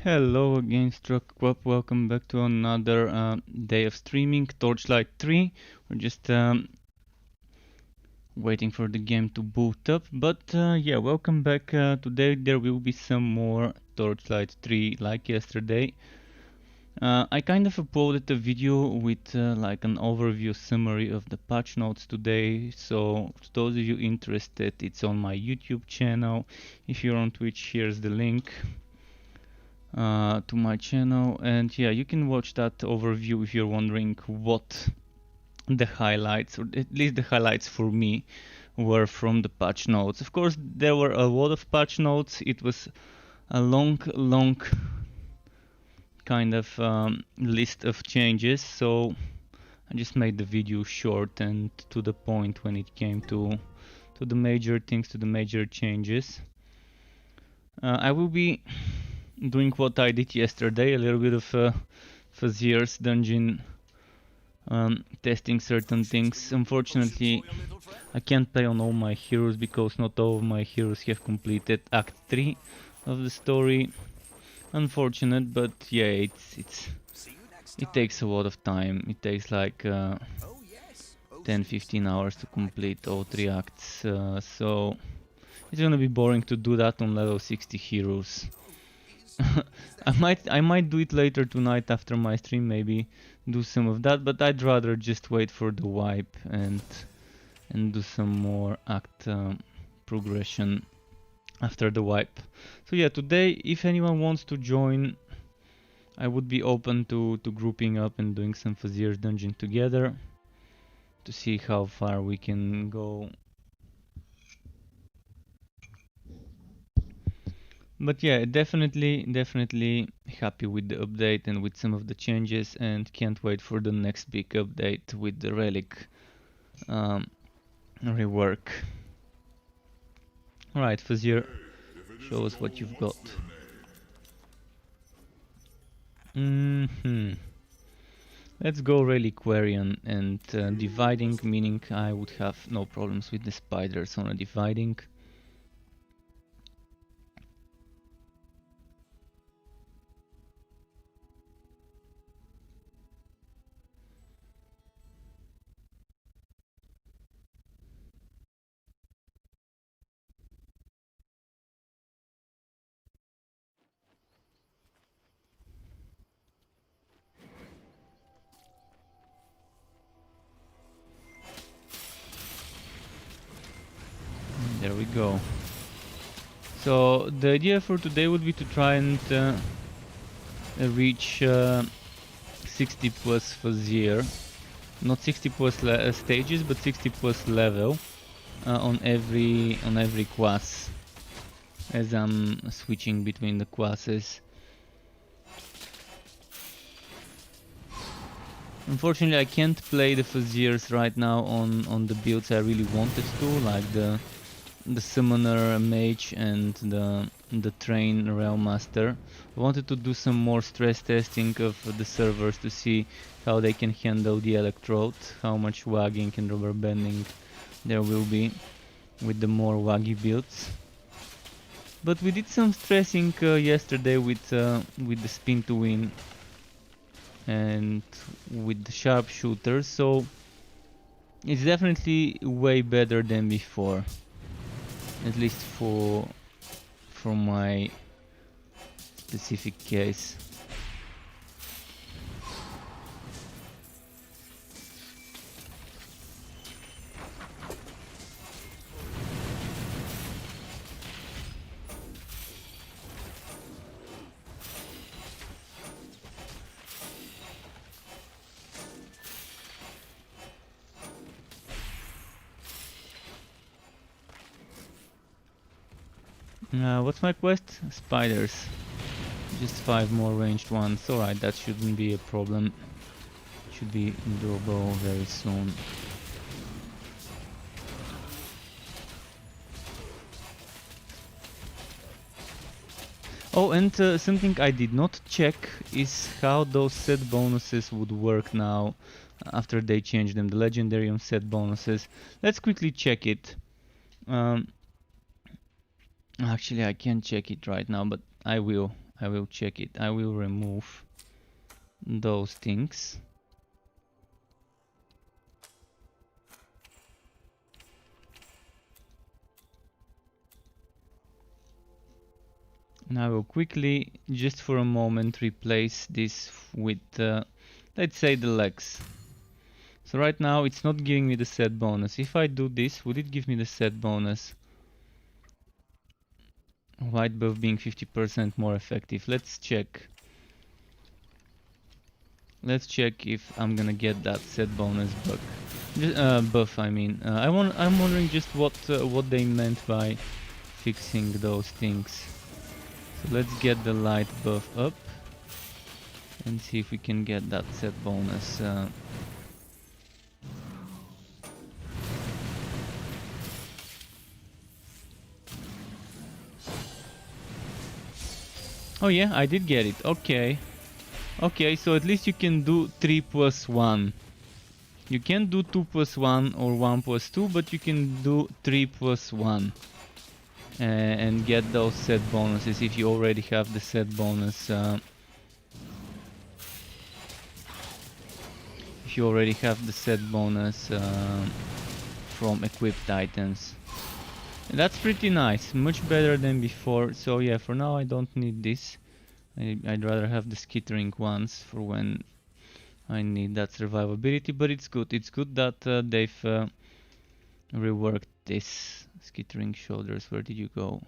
Hello again, Struck. Welcome back to another day of streaming, Torchlight 3. We're just waiting for the game to boot up, but yeah, welcome back. Today there will be some more Torchlight 3 like yesterday. I kind of uploaded a video with like an overview summary of the patch notes today, so to those of you interested, it's on my YouTube channel. If you're on Twitch, here's the link to my channel, and yeah, you can watch that overview if you're wondering what the highlights, or at least the highlights for me, were from the patch notes. Of course, there were a lot of patch notes. It was a long kind of list of changes, so I just made the video short and to the point when it came to the major things, to the major changes. I will be doing what I did yesterday, a little bit of Fazier's dungeon, testing certain things. Unfortunately, I can't play on all my heroes because not all of my heroes have completed Act 3 of the story. Unfortunate, but yeah, it takes a lot of time. It takes like 10-15 hours to complete all 3 acts, so it's gonna be boring to do that on level 60 heroes. I might do it later tonight after my stream, maybe do some of that, but I'd rather just wait for the wipe and do some more act progression after the wipe. So yeah, today if anyone wants to join, I would be open to grouping up and doing some Fazier's dungeon together to see how far we can go. But yeah, definitely happy with the update and with some of the changes, and can't wait for the next big update with the relic rework. Alright, Fazier, show us what you've got. Let's go Reliquarian and dividing, meaning I would have no problems with the spiders on a dividing. There we go. So the idea for today would be to try and reach 60 plus Fazier. Not 60 plus stages, but 60 plus level on every class, as I'm switching between the classes. Unfortunately, I can't play the Faziers right now on the builds I really wanted to, like the Summoner Mage and the Train Realm Master. I wanted to do some more stress testing of the servers to see how they can handle the Electrode, how much wagging and rubber banding there will be with the more waggy builds. But we did some stressing yesterday with the Spin to Win and with the Sharpshooter, so it's definitely way better than before, at least for my specific case. What's my quest? Spiders. Just 5 more ranged ones. Alright, that shouldn't be a problem. Should be doable very soon. Oh, and something I did not check is how those set bonuses would work now after they changed them, the legendary set bonuses. Let's quickly check it. Actually, I can't check it right now, but I will I will check it. I will remove those things. And I will quickly, just for a moment, replace this with, let's say, the legs. So right now it's not giving me the set bonus. If I do this, would it give me the set bonus? White buff being 50% more effective. Let's check. Let's check if I'm gonna get that set bonus buff. I mean, I'm wondering just what they meant by fixing those things. So let's get the light buff up and see if we can get that set bonus. Oh yeah, I did get it. Okay. Okay, so at least you can do 3 plus 1. You can't do 2 plus 1 or 1 plus 2, but you can do 3 plus 1. And get those set bonuses if you already have the set bonus. If you already have the set bonus from equipped items. And that's pretty nice, much better than before. So yeah, for now I don't need this. I'd rather have the skittering ones for when I need that survivability, but it's good. It's good that they've reworked this. Skittering shoulders, where did you go?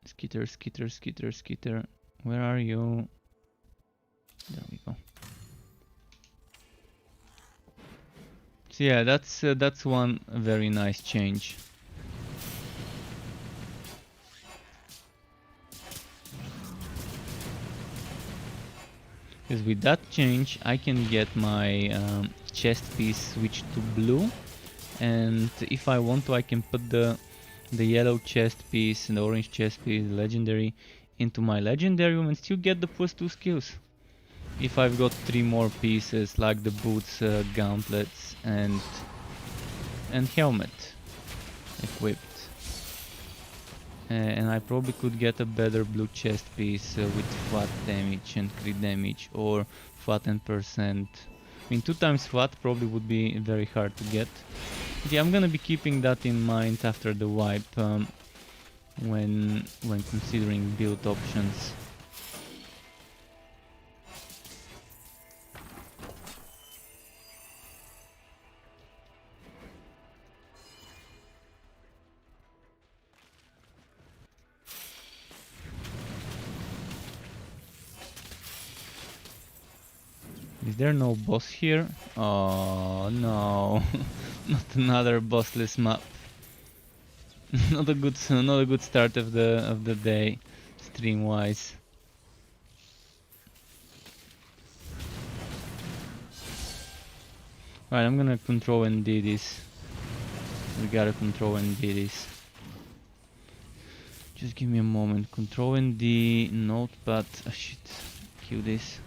Skitter, skitter, skitter, skitter. Where are you? There we go. So yeah, that's one very nice change. Because with that change, I can get my chest piece switched to blue, and if I want to, I can put the yellow chest piece and the orange chest piece, legendary, into my legendary room and still get the +2 skills. If I've got 3 more pieces like the boots, gauntlets, and helmet equipped. And I probably could get a better blue chest piece with flat damage and crit damage, or flat and percent. I mean, 2 times flat probably would be very hard to get. But yeah, I'm gonna be keeping that in mind after the wipe when considering build options. Is there no boss here? Oh no, not another bossless map. not a good start of the day, stream wise. Right, I'm gonna control and do this. We gotta control and do this. Just give me a moment. Control and D, notepad. Oh shit, kill this.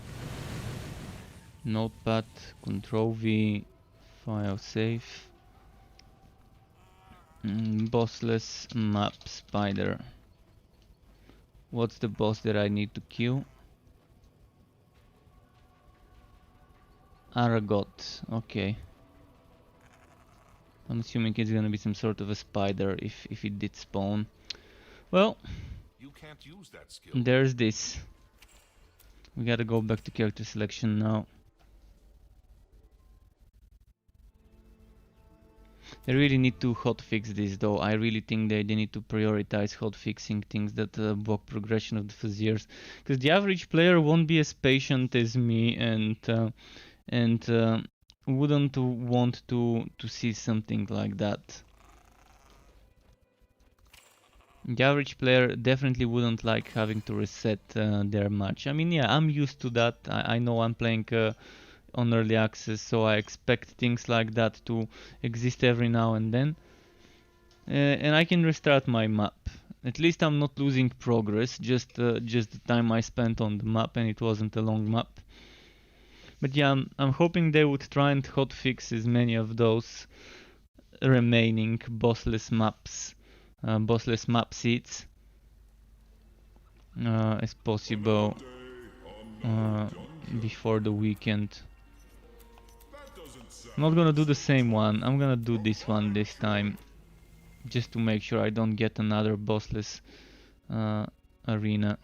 Notepad, Control V, file save. Bossless map spider. What's the boss that I need to kill? Aragot, okay. I'm assuming it's gonna be some sort of a spider if it did spawn. Well, you can't use that skill. There's this. We gotta go back to character selection now. They really need to hotfix this though. I really think they need to prioritize hotfixing things that block progression of the Phasiers. Because the average player won't be as patient as me and wouldn't want to see something like that. The average player definitely wouldn't like having to reset their match. I mean, yeah, I'm used to that. I know I'm playing on early access, so I expect things like that to exist every now and then. And I can restart my map. At least I'm not losing progress, just the time I spent on the map, and it wasn't a long map. But yeah, I'm hoping they would try and hotfix as many of those remaining bossless maps, bossless map seats. as possible before the weekend. I'm not gonna do the same one, I'm gonna do this one this time, just to make sure I don't get another bossless arena.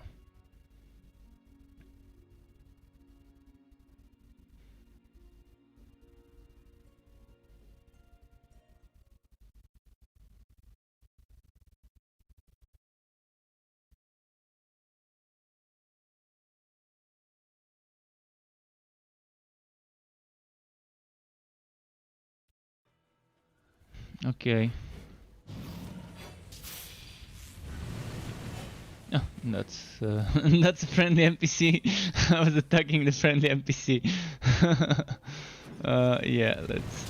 Okay. Oh, that's that's a friendly NPC. I was attacking the friendly NPC. Yeah, let's.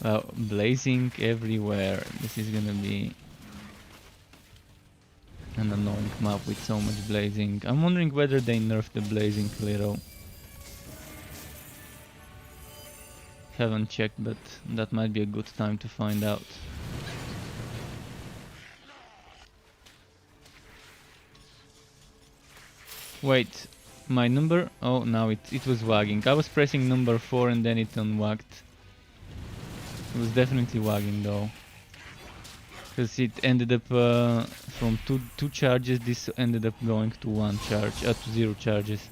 Well, blazing everywhere. This is gonna be an annoying map with so much blazing. I'm wondering whether they nerfed the blazing a little. Haven't checked, but that might be a good time to find out. Wait, my number? Oh, now it was wagging. I was pressing number 4 and then it unwagged. It was definitely wagging though. Because it ended up from two charges, this ended up going to 1 charge, to 0 charges.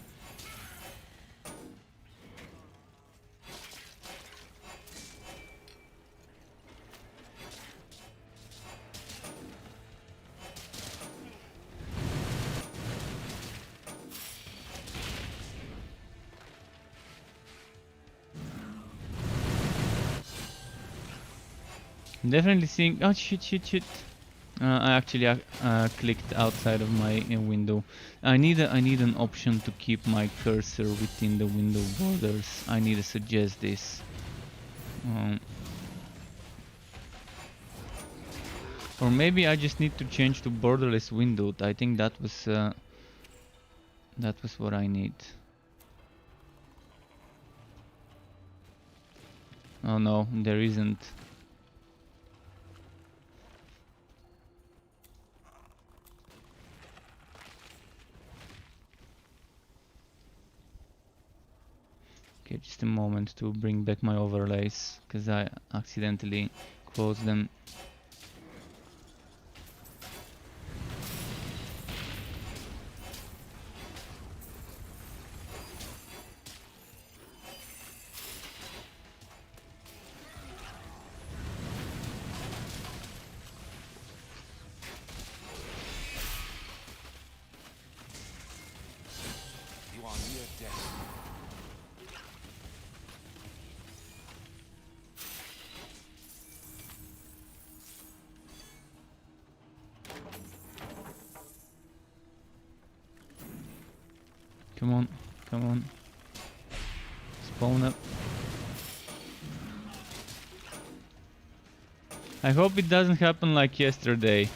Definitely seeing. Oh shit! I actually clicked outside of my window. I need an option to keep my cursor within the window borders. I need to suggest this. Or maybe I just need to change to borderless window. I think that was what I need. Oh no, there isn't. Okay, just a moment to bring back my overlays, because I accidentally closed them. You are near death. Come on. Spawn up. I hope it doesn't happen like yesterday,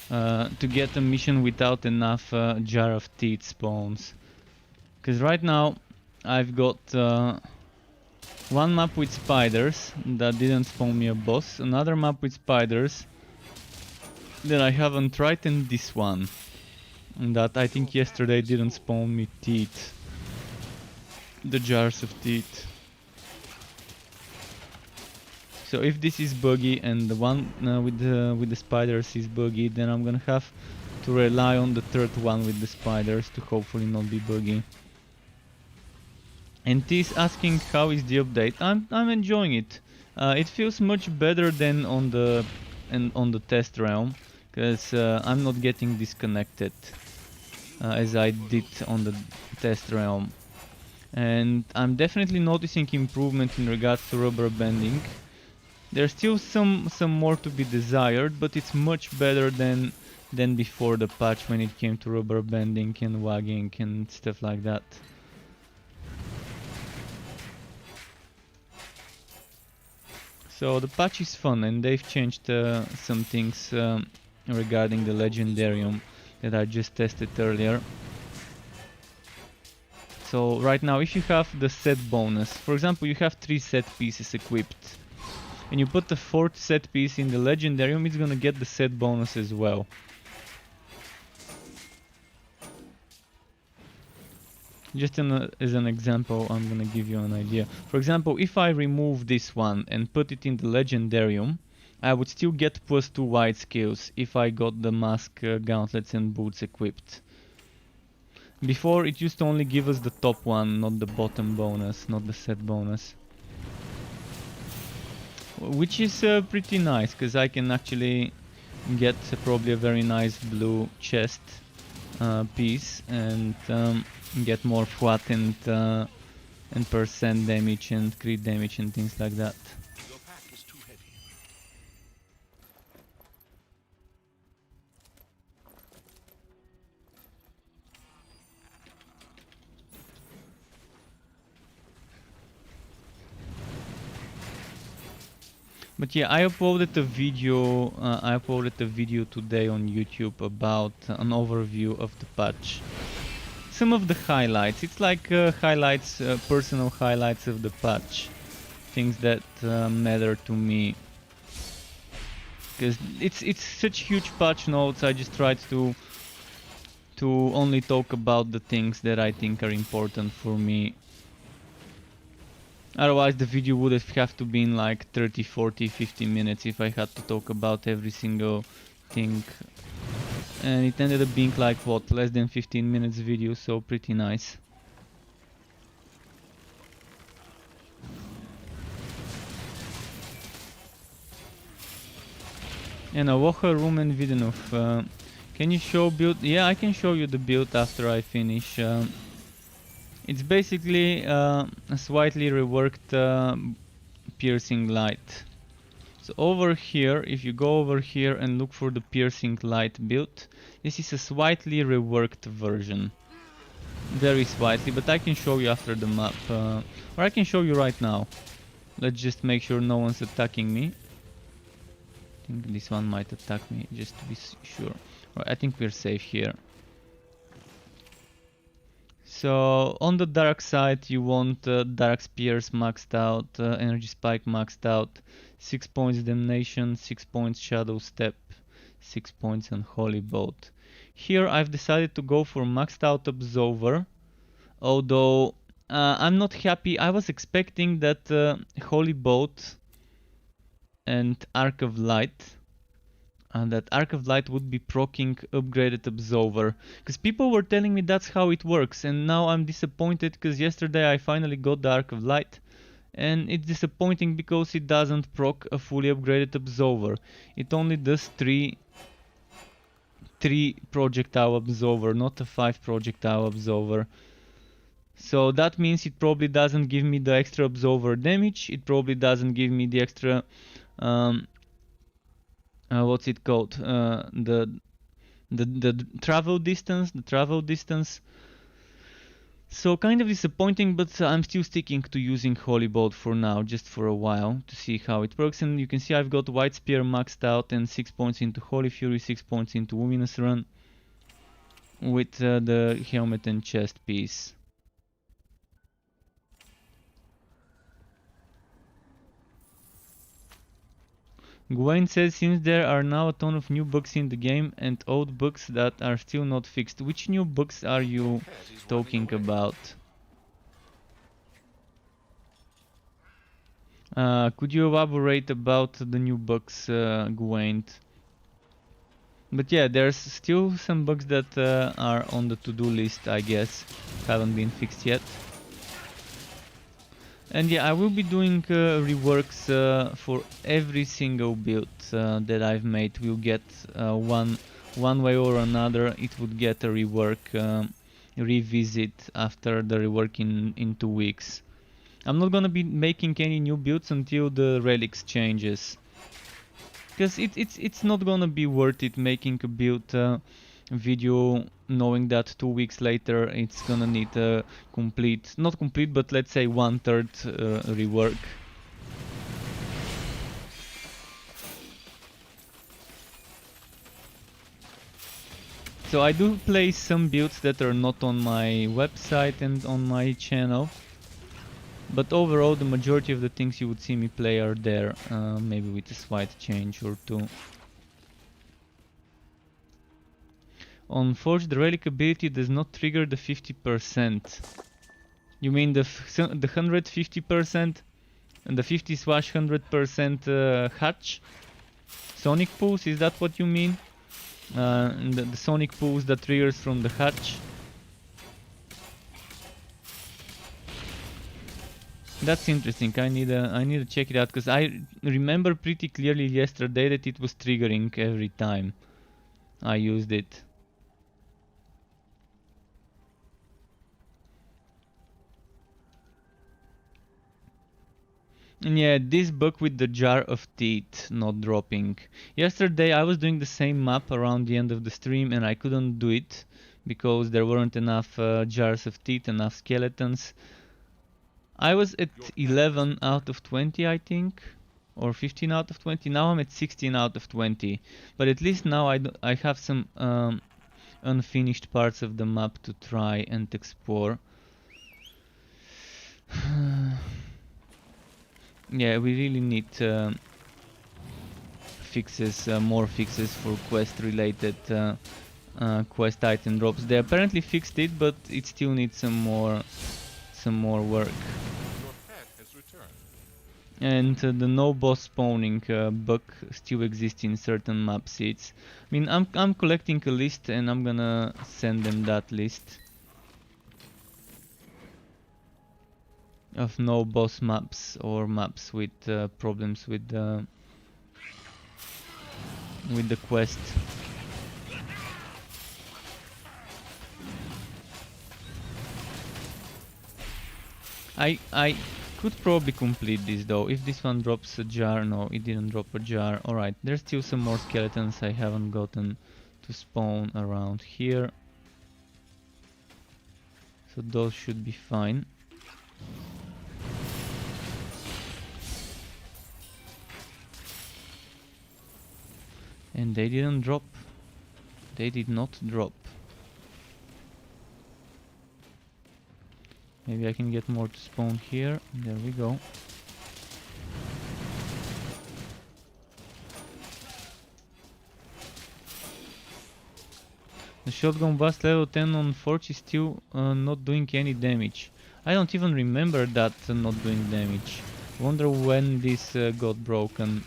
to get a mission without enough jar of teeth spawns. Because right now I've got one map with spiders that didn't spawn me a boss, another map with spiders that I haven't tried, and this one that I think yesterday didn't spawn me teeth. The jars of teeth. So if this is buggy and the one with the spiders is buggy, then I'm gonna have to rely on the third one with the spiders to hopefully not be buggy. And T's asking how is the update. I'm enjoying it. It feels much better than on the test realm, because I'm not getting disconnected as I did on the test realm. And I'm definitely noticing improvement in regards to rubber banding. There's still some more to be desired, but it's much better than before the patch, when it came to rubber banding and wagging and stuff like that. So the patch is fun, and they've changed some things regarding the Legendarium that I just tested earlier. So right now, if you have the set bonus, for example, you have 3 set pieces equipped, and you put the 4th set piece in the Legendarium, it's gonna get the set bonus as well. Just as an example, I'm gonna give you an idea. For example, if I remove this one and put it in the Legendarium, I would still get +2 white skills if I got the mask, gauntlets and boots equipped. Before, it used to only give us the top one, not the bottom bonus, not the set bonus. Which is pretty nice, because I can actually get probably a very nice blue chest piece and get more FWAT and percent damage and crit damage and things like that. Your pack is too heavy. But yeah, I uploaded a video. Today on YouTube about an overview of the patch. Some of the highlights. It's like highlights, personal highlights of the patch, things that matter to me. Because it's such huge patch notes. I just tried to only talk about the things that I think are important for me. Otherwise the video would have to be in like 30, 40, 50 minutes if I had to talk about every single thing. And it ended up being like, what, less than 15 minutes video, so pretty nice. And Wocha, Room and Videnov. Can you show build? Yeah, I can show you the build after I finish. It's basically a slightly reworked piercing light. So over here, if you go over here and look for the piercing light build, this is a slightly reworked version. Very slightly, but I can show you after the map. Or I can show you right now. Let's just make sure no one's attacking me. I think this one might attack me, just to be sure. Right, I think we're safe here. So on the dark side you want Dark Spears maxed out, Energy Spike maxed out, 6 points Damnation, 6 points Shadow Step, 6 points Unholy Bolt. Here I've decided to go for maxed out Absolver, although I'm not happy. I was expecting that Holy Bolt and Arc of Light would be proccing upgraded Absolver, because people were telling me that's how it works, and now I'm disappointed because yesterday I finally got the Arc of Light, and it's disappointing because it doesn't proc a fully upgraded Absolver. It only does 3 projectile Absolver, not a 5 projectile Absolver. So that means it probably doesn't give me the extra Absolver damage, it probably doesn't give me the extra what's it called? The travel distance. So kind of disappointing, but I'm still sticking to using Holy Bolt for now, just for a while, to see how it works. And you can see I've got White Spear maxed out and 6 points into Holy Fury, 6 points into Luminous Run, with the helmet and chest piece. Gwen says, since there are now a ton of new bugs in the game and old bugs that are still not fixed, which new bugs are you talking about? Could you elaborate about the new bugs, Gwen? But yeah, there's still some bugs that are on the to-do list, I guess, haven't been fixed yet. And yeah, I will be doing reworks for every single build that I've made. We'll get one way or another. It would get a rework, revisit after the rework in 2 weeks. I'm not gonna be making any new builds until the relics changes, because it's not gonna be worth it making a build video knowing that 2 weeks later it's gonna need a not complete, but let's say 1/3 rework. So I do play some builds that are not on my website and on my channel. But overall, the majority of the things you would see me play are there, maybe with a slight change or two. On Forge, the relic ability does not trigger the 50%. You mean the 150% and the 50/100% hatch? Sonic pulse, is that what you mean? And the sonic pulse that triggers from the hatch? That's interesting. I need to check it out, because I remember pretty clearly yesterday that it was triggering every time I used it. And yeah, this bug with the jar of teeth not dropping. Yesterday I was doing the same map around the end of the stream and I couldn't do it because there weren't enough jars of teeth, enough skeletons. I was at 11 out of 20, I think, or 15 out of 20. Now I'm at 16 out of 20. But at least now I have some unfinished parts of the map to try and explore. Yeah, we really need fixes, more fixes for quest-related quest item drops. They apparently fixed it, but it still needs some more work. Your pet has returned. And the no boss spawning bug still exists in certain map seeds. I mean, I'm collecting a list and I'm gonna send them that list of no boss maps or maps with problems with the quest. I could probably complete this though. If this one drops a jar, no, it didn't drop a jar. Alright, there's still some more skeletons I haven't gotten to spawn around here. So those should be fine. And they didn't drop. They did not drop. Maybe I can get more to spawn here. There we go. The shotgun blast level 10 on Forge is still not doing any damage. I don't even remember that not doing damage. Wonder when this got broken.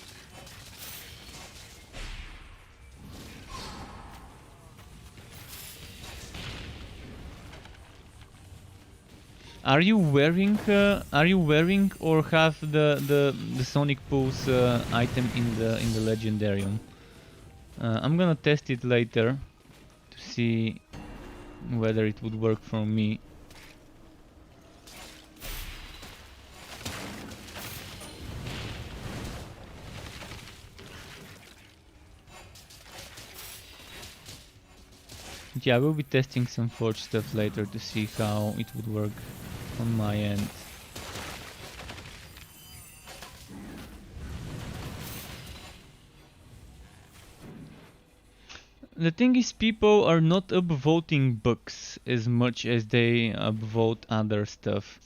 Are you wearing or have the Sonic Pulse item in the Legendarium? I'm gonna test it later to see whether it would work for me. Yeah, I will be testing some Forge stuff later to see how it would work on my end. The thing is, people are not upvoting books as much as they upvote other stuff.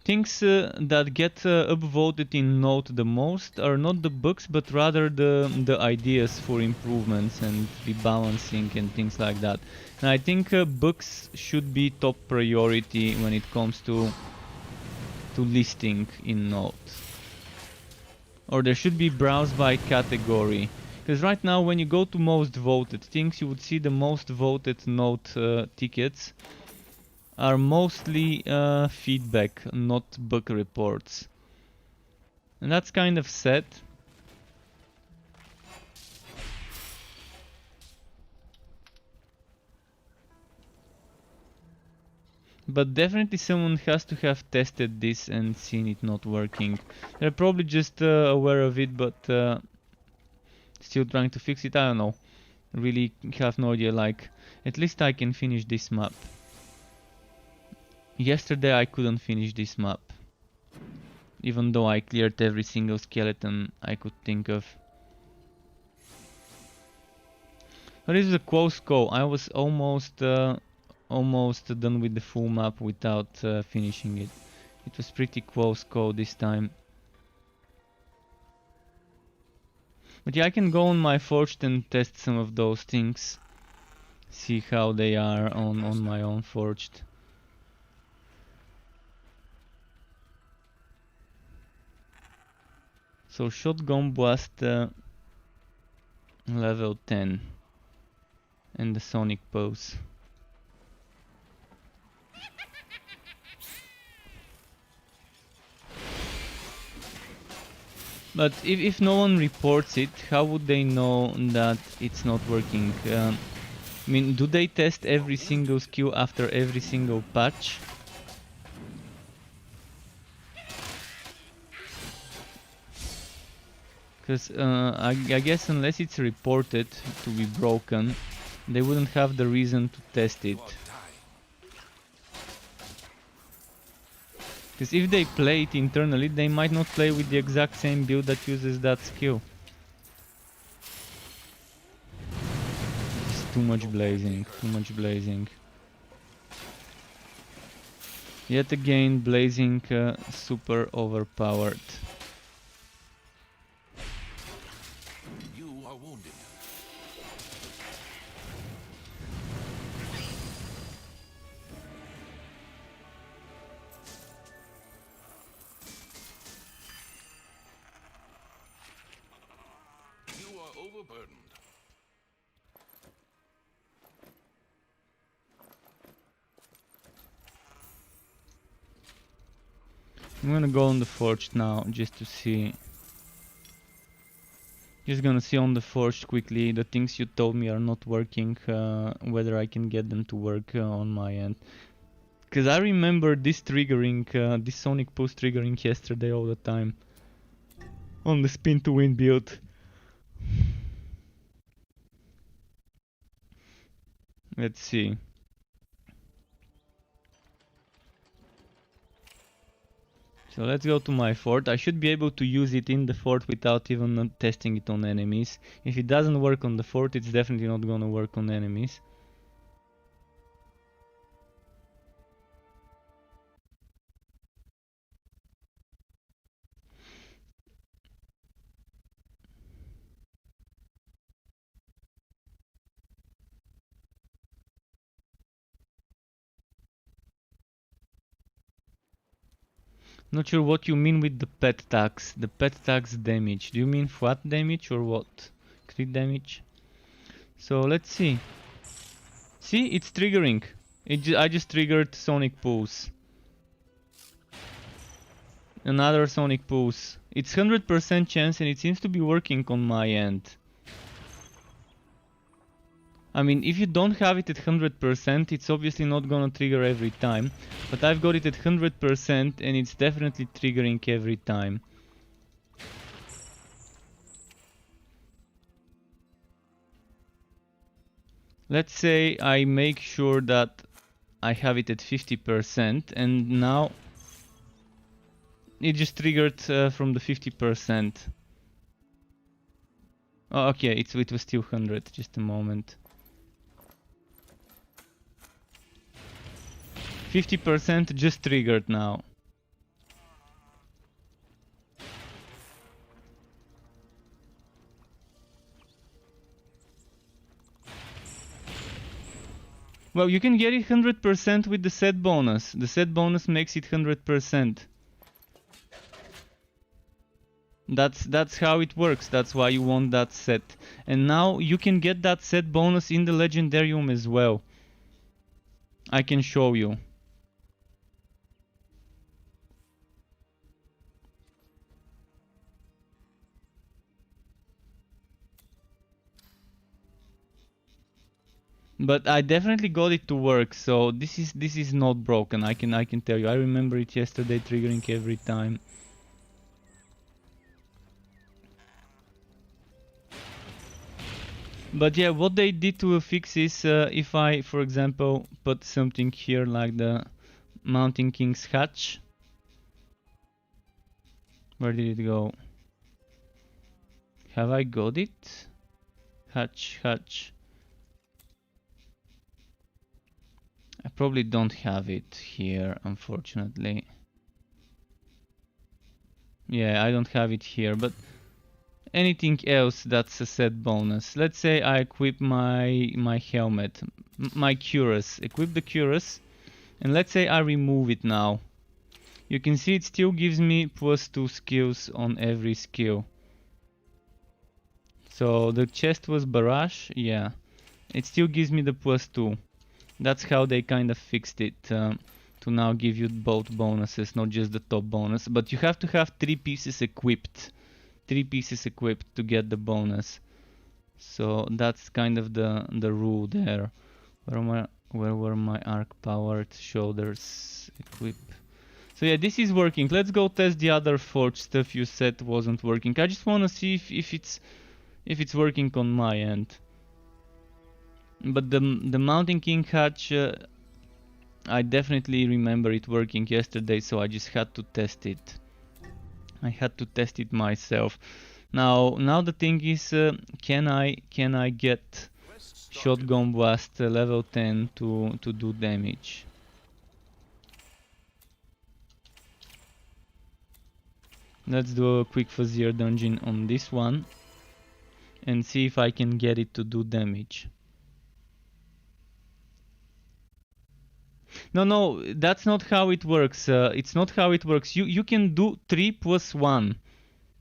Things that get upvoted in Note the most are not the books, but rather the ideas for improvements and rebalancing and things like that. And I think books should be top priority when it comes to listing in Note. Or there should be browse by category. Because right now when you go to most voted things, you would see the most voted Note tickets are mostly feedback, not bug reports. And that's kind of sad. But definitely someone has to have tested this and seen it not working. They're probably just aware of it, but still trying to fix it. I don't know. Really have no idea. Like, at least I can finish this map. Yesterday I couldn't finish this map, even though I cleared every single skeleton I could think of. But this is a close call. I was almost done with the full map without finishing it. It was pretty close call this time. But yeah, I can go on my forged and test some of those things. See how they are on my own forged. So shotgun blast level 10 and the sonic pose. But if no one reports it, how would they know that it's not working? I mean, do they test every single skill after every single patch? Because I guess unless it's reported to be broken, they wouldn't have the reason to test it. Because if they play it internally, they might not play with the exact same build that uses that skill. It's too much blazing, too much blazing. Yet again, blazing super overpowered. You are wounded. You are overburdened. I'm gonna go on the forge now just to see. Just gonna see on the forge quickly the things you told me are not working, whether I can get them to work on my end. Because I remember this triggering, this sonic pulse triggering yesterday all the time. On the spin to win build. Let's see. So let's go to my fort. I should be able to use it in the fort without even testing it on enemies. If it doesn't work on the fort, it's definitely not gonna work on enemies. Not sure what you mean with the pet tax. The pet tax damage. Do you mean flat damage or what? Crit damage? So let's see. See, it's triggering. I just triggered sonic pulse. Another sonic pulse. It's 100% chance and it seems to be working on my end. I mean, if you don't have it at 100%, it's obviously not gonna trigger every time. But I've got it at 100% and it's definitely triggering every time. Let's say I make sure that I have it at 50% and now it just triggered from the 50%. Oh, okay, it was still 100, just a moment. 50% just triggered now. Well, you can get it 100% with the set bonus. The set bonus makes it 100%. That's how it works. That's why you want that set. And now you can get that set bonus in the Legendarium as well. I can show you. But I definitely got it to work, so this is not broken. I can tell you. I remember it yesterday triggering every time. But yeah, what they did to fix is if I, for example, put something here like the Mountain King's Hatch. Where did it go? Have I got it? Hatch, hatch. I probably don't have it here, unfortunately. Yeah, I don't have it here, but anything else that's a set bonus. Let's say I equip my helmet, my cuirass. Equip the cuirass, and let's say I remove it now. You can see it still gives me +2 skills on every skill. So the chest was barrage, yeah. It still gives me the +2. That's how they kind of fixed it, to now give you both bonuses, not just the top bonus. But you have to have 3 pieces equipped. 3 pieces equipped to get the bonus. So that's kind of the rule there. Where were my arc powered shoulders? Equip. So yeah, this is working. Let's go test the other forge stuff you said wasn't working. I just want to see if it's working on my end. But the Mountain King hatch, I definitely remember it working yesterday, so I just had to test it. I had to test it myself. Now the thing is, can I get shotgun blast level 10 to do damage? Let's do a quick Fuzzier dungeon on this one and see if I can get it to do damage. No, that's not how it works. It's not how it works. You can do 3 + 1.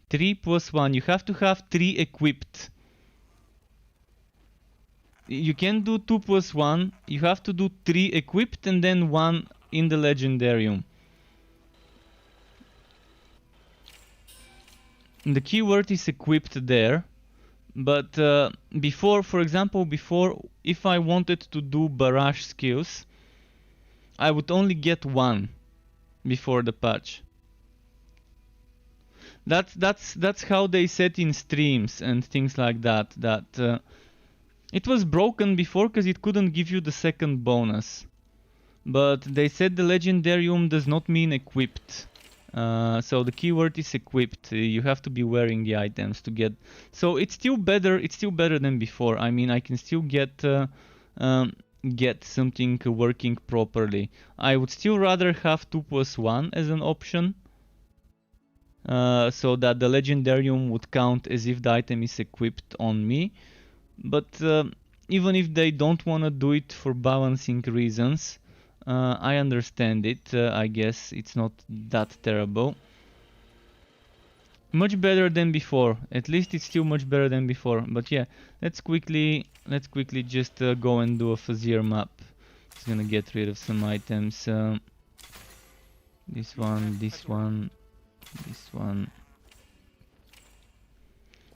3 + 1. You have to have 3 equipped. You can do 2 + 1. You have to do 3 equipped and then 1 in the legendarium. And the keyword is equipped there. But before, for example, if I wanted to do barrage skills, I would only get 1 before the patch. That's how they set in streams and things like that. It was broken before because it couldn't give you the second bonus. But they said the legendarium does not mean equipped. So the keyword is equipped. You have to be wearing the items to get. So it's still better. It's still better than before. I mean, I can still get something working properly. I would still rather have 2 + 1 as an option. So that the legendarium would count as if the item is equipped on me. But even if they don't want to do it for balancing reasons, I understand it. I guess it's not that terrible. Much better than before. At least it's still much better than before. But yeah, let's quickly just go and do a Fuzzier map. It's gonna get rid of some items. This one, this one, this one.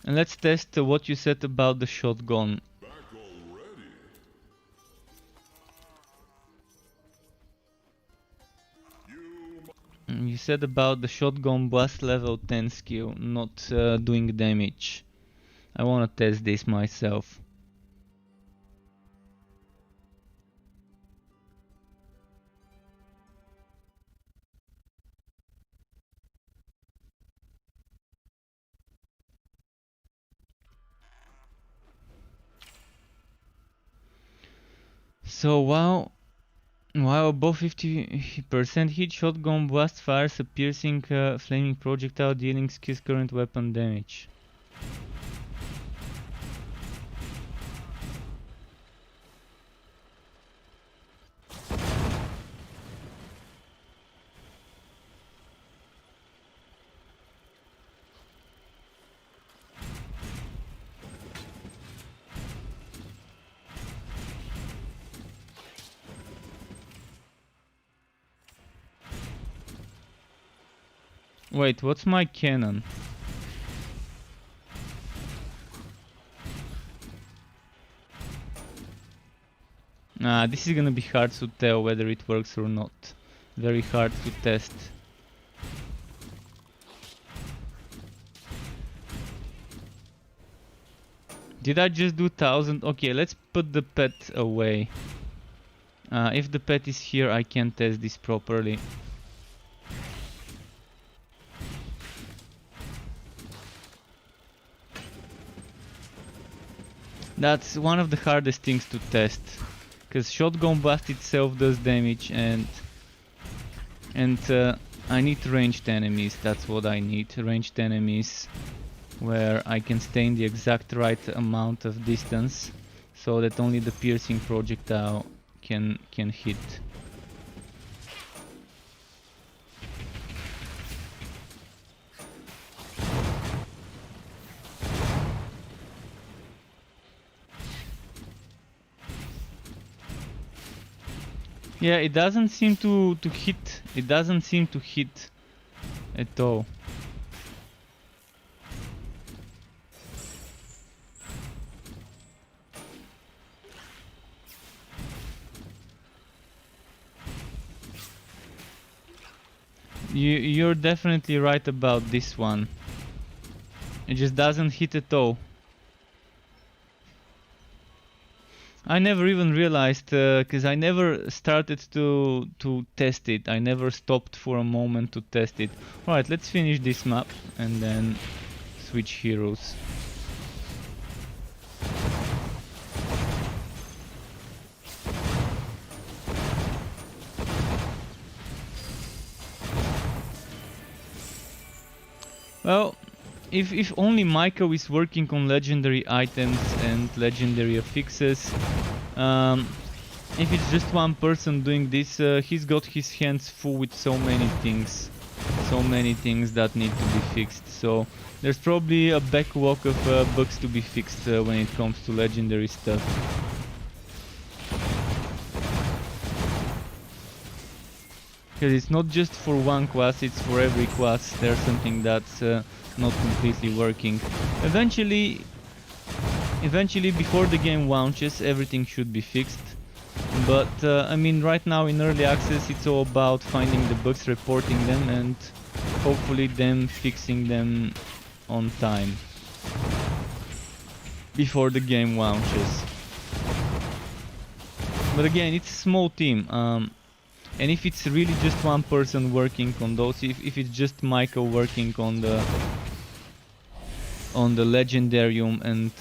And let's test what you said about the shotgun. You said about the shotgun blast level 10 skill not doing damage. I wanna test this myself. So while above 50% hit, shotgun blast fires a piercing flaming projectile dealing his current weapon damage. Wait, what's my cannon? This is gonna be hard to tell whether it works or not. Very hard to test. Did I just do 1000? Okay, let's put the pet away. If the pet is here, I can test this properly. That's one of the hardest things to test, because shotgun blast itself does damage, and I need ranged enemies, that's what I need. Ranged enemies where I can stay in the exact right amount of distance so that only the piercing projectile can hit. Yeah, it doesn't seem to hit. It doesn't seem to hit at all. You're definitely right about this one. It just doesn't hit at all. I never even realized, because I never started to test it. I never stopped for a moment to test it. Alright, let's finish this map and then switch heroes. Well, if only Maiko is working on legendary items and legendary affixes, if it's just one person doing this, he's got his hands full with so many things that need to be fixed. So there's probably a backlog of bugs to be fixed when it comes to legendary stuff. Because it's not just for one class, it's for every class. There's something that's not completely working. Eventually before the game launches, everything should be fixed. But I mean, right now in early access, it's all about finding the bugs, reporting them, and hopefully them fixing them on time before the game launches. But again, it's a small team. And if it's really just one person working on those, if it's just Michael working on the legendarium and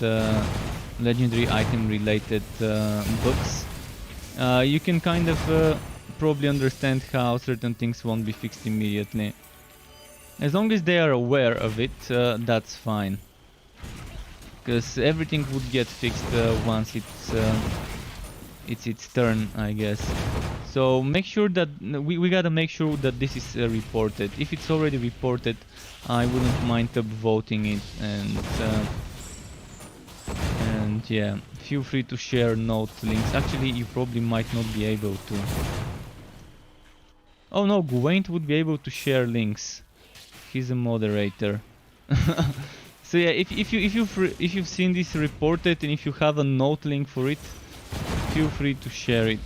legendary item related books, you can kind of probably understand how certain things won't be fixed immediately. As long as they are aware of it, that's fine. Because everything would get fixed once it's its turn, I guess. So make sure that we gotta make sure that this is reported. If it's already reported, I wouldn't mind upvoting it, and yeah, feel free to share note links. Actually, you probably might not be able to. Oh no, Gwaint would be able to share links. He's a moderator. So yeah, if you've seen this reported and if you have a note link for it, feel free to share it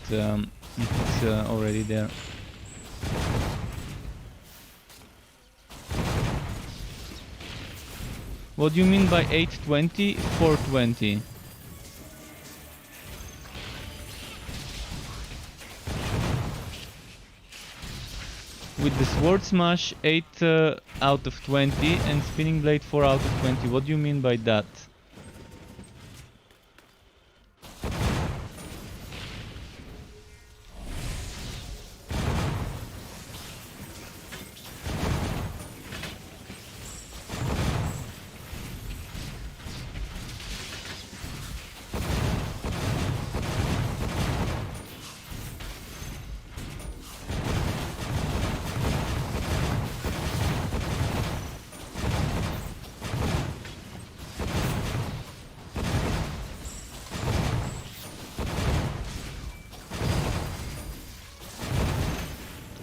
if it's already there. What do you mean by 820? 420. With the sword smash 8 out of 20 and spinning blade 4 out of 20. What do you mean by that?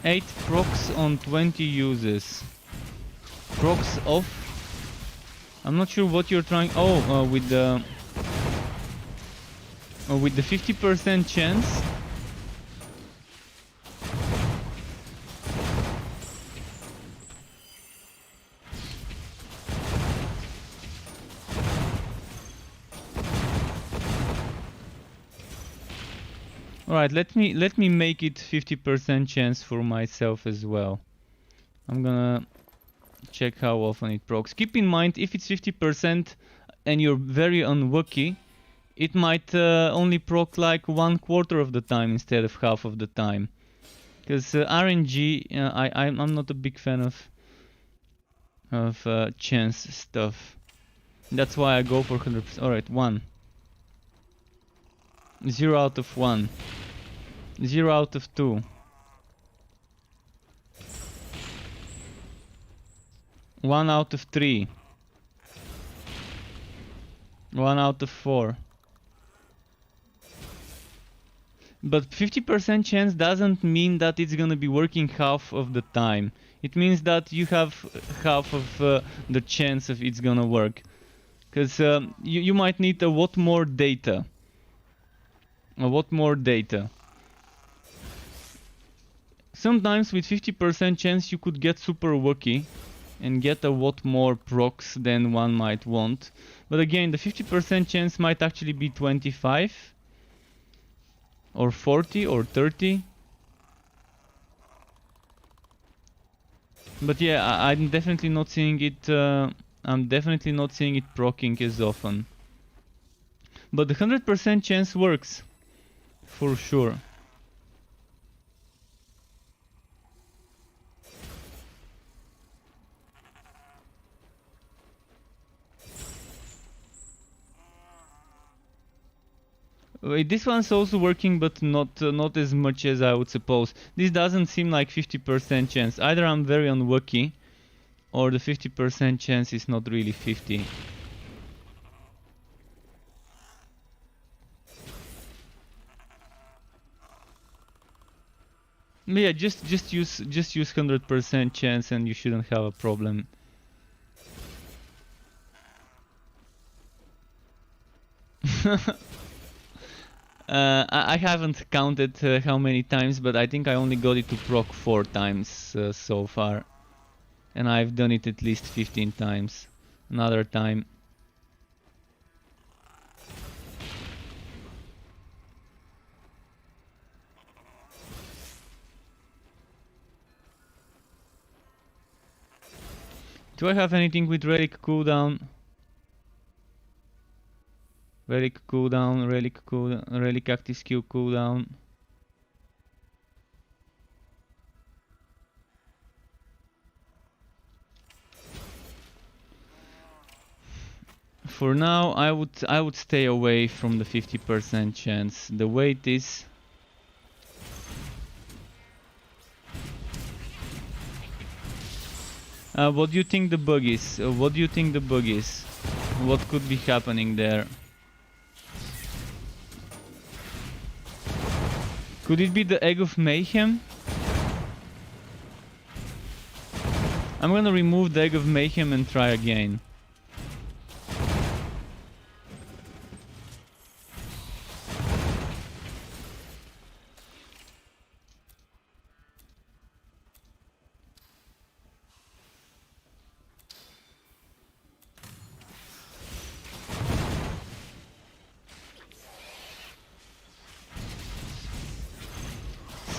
Eight procs on 20 uses. Procs off. I'm not sure what you're trying. Oh, with the 50% chance. Alright, let me make it 50% chance for myself as well. I'm gonna check how often it procs. Keep in mind, if it's 50% and you're very unlucky, it might only proc like 1/4 of the time instead of half of the time. Because RNG, I'm not a big fan of chance stuff. That's why I go for 100%. Alright, 1. 0 out of 1. 0 out of 2. 1 out of 3. 1 out of 4. But 50% chance doesn't mean that it's gonna be working half of the time. It means that you have half of the chance of it's gonna work. Because you might need a lot more data. A lot more data. Sometimes with 50% chance you could get super lucky and get a lot more procs than one might want. But again, the 50% chance might actually be 25 or 40 or 30. But yeah, I'm definitely not seeing it. I'm definitely not seeing it proccing as often. But the 100% chance works for sure. Wait, this one's also working, but not as much as I would suppose. This doesn't seem like 50% chance. Either I'm very unlucky, or the 50% chance is not really 50. But yeah, just use 100% chance, and you shouldn't have a problem. I haven't counted how many times, but I think I only got it to proc 4 times so far. And I've done it at least 15 times. Another time. Do I have anything with relic cooldown? Relic cooldown, relic active skill cooldown. For now, I would stay away from the 50% chance. The weight is. What do you think the bug is? What do you think the bug is? What could be happening there? Could it be the Egg of Mayhem? I'm gonna remove the Egg of Mayhem and try again.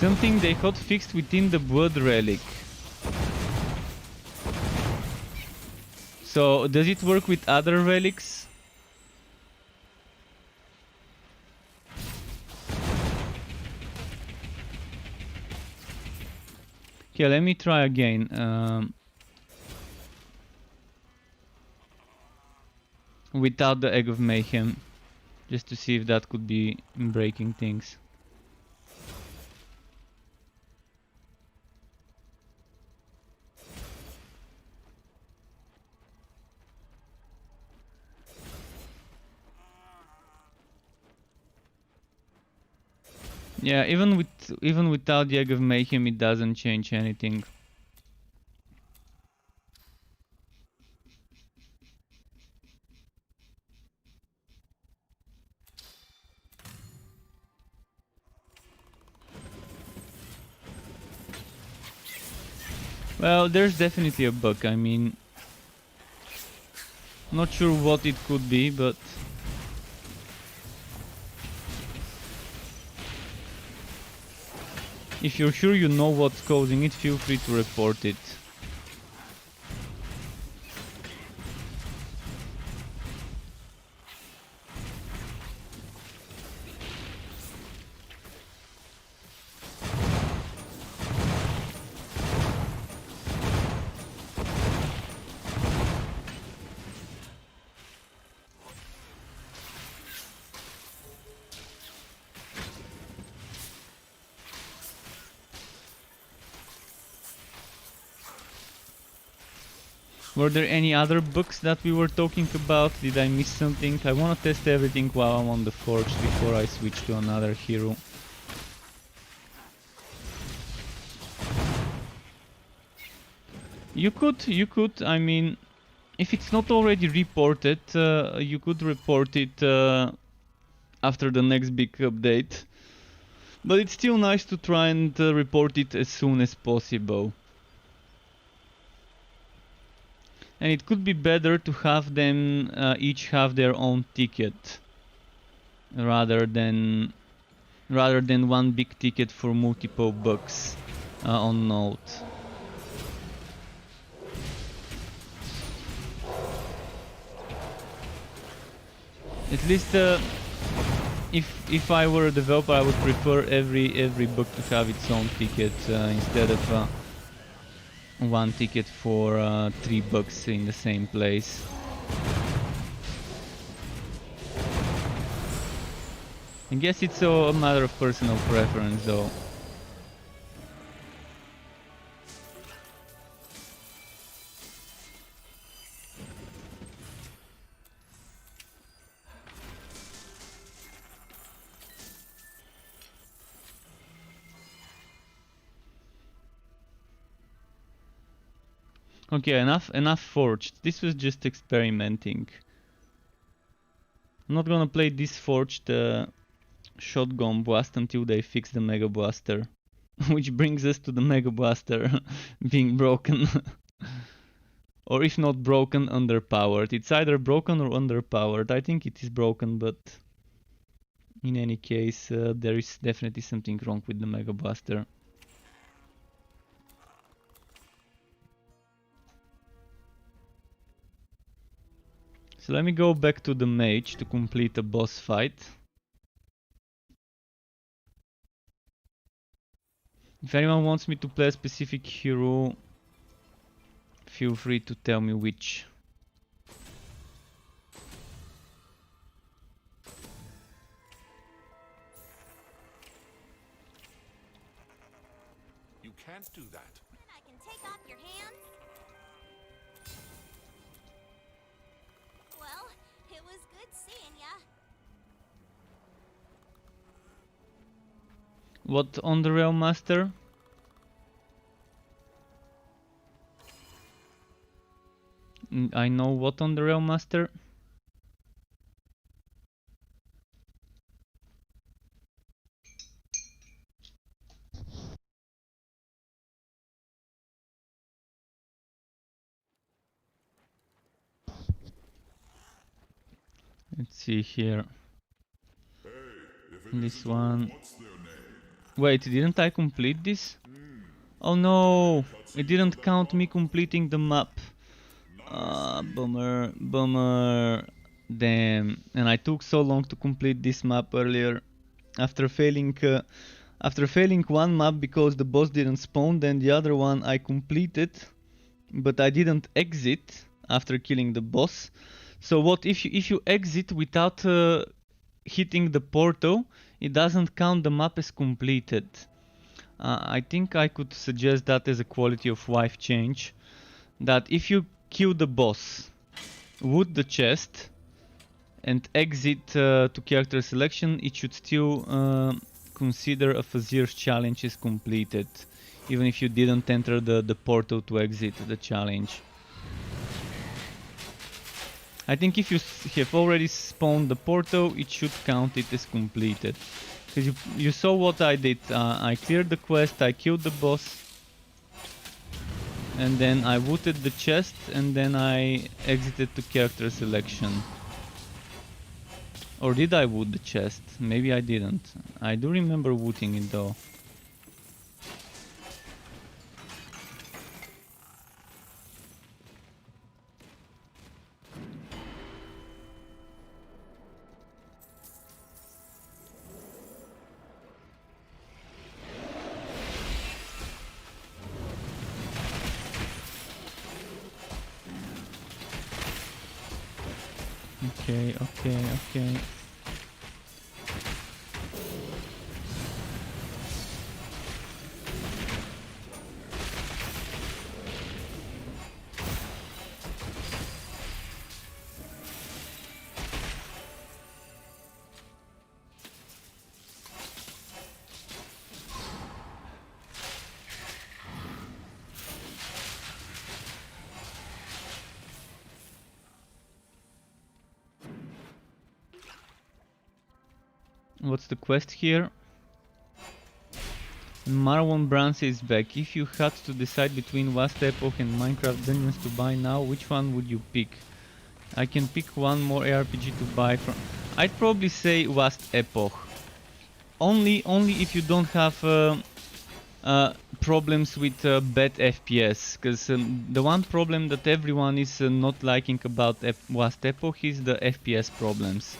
Something they hot fixed within the blood relic. So does it work with other relics? Okay, let me try again. Without the Egg of Mayhem, just to see if that could be breaking things. Yeah, even without the Egg of Mayhem, it doesn't change anything. Well, there's definitely a bug. I mean, not sure what it could be, but if you're sure you know what's causing it, feel free to report it. Were there any other books that we were talking about? Did I miss something? I wanna test everything while I'm on the forge before I switch to another hero. You could, I mean, if it's not already reported, you could report it after the next big update. But it's still nice to try and report it as soon as possible. And it could be better to have them each have their own ticket rather than one big ticket for multiple bugs on Note. At least if I were a developer, I would prefer every book to have its own ticket instead of one ticket for 3 bucks in the same place. I guess it's a matter of personal preference though. Okay, enough forged. This was just experimenting. I'm not gonna play this forged shotgun blast until they fix the Mega Blaster. Which brings us to the Mega Blaster being broken. Or if not broken, underpowered. It's either broken or underpowered. I think it is broken, but in any case, there is definitely something wrong with the Mega Blaster. So let me go back to the mage to complete a boss fight. If anyone wants me to play a specific hero, feel free to tell me which. You can't do that. I can take off your hands. Well, it was good seeing ya. What on the Realm Master? I know what on the Realm Master. Let's see here. This one. Wait, didn't I complete this? Oh no! It didn't count me completing the map. Bummer, bummer. Damn. And I took so long to complete this map earlier. After failing one map because the boss didn't spawn, then the other one I completed, but I didn't exit after killing the boss. So what if you exit without hitting the portal, it doesn't count the map as completed. I think I could suggest that as a quality of life change, that if you kill the boss, wood the chest, and exit to character selection, it should still consider a Fazir's challenge is completed, even if you didn't enter the portal to exit the challenge. I think if you have already spawned the portal, it should count it as completed. Because you saw what I did. I cleared the quest, I killed the boss, and then I wooted the chest, and then I exited to character selection. Or did I woot the chest? Maybe I didn't. I do remember wooting it though. Okay. What's the quest here? Marwan Brance is back. If you had to decide between Vast Epoch and Minecraft Dungeons to buy now, which one would you pick? I can pick one more ARPG to buy from. I'd probably say Vast Epoch. Only if you don't have problems with bad FPS, because the one problem that everyone is not liking about Vast Epoch is the FPS problems.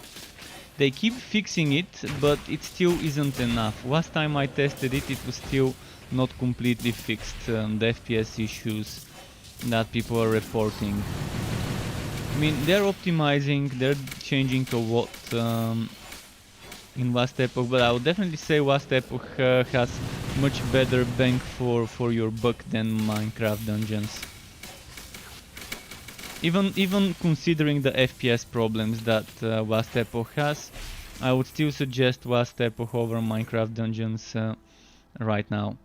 They keep fixing it, but it still isn't enough. Last time I tested it, it was still not completely fixed, the FPS issues that people are reporting. I mean, they're optimizing, they're changing a lot in Vast Epoch, but I would definitely say Vast Epoch has much better bang for your buck than Minecraft Dungeons. Even considering the FPS problems that Vast Epoch has, I would still suggest Vast Epoch over Minecraft Dungeons right now.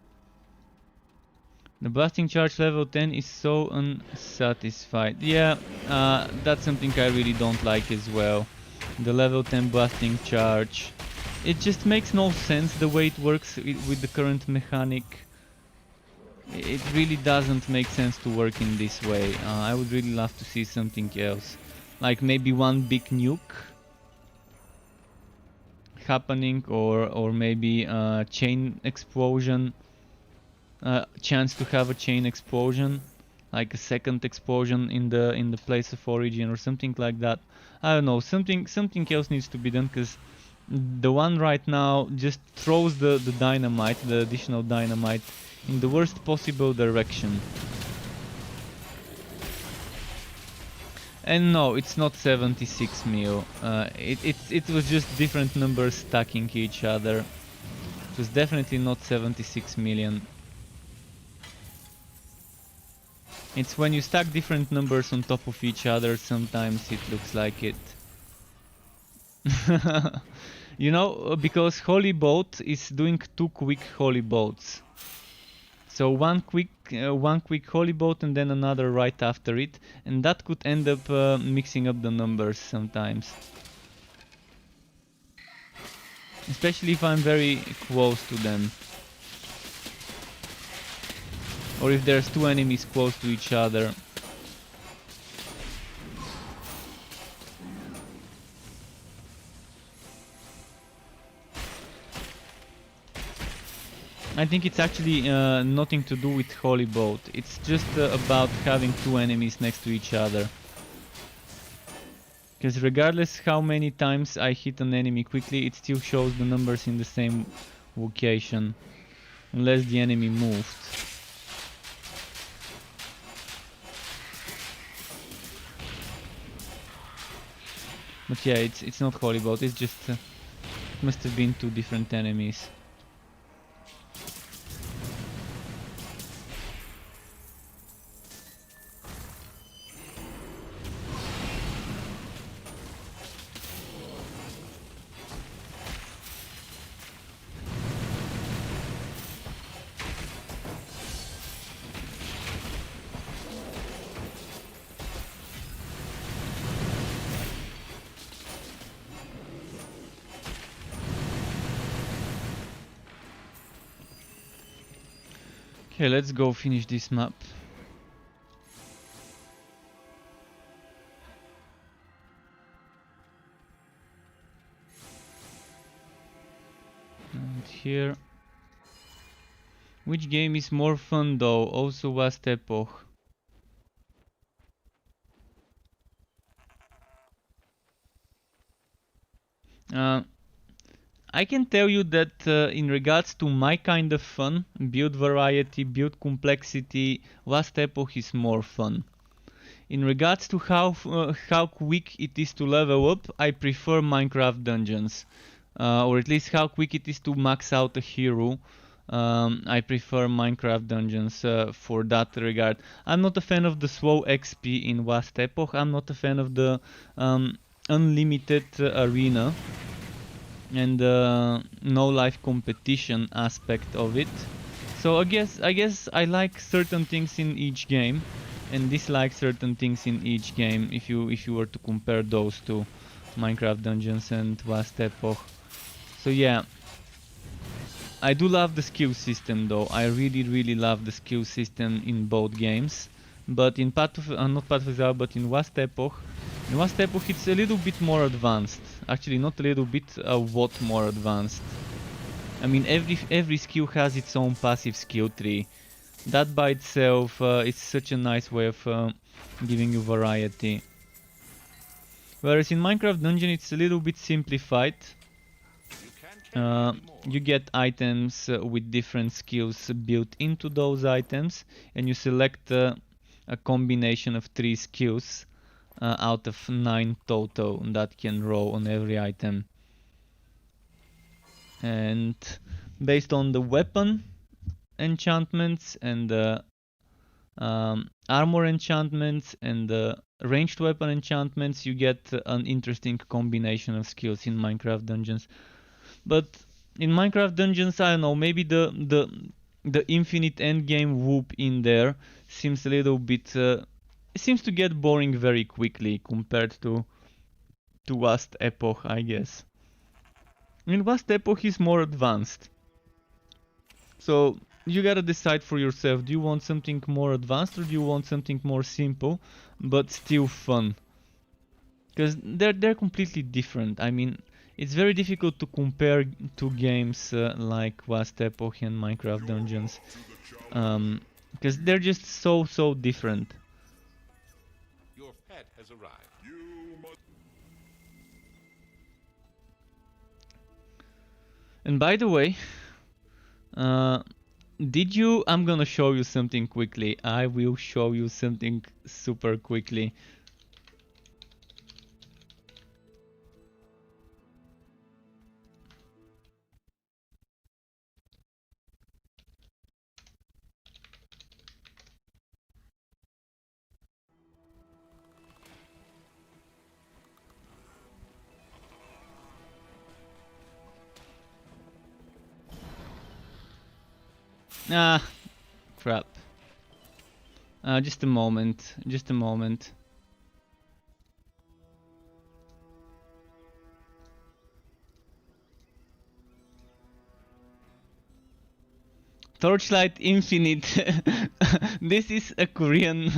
The blasting charge level 10 is so unsatisfied. Yeah, that's something I really don't like as well. The level 10 blasting charge. It just makes no sense the way it works with the current mechanic. It really doesn't make sense to work in this way. I would really love to see something else. Like maybe one big nuke happening, or maybe a chain explosion. Chance to have a chain explosion, like a second explosion in the place of origin or something like that. I don't know, something else needs to be done, because the one right now just throws the dynamite, the additional dynamite, in the worst possible direction. And no, it's not 76 mil. It was just different numbers stacking each other. It was definitely not 76 million. It's when you stack different numbers on top of each other, sometimes it looks like it. You know, because Holy Boat is doing 2 quick Holy Boats. So one quick Holy Boat and then another right after it, and that could end up mixing up the numbers sometimes. Especially if I'm very close to them. Or if there's 2 enemies close to each other. I think it's actually nothing to do with Holy Boat. It's just about having 2 enemies next to each other. Because regardless how many times I hit an enemy quickly, it still shows the numbers in the same location. Unless the enemy moved. But yeah, it's not Holy Boat, it's just... it must have been 2 different enemies. Okay, let's go finish this map. And here. Which game is more fun though? Also Vast Epoch. I can tell you that in regards to my kind of fun, build variety, build complexity, Vast Epoch is more fun. In regards to how quick it is to level up, I prefer Minecraft Dungeons. Or at least how quick it is to max out a hero. I prefer Minecraft Dungeons for that regard. I'm not a fan of the slow XP in Vast Epoch. I'm not a fan of the unlimited arena and no life competition aspect of it. So I guess I like certain things in each game and dislike certain things in each game if you were to compare those two, Minecraft Dungeons and Vast Epoch. So yeah, I do love the skill system though. I really love the skill system in both games. But in not Path of Exile, but in Last Epoch, it's a little bit more advanced. Actually, not a little bit, a lot more advanced. I mean, every skill has its own passive skill tree. That by itself is such a nice way of giving you variety. Whereas in Minecraft Dungeon, it's a little bit simplified. You get items with different skills built into those items, and you select a combination of 3 skills out of 9 total that can roll on every item. And based on the weapon enchantments and the armor enchantments and the ranged weapon enchantments, you get an interesting combination of skills in Minecraft Dungeons. But in Minecraft Dungeons, I don't know, maybe the infinite endgame whoop in there seems a little bit it seems to get boring very quickly compared to Last Epoch, I guess. In Last Epoch is more advanced. So you gotta decide for yourself, do you want something more advanced or do you want something more simple but still fun? Because they're completely different. I mean, it's very difficult to compare two games like Last Epoch and Minecraft Dungeons, because they're just so different. Your pet has arrived. And by the way, I'm gonna show you something quickly. I will show you something super quickly. Ah, crap. Just a moment, just a moment. Torchlight Infinite. This is a Korean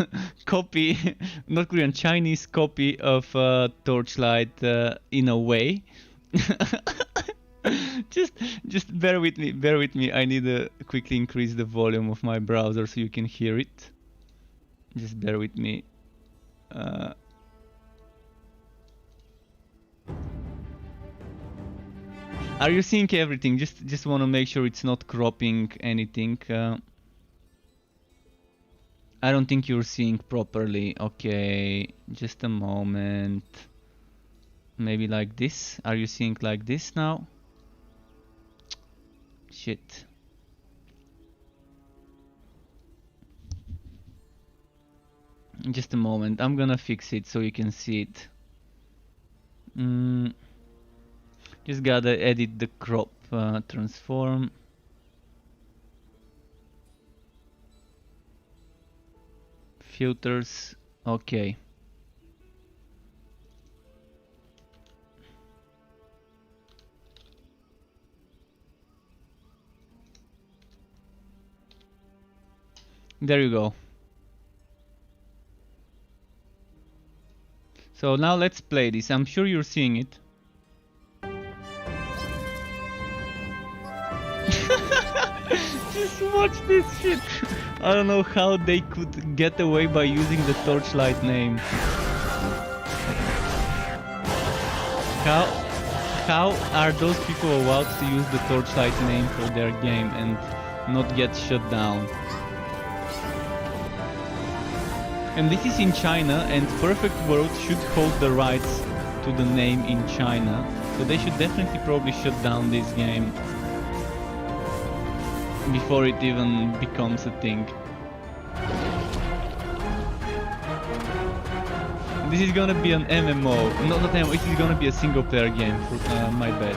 copy, not Korean, Chinese copy of Torchlight in a way. just bear with me. I need to quickly increase the volume of my browser so you can hear it. Just bear with me. Are you seeing everything? Just want to make sure it's not cropping anything. I don't think you're seeing properly. Okay, just a moment. Maybe like this. Are you seeing like this now? Shit. Just a moment. I'm gonna fix it so you can see it. Just gotta edit the crop transform. Filters. Okay. There you go. So now let's play this. I'm sure you're seeing it. Just watch this shit. I don't know how they could get away by using the Torchlight name. How are those people allowed to use the Torchlight name for their game and not get shut down? And this is in China, and Perfect World should hold the rights to the name in China, so they should definitely probably shut down this game before it even becomes a thing. This is gonna be an MMO, not MMO, this is gonna be a single player game, for my bet.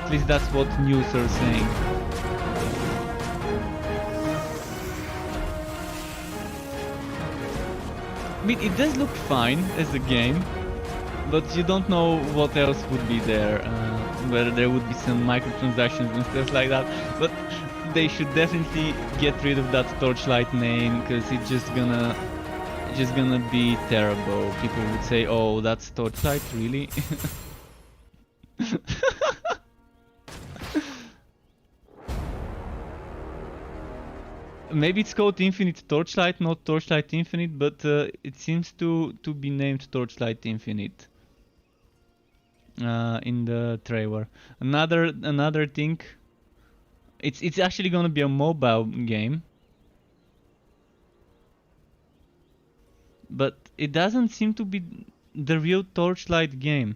At least that's what news are saying. I mean, it does look fine as a game, but you don't know what else would be there. whether there would be some microtransactions and stuff like that. But they should definitely get rid of that Torchlight name, because it's just gonna be terrible. People would say, "Oh, that's Torchlight, really?" Maybe it's called Infinite Torchlight, not Torchlight Infinite, but it seems to be named Torchlight Infinite in the trailer. Another thing, it's actually gonna be a mobile game, but it doesn't seem to be the real Torchlight game.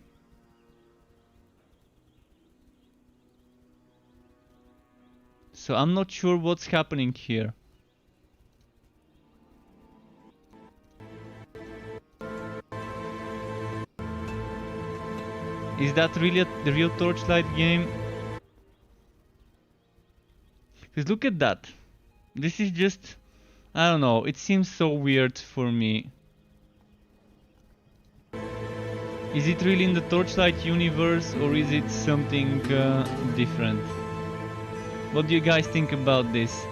So I'm not sure what's happening here. Is that really the real Torchlight game? Because look at that. This is just... I don't know, it seems so weird for me. Is it really in the Torchlight universe, or is it something different? What do you guys think about this?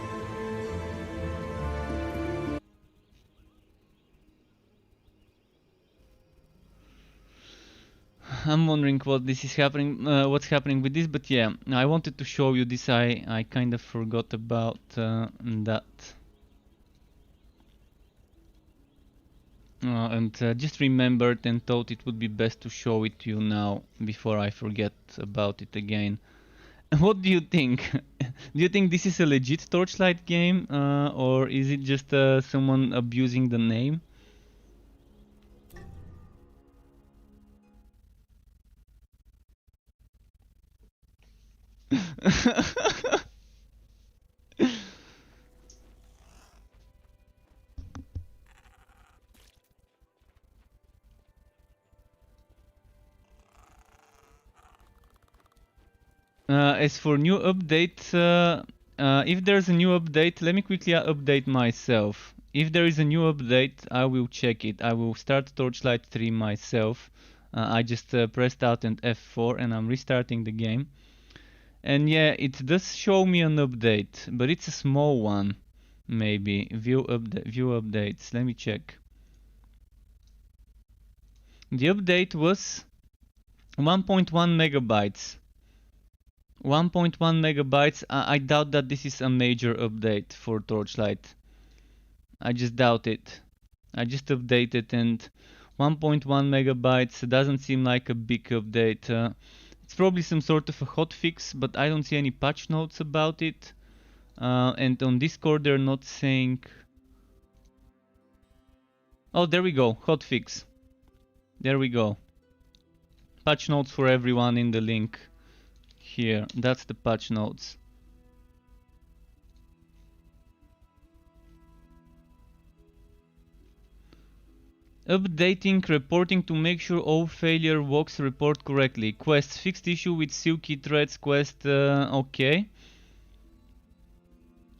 I'm wondering what this is happening, what's happening with this, but yeah, I wanted to show you this. I kind of forgot about that. And just remembered and thought it would be best to show it to you now before I forget about it again. What do you think? Do you think this is a legit Torchlight game, or is it just someone abusing the name? As for new updates, if there's a new update, let me quickly update myself. If there is a new update, I will check it. I will start Torchlight 3 myself. I just pressed Alt and F4 and I'm restarting the game. And yeah, it does show me an update, but it's a small one. Maybe view updates. Let me check. The update was 1.1 megabytes. 1.1 megabytes. I doubt that this is a major update for Torchlight. I just doubt it. I just updated, and 1.1 megabytes doesn't seem like a big update. It's probably some sort of a hotfix, but I don't see any patch notes about it. And on Discord they're not saying... Oh, there we go, hotfix. There we go. Patch notes for everyone in the link here. That's the patch notes. Updating reporting to make sure all failure walks report correctly. Quests fixed issue with silky threads quest. Okay.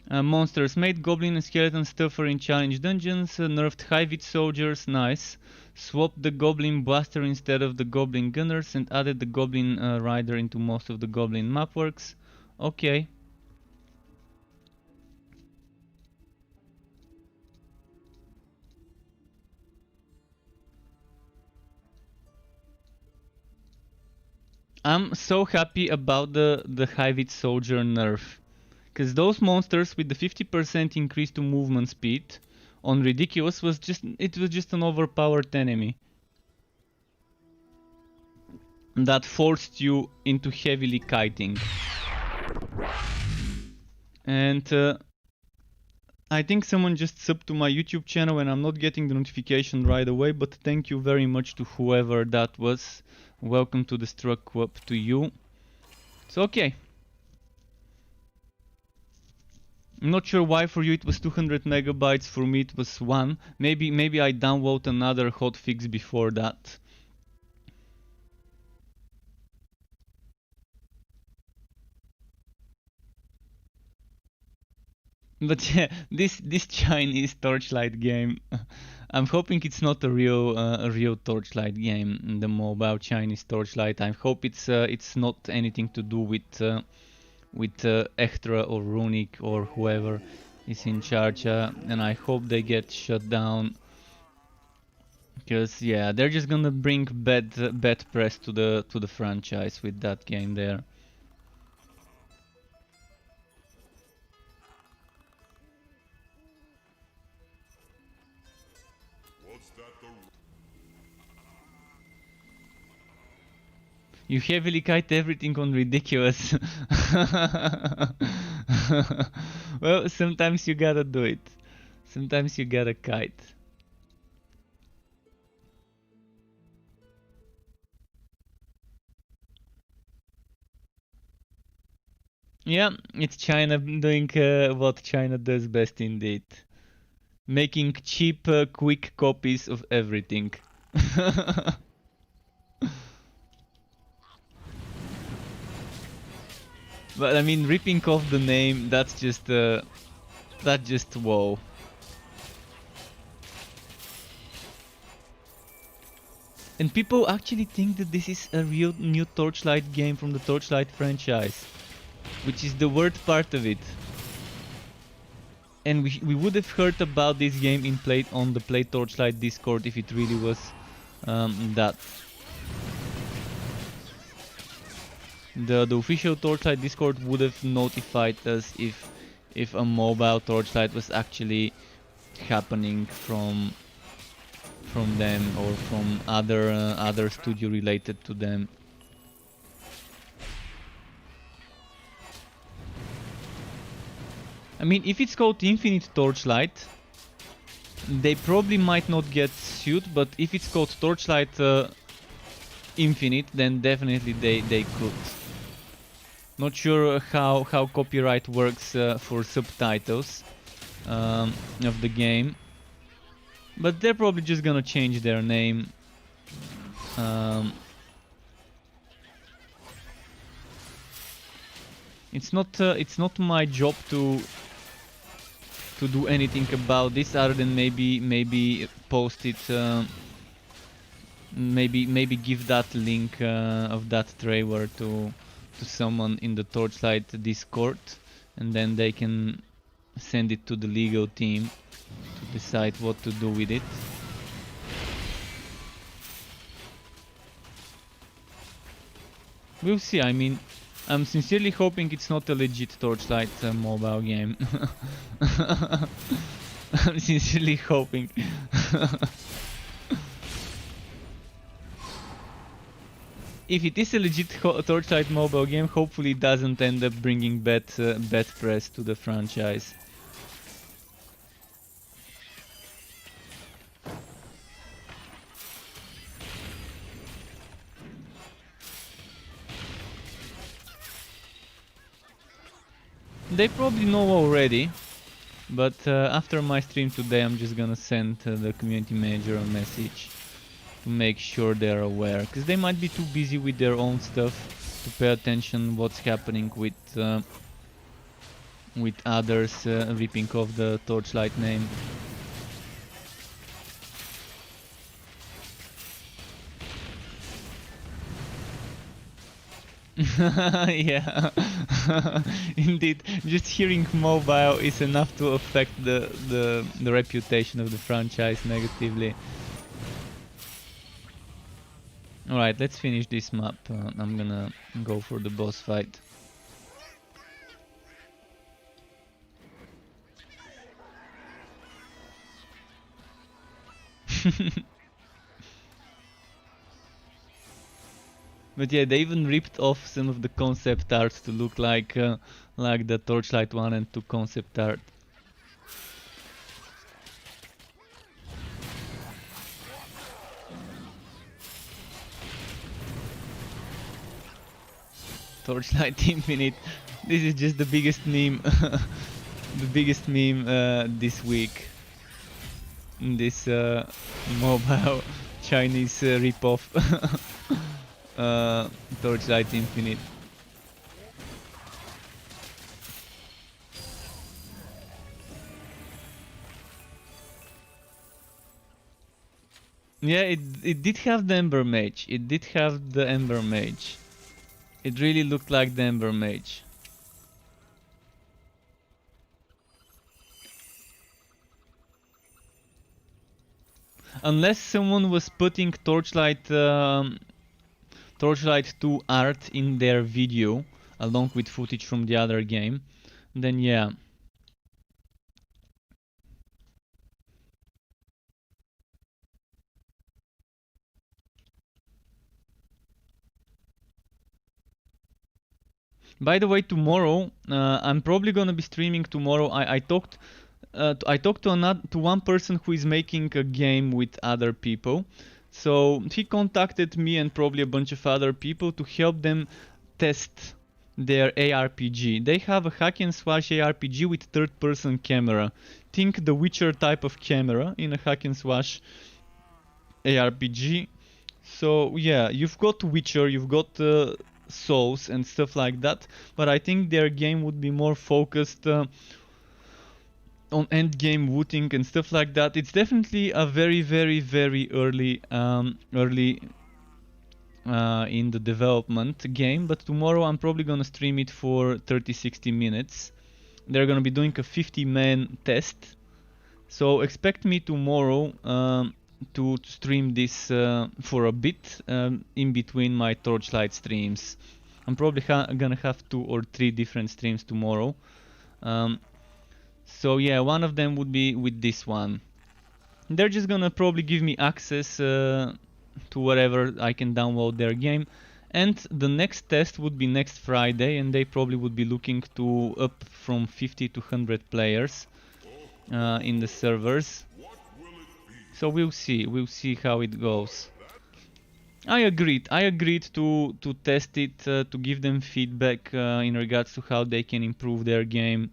Monsters made goblin and skeleton stuffer in challenge dungeons. Nerfed high-wit soldiers. Nice. Swapped the goblin blaster instead of the goblin gunners and added the goblin rider into most of the goblin mapworks. Okay. I'm so happy about the high-wit soldier nerf. Because those monsters with the 50% increase to movement speed on Ridiculous was just an overpowered enemy that forced you into heavily kiting. And I think someone just subbed to my YouTube channel and I'm not getting the notification right away, but thank you very much to whoever that was. Welcome to the Struck Club to you. So okay. I'm not sure why for you it was 200 megabytes, for me it was 1. Maybe I download another hotfix before that. But yeah, this Chinese Torchlight game, I'm hoping it's not a real Torchlight game. The mobile Chinese Torchlight. I hope it's not anything to do with Echtra or Runic or whoever is in charge, and I hope they get shut down. Because yeah, they're just gonna bring bad press to the franchise with that game there. You heavily kite everything on ridiculous. Well, sometimes you gotta do it. Sometimes you gotta kite. Yeah, it's China doing what China does best indeed. Making cheap, quick copies of everything. But I mean, ripping off the name, that's just whoa. And people actually think that this is a real new Torchlight game from the Torchlight franchise, which is the worst part of it. And we would have heard about this game on the Play Torchlight Discord if it really was that. The official Torchlight Discord would have notified us if a mobile Torchlight was actually happening from them or from other studio related to them. I mean, if it's called Infinite Torchlight, they probably might not get sued, but if it's called Torchlight Infinite, then definitely they could. Not sure how copyright works for subtitles of the game, but they're probably just gonna change their name. It's not my job to do anything about this other than maybe post it, maybe give that link of that trailer to someone in the Torchlight Discord, and then they can send it to the legal team to decide what to do with it. We'll see. I mean, I'm sincerely hoping it's not a legit Torchlight mobile game. I'm sincerely hoping. If it is a legit Torchlight mobile game, hopefully it doesn't end up bringing bad press to the franchise. They probably know already, but after my stream today I'm just gonna send the community manager a message to make sure they're aware, because they might be too busy with their own stuff to pay attention what's happening with others ripping off the Torchlight name. Yeah, indeed. Just hearing mobile is enough to affect the reputation of the franchise negatively. Alright, let's finish this map. I'm gonna go for the boss fight. But yeah, they even ripped off some of the concept art to look like the Torchlight 1 and 2 concept art. Torchlight Infinite. This is just the biggest meme, the biggest meme this week. This mobile Chinese ripoff. Torchlight Infinite. Yeah, it did have the Ember Mage. It did have the Ember Mage. It really looked like the Ember Mage. Unless someone was putting Torchlight 2 art in their video, along with footage from the other game, then yeah. By the way, tomorrow I'm probably gonna be streaming tomorrow. I talked to one person who is making a game with other people. So he contacted me and probably a bunch of other people to help them test their ARPG. They have a hack and slash ARPG with third-person camera. Think the Witcher type of camera in a hack and slash ARPG. So yeah, you've got Witcher, you've got Souls and stuff like that, but I think their game would be more focused on end game looting and stuff like that. It's definitely a very, very, very early in the development game, but tomorrow I'm probably gonna stream it for 30-60 minutes. They're gonna be doing a 50-man test, so expect me tomorrow to stream this for a bit in between my Torchlight streams. I'm probably gonna have 2 or 3 different streams tomorrow. So yeah, one of them would be with this one. They're just gonna probably give me access to wherever I can download their game. And the next test would be next Friday, and they probably would be looking to up from 50 to 100 players in the servers. So we'll see how it goes. I agreed to test it, to give them feedback in regards to how they can improve their game.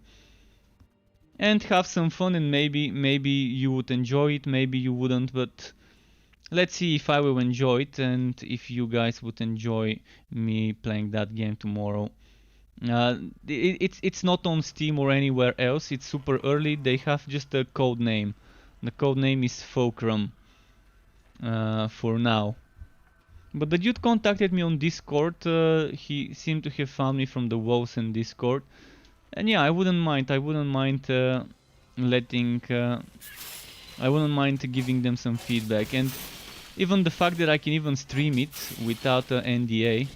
And have some fun, and maybe you would enjoy it, maybe you wouldn't, but let's see if I will enjoy it and if you guys would enjoy me playing that game tomorrow. It's not on Steam or anywhere else, it's super early, they have just a code name. The code name is Fulcrum for now. But the dude contacted me on Discord, he seemed to have found me from the walls in Discord. And yeah, I wouldn't mind giving them some feedback, and even the fact that I can even stream it without an NDA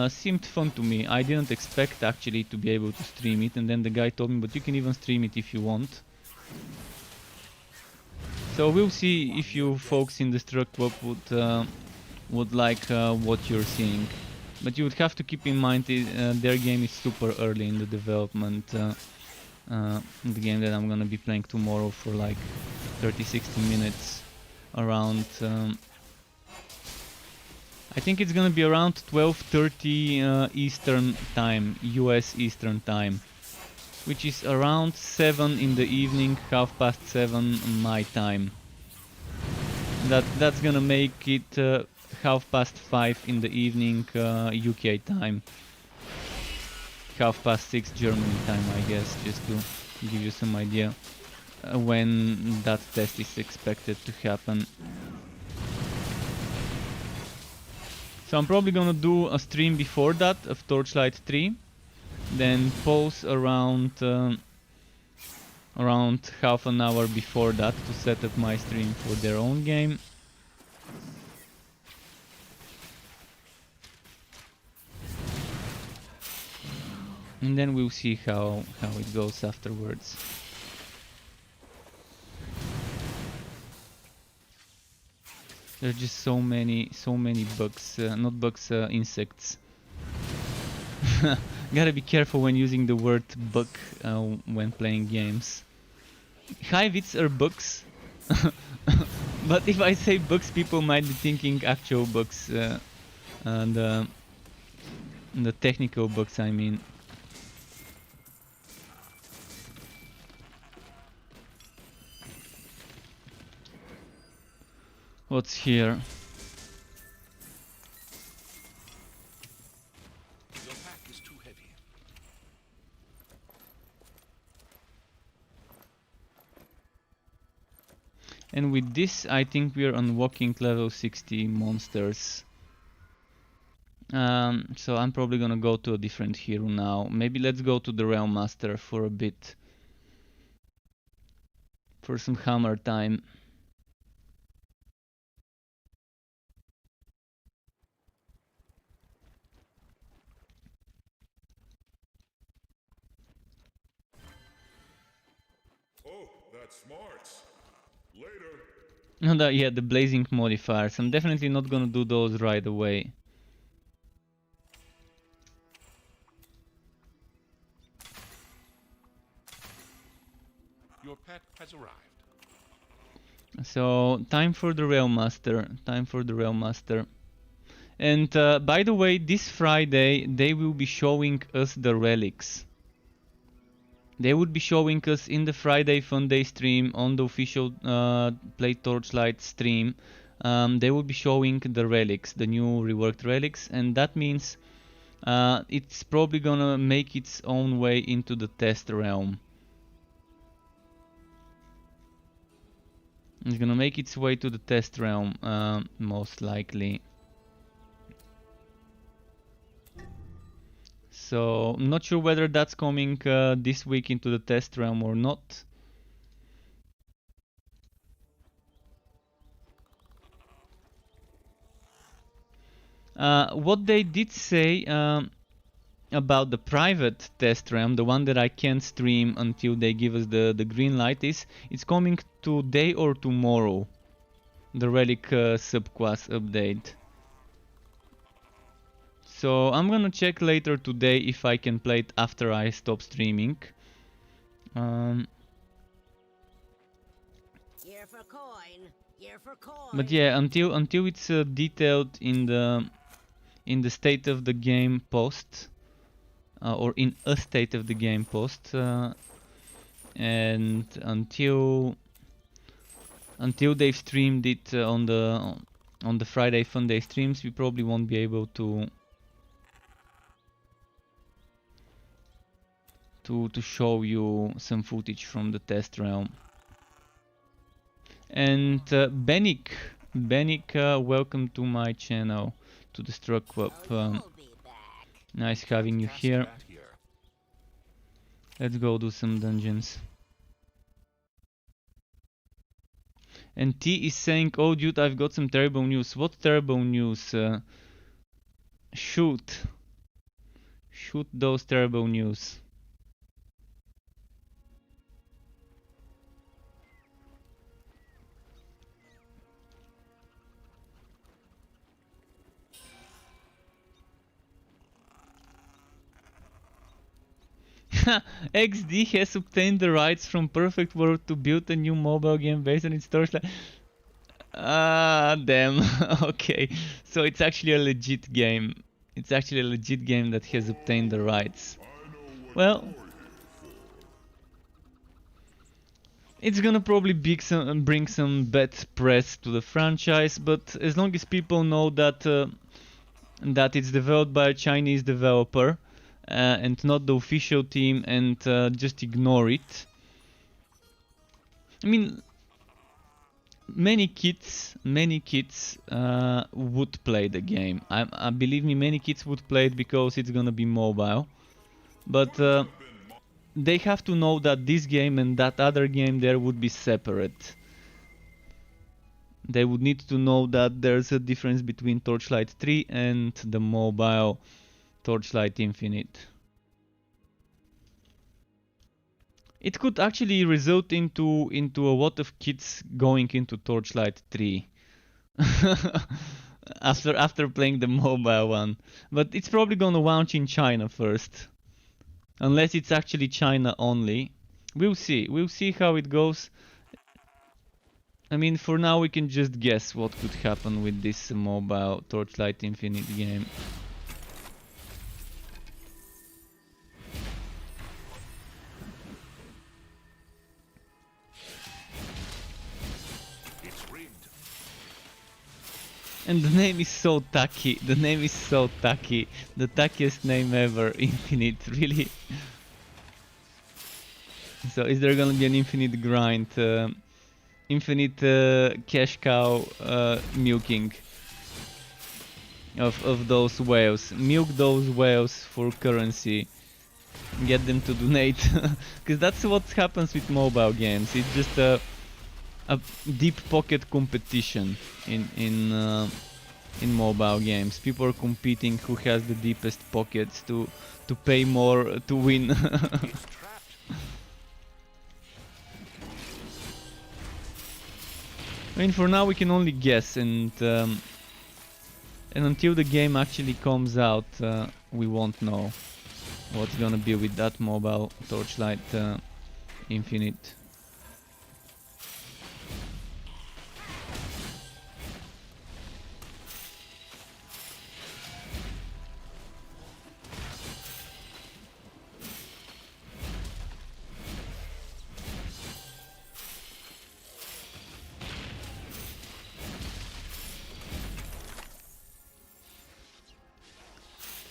seemed fun to me. I didn't expect actually to be able to stream it, and then the guy told me, but you can even stream it if you want. So we'll see if you folks in the Struck Club would like what you're seeing. But you would have to keep in mind their game is super early in the development. The game that I'm gonna be playing tomorrow for like 30-60 minutes around. I think it's gonna be around 12:30 Eastern time, US Eastern time, which is around 7 in the evening, 7:30 my time. That's gonna make it 5:30 in the evening UK time, 6:30 Germany time, I guess, just to give you some idea when that test is expected to happen. So I'm probably gonna do a stream before that of Torchlight 3, then pause around half an hour before that to set up my stream for their own game. And then we'll see how it goes afterwards. There's just so many bugs, not bugs, insects. Gotta be careful when using the word bug when playing games. Hivits are bugs, but if I say bugs, people might be thinking actual bugs, and the technical bugs, I mean. What's here? Your pack is too heavy. And with this, I think we are unlocking level 60 monsters. So I'm probably gonna go to a different hero now. Maybe let's go to the Realm Master for a bit. For some hammer time. Oh, that's smart. Later. No, yeah, the blazing modifiers. I'm definitely not gonna do those right away. Your pet has arrived. So time for the Realm Master. Time for the Realm Master. And by the way, this Friday they will be showing us the relics. They would be showing us in the Friday Fun Day stream on the official Play Torchlight stream. They will be showing the relics, the new reworked relics, and that means it's probably gonna make its own way into the test realm. It's gonna make its way to the test realm, most likely. So I'm not sure whether that's coming this week into the test realm or not. What they did say about the private test realm, the one that I can't stream until they give us the green light, is it's coming today or tomorrow. The relic subquest update. So I'm gonna check later today if I can play it after I stop streaming. Year for coin. Year for coin. But yeah, until it's detailed in the state of the game post, or in a state of the game post, and until they've streamed it on the Friday Fun Day streams, we probably won't be able to show you some footage from the test realm. And Benik, welcome to my channel, to the Struck Club. You'll be back. Nice having you Cast here. that here. Let's go do some dungeons. And T is saying, "Oh dude, I've got some terrible news." What terrible news? Shoot those terrible news. XD has obtained the rights from Perfect World to build a new mobile game based on its Torchlight. Ah, damn. Okay, so it's actually a legit game. It's actually a legit game that has obtained the rights. Well, it's gonna probably bring some bad press to the franchise, but as long as people know that that it's developed by a Chinese developer and not the official team, and just ignore it. I mean, many kids would play the game. I believe me, many kids would play it because it's gonna be mobile. But they have to know that this game and that other game there would be separate. They would need to know that there's a difference between Torchlight 3 and the mobile Torchlight Infinite. It could actually result into a lot of kids going into Torchlight 3 after playing the mobile one. But it's probably gonna launch in China first, unless it's actually China only. We'll see how it goes. I mean, for now we can just guess what could happen with this mobile Torchlight Infinite game. It's rigged. And the name is so tacky. The name is so tacky. The tackiest name ever. Infinite, really. So is there gonna be an infinite grind? infinite cash cow milking of those whales. Milk those whales for currency. Get them to donate, because that's what happens with mobile games. It's just a deep pocket competition in mobile games. People are competing who has the deepest pockets to pay more to win. It's trapped. I mean, for now we can only guess, and until the game actually comes out, we won't know what's gonna be with that mobile Torchlight Infinite.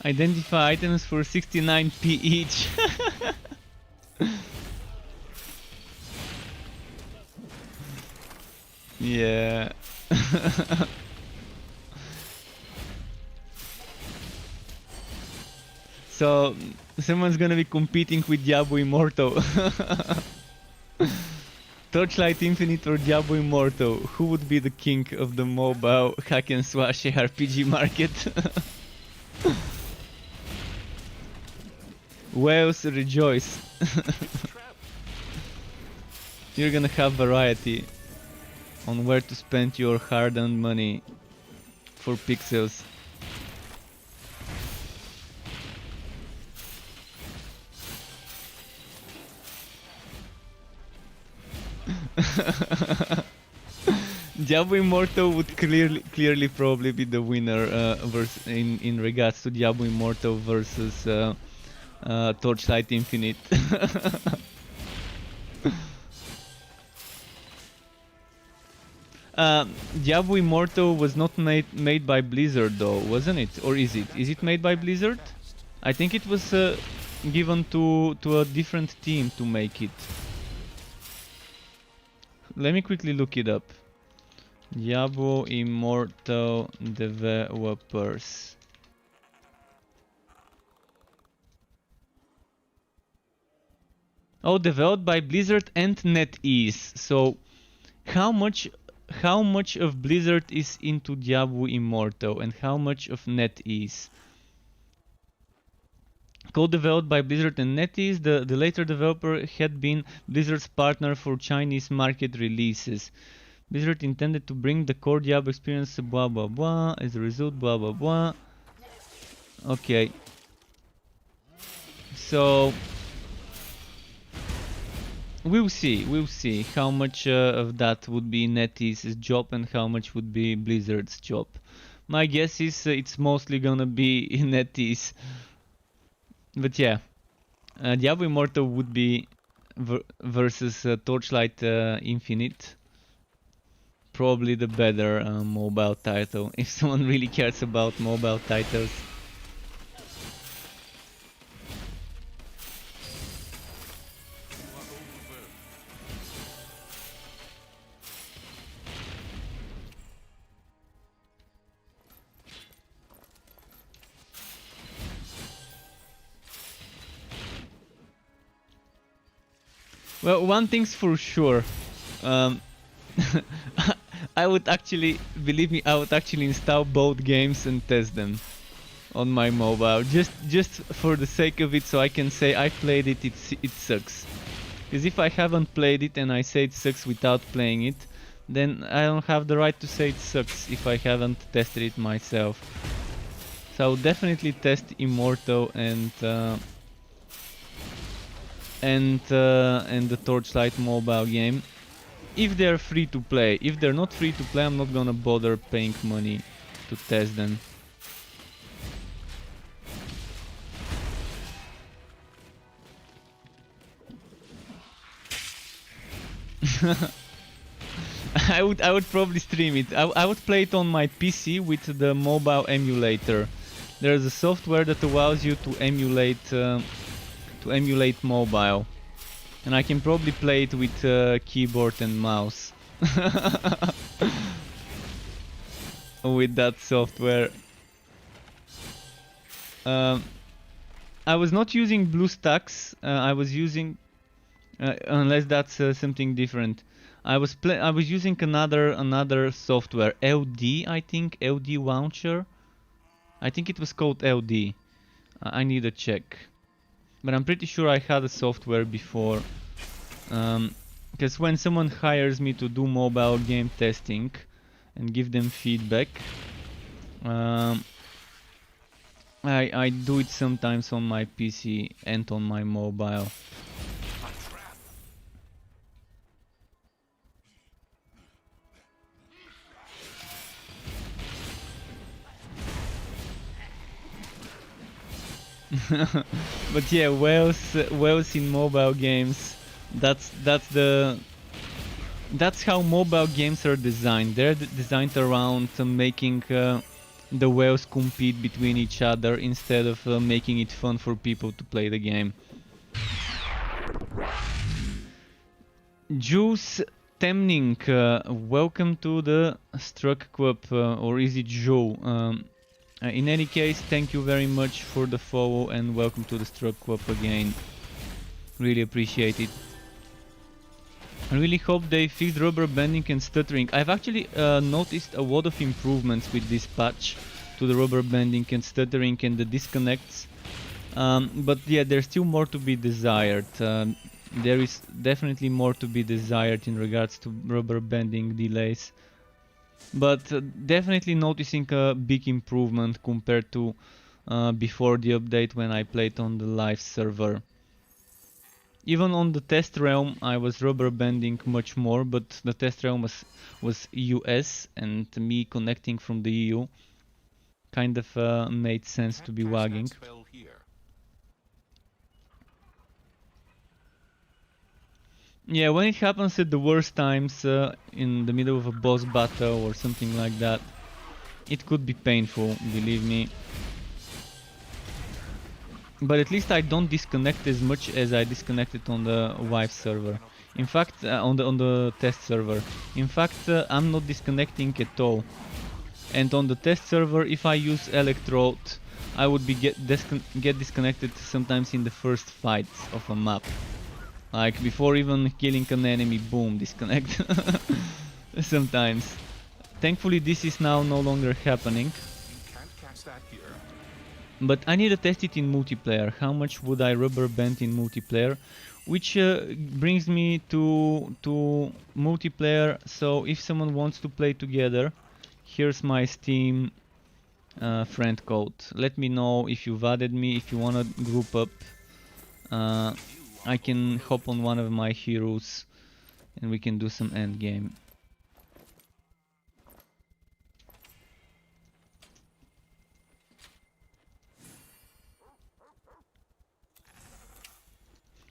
Identify items for 69p each. Yeah. So someone's gonna be competing with Diablo Immortal. Torchlight Infinite or Diablo Immortal? Who would be the king of the mobile hack and slash RPG market? Whales rejoice. You're gonna have variety on where to spend your hard-earned money for pixels. Diablo Immortal would clearly probably be the winner in regards to Diablo Immortal versus Torchlight Infinite. Diablo Immortal was not made by Blizzard though, wasn't it? Or is it? Is it made by Blizzard? I think it was given to a different team to make it. Let me quickly look it up. Diablo Immortal developers. Oh, developed by Blizzard and NetEase. So, how much of Blizzard is into Diablo Immortal and how much of NetEase? Co-developed by Blizzard and NetEase, the later developer had been Blizzard's partner for Chinese market releases. Blizzard intended to bring the core Diablo experience blah blah blah, as a result blah blah blah. Okay. So we'll see how much of that would be NetEase's job and how much would be Blizzard's job. My guess is it's mostly gonna be NetEase. But yeah, Diablo Immortal would be versus Torchlight Infinite. Probably the better mobile title, if someone really cares about mobile titles. Well, one thing's for sure. I would actually, believe me, I would actually install both games and test them on my mobile, just for the sake of it, so I can say I played it. It sucks. Because if I haven't played it and I say it sucks without playing it, then I don't have the right to say it sucks if I haven't tested it myself. So I would definitely test Immortal and the Torchlight mobile game if they're free to play. If they're not free to play, I'm not gonna bother paying money to test them. I would probably stream it. I would play it on my PC with the mobile emulator. There's a software that allows you to emulate mobile, and I can probably play it with keyboard and mouse with that software. I was not using BlueStacks. I was using, unless that's something different. I was using another software, LD, I think, LD Launcher. I think it was called LD. I need to check, but I'm pretty sure I had a software before. Because when someone hires me to do mobile game testing and give them feedback, I do it sometimes on my PC and on my mobile. But yeah, whales in mobile games. That's how mobile games are designed. They're designed around making the whales compete between each other instead of making it fun for people to play the game. Juice Temning, welcome to the Struck Club, or is it Joe? In any case, thank you very much for the follow and welcome to the Struck Club again. Really appreciate it. I really hope they fixed rubber banding and stuttering. I've actually noticed a lot of improvements with this patch to the rubber banding and stuttering and the disconnects. But yeah, there's still more to be desired. There is definitely more to be desired in regards to rubber banding delays. But definitely noticing a big improvement compared to before the update when I played on the live server. Even on the test realm I was rubber banding much more, but the test realm was US and me connecting from the EU kind of made sense to be lagging. Yeah, when it happens at the worst times, in the middle of a boss battle or something like that, it could be painful, believe me. But at least I don't disconnect as much as I disconnected on the live server. In fact, on the test server. In fact, I'm not disconnecting at all. And on the test server, if I use Electrode, I would be get disconnected sometimes in the first fight of a map. Like before even killing an enemy, boom, disconnect. Sometimes. Thankfully this is now no longer happening. But I need to test it in multiplayer. How much would I rubber band in multiplayer? Which brings me to multiplayer. So if someone wants to play together, here's my Steam friend code. Let me know if you've added me, if you wanna group up. I can hop on one of my heroes and we can do some endgame.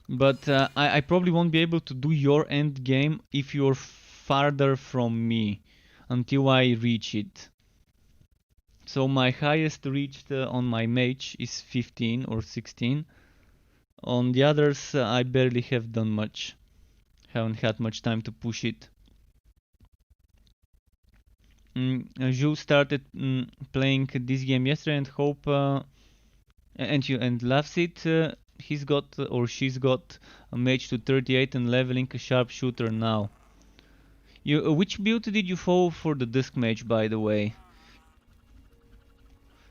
But I probably won't be able to do your end game if you're farther from me until I reach it. So my highest reached on my mage is 15 or 16. On the others I barely have done much. Haven't had much time to push it. Ju started playing this game yesterday and hope and loves it. He's got or she's got a mage to 38 and leveling a sharpshooter now. Which build did you follow for the disc mage, by the way?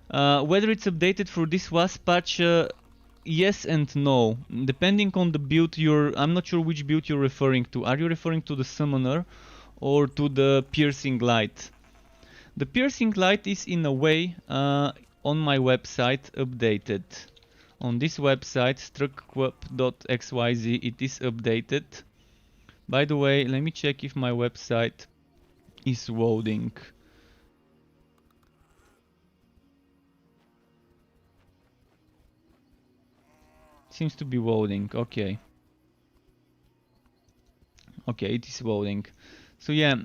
Whether it's updated for this last patch, yes and no. Depending on the build I'm not sure which build you're referring to. Are you referring to the summoner or to the piercing light? The piercing light is in a way on my website updated. On this website, struckquap.xyz, it is updated. By the way, let me check if my website is loading. Seems to be loading, okay. Okay, it is loading. So yeah,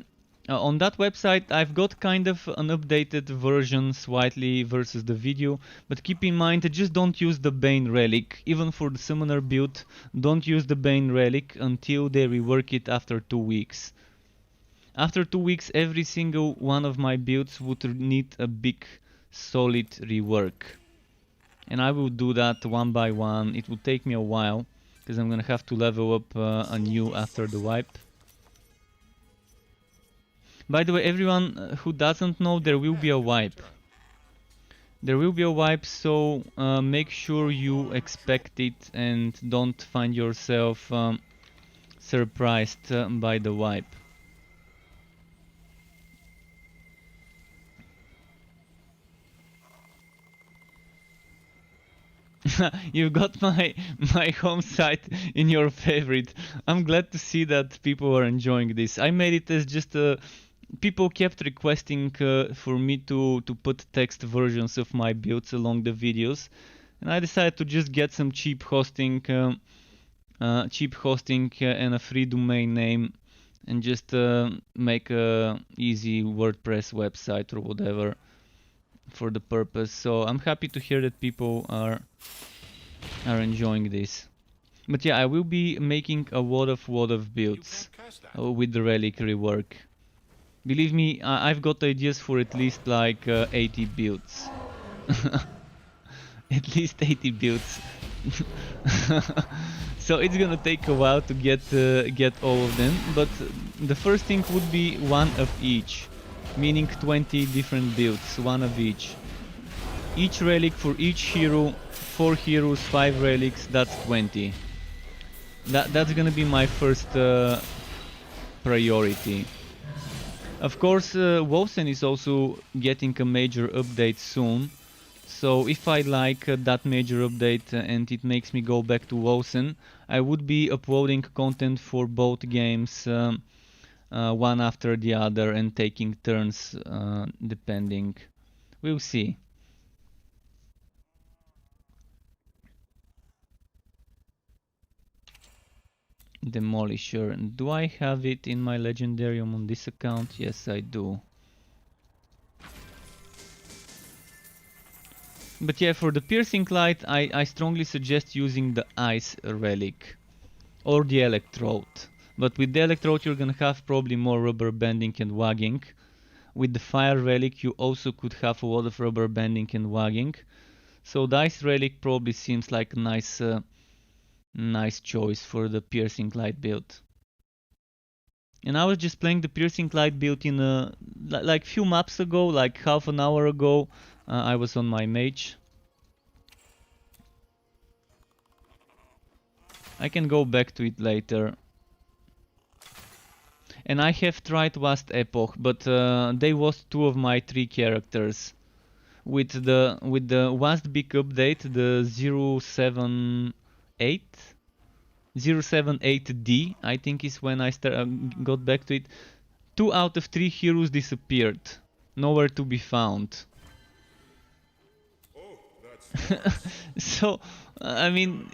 on that website I've got kind of an updated version slightly versus the video, but keep in mind just don't use the Bane Relic. Even for the summoner build, don't use the Bane Relic until they rework it after 2 weeks. After 2 weeks, every single one of my builds would need a big, solid rework. And I will do that one by one. It will take me a while, because I'm gonna have to level up anew after the wipe. By the way, everyone who doesn't know, there will be a wipe. There will be a wipe, so make sure you expect it and don't find yourself surprised by the wipe. You've got my home site in your favorite. I'm glad to see that people are enjoying this. I made it as just a... People kept requesting for me to put text versions of my builds along the videos, and I decided to just get some cheap hosting and a free domain name, and just make a easy WordPress website or whatever for the purpose. So I'm happy to hear that people are enjoying this. But yeah, I will be making a lot of builds with the relic rework. Believe me, I've got ideas for at least like 80 builds. At least 80 builds. So it's gonna take a while to get all of them, but the first thing would be one of each, meaning 20 different builds, one of each. Each relic for each hero, 4 heroes, 5 relics, that's 20. That's gonna be my first priority. Of course, Wosen is also getting a major update soon, so if I like that major update and it makes me go back to Wosen, I would be uploading content for both games one after the other and taking turns depending. We'll see. Demolisher. Do I have it in my Legendarium on this account? Yes, I do. But yeah, for the Piercing Light, I strongly suggest using the Ice Relic or the Electrode. But with the Electrode you're gonna have probably more rubber banding and wagging. With the Fire Relic you also could have a lot of rubber banding and wagging. So the Ice Relic probably seems like a nice choice for the Piercing Light build. And I was just playing the Piercing Light build in like few maps ago, like half an hour ago. I was on my mage. I can go back to it later. And I have tried Last Epoch, but they lost 2 of my 3 characters. With the last big update, the 078D, I think is when I got back to it. 2 out of 3 heroes disappeared, nowhere to be found. So I mean,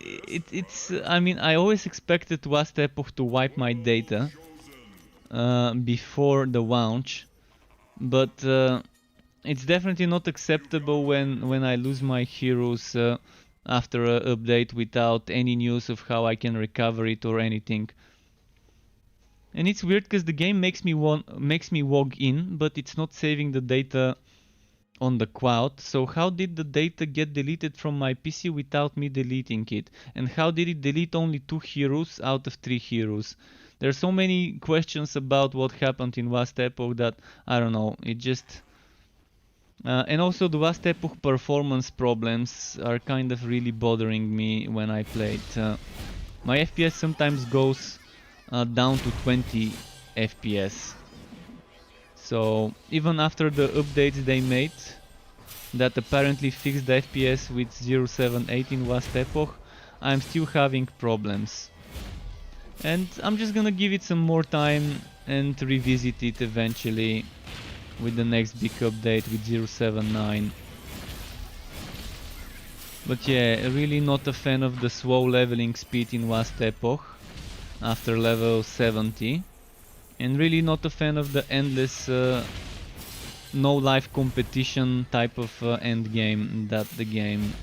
I always expected Last Epoch to wipe my data before the launch, but it's definitely not acceptable when I lose my heroes after an update without any news of how I can recover it or anything. And it's weird because the game makes me log in, but it's not saving the data on the cloud. So how did the data get deleted from my PC without me deleting it? And how did it delete only 2 heroes out of 3 heroes? There are so many questions about what happened in Last Epoch that I don't know. It just and also the Last Epoch performance problems are kind of really bothering me when I play it. My FPS sometimes goes down to 20 FPS. So even after the updates they made that apparently fixed the FPS with 078 in Last Epoch, I'm still having problems. And I'm just gonna give it some more time and revisit it eventually with the next big update with 079. But yeah, really not a fan of the slow leveling speed in Last Epoch after level 70. And really not a fan of the endless no life competition type of end game that the game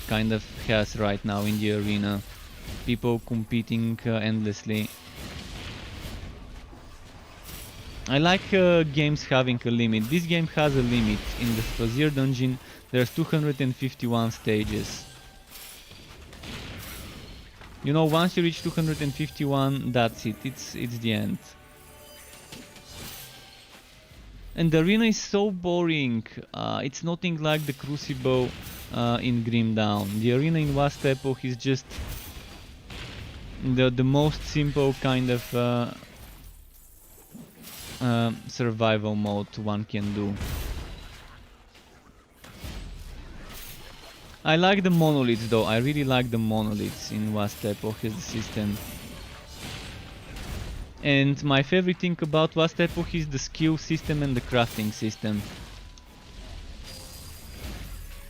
kind of has right now in the arena. People competing endlessly. I like games having a limit. This game has a limit. In the Spazir dungeon there's 251 stages. You know, once you reach 251, that's it. It's the end. And the arena is so boring. It's nothing like the Crucible in Grim Dawn. The arena in Vast Epoch is just the most simple kind of survival mode one can do. I like the monoliths though. I really like the monoliths in Vast Epoch as the system. And my favorite thing about Vast Epoch is the skill system and the crafting system.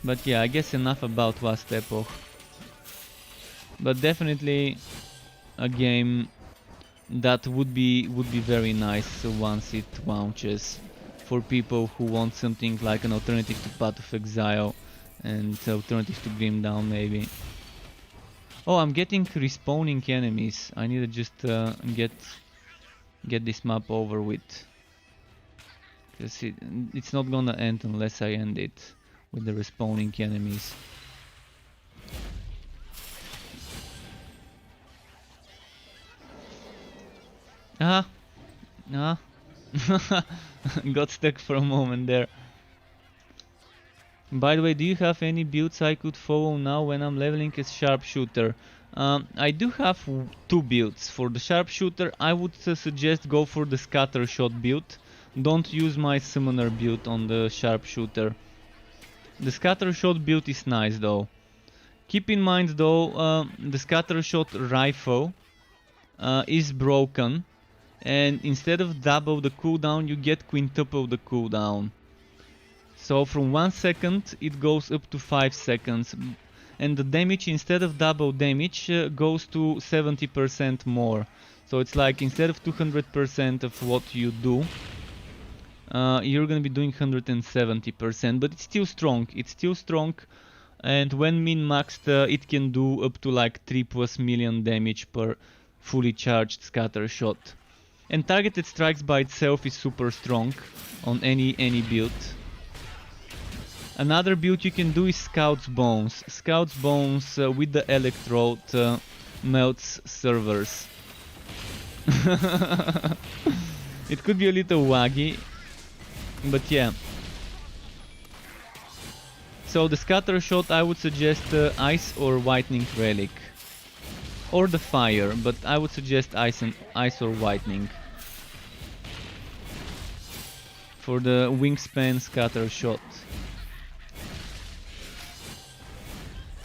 But yeah, I guess enough about Vast Epoch. But definitely a game that would be very nice once it launches, for people who want something like an alternative to Path of Exile and alternative to Grim Dawn maybe. Oh, I'm getting respawning enemies. I need to just get this map over with, because it's not gonna end unless I end it with the respawning enemies. Ah, got stuck for a moment there. By the way, do you have any builds I could follow now when I'm leveling as sharpshooter? I do have two builds. For the sharpshooter, I would suggest go for the scatter shot build. Don't use my summoner build on the sharpshooter. The scatter shot build is nice though. Keep in mind though, the scatter shot rifle is broken, and instead of double the cooldown you get quintuple the cooldown. So from 1 second it goes up to 5 seconds, and the damage instead of double damage goes to 70% more. So it's like instead of 200% of what you do, you're gonna be doing 170%, but it's still strong. It's still strong, and when min-maxed it can do up to like 3+ million damage per fully charged scatter shot. And targeted strikes by itself is super strong on any build. Another build you can do is Scout's Bones. Scout's Bones with the electrode melts servers. It could be a little waggy, but yeah. So the scatter shot, I would suggest Ice or Whitening Relic. Or the Fire, but I would suggest Ice or Whitening. For the wingspan scatter shot.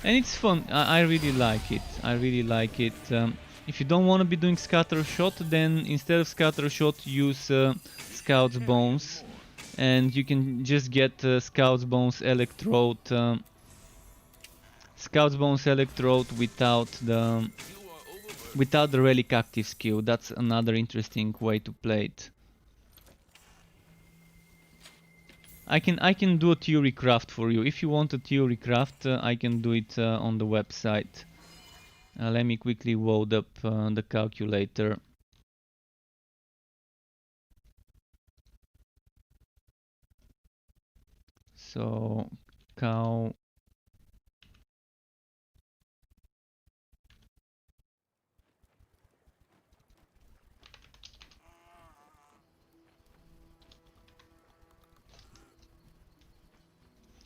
And it's fun. I really like it. I really like it. If you don't want to be doing scatter shot, then instead of scatter shot use Scout's Bones, and you can just get Scout's Bones electrode. Scout's Bones electrode without the relic active skill. That's another interesting way to play it. I can do a theory craft for you. If you want a theory craft, I can do it on the website. Let me quickly load up the calculator. So, cow.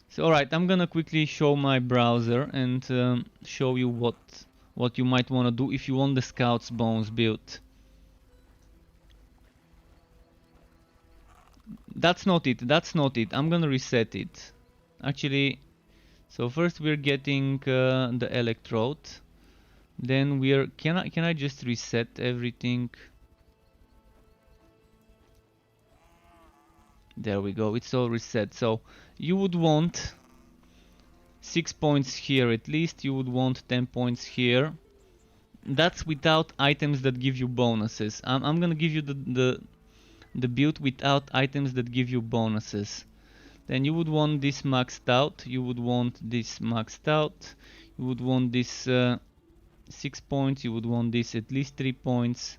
So, alright, I'm gonna quickly show my browser and show you what you might want to do if you want the Scout's Bones build. That's not it, that's not it. I'm gonna reset it. Actually, so first we're getting the electrode. Then we're... Can I just reset everything? There we go, it's all reset. So you would want 6 points here at least, you would want 10 points here. That's without items that give you bonuses. I'm gonna give you the build without items that give you bonuses. Then you would want this maxed out, you would want this maxed out, you would want this 6 points, you would want this at least 3 points.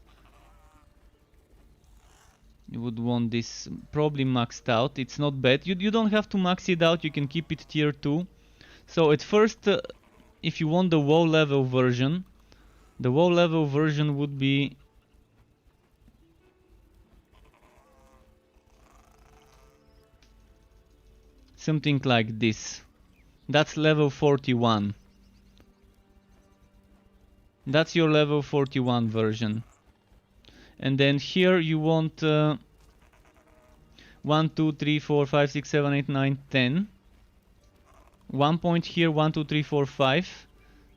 You would want this probably maxed out. It's not bad. You don't have to max it out. You can keep it tier 2. So at first, if you want the WoW level version, the WoW level version would be something like this. That's level 41. That's your level 41 version. And then here you want 1, 2, 3, 4, 5, 6, 7, 8, 9, 10. 1 point here, 1, 2, 3, 4, 5.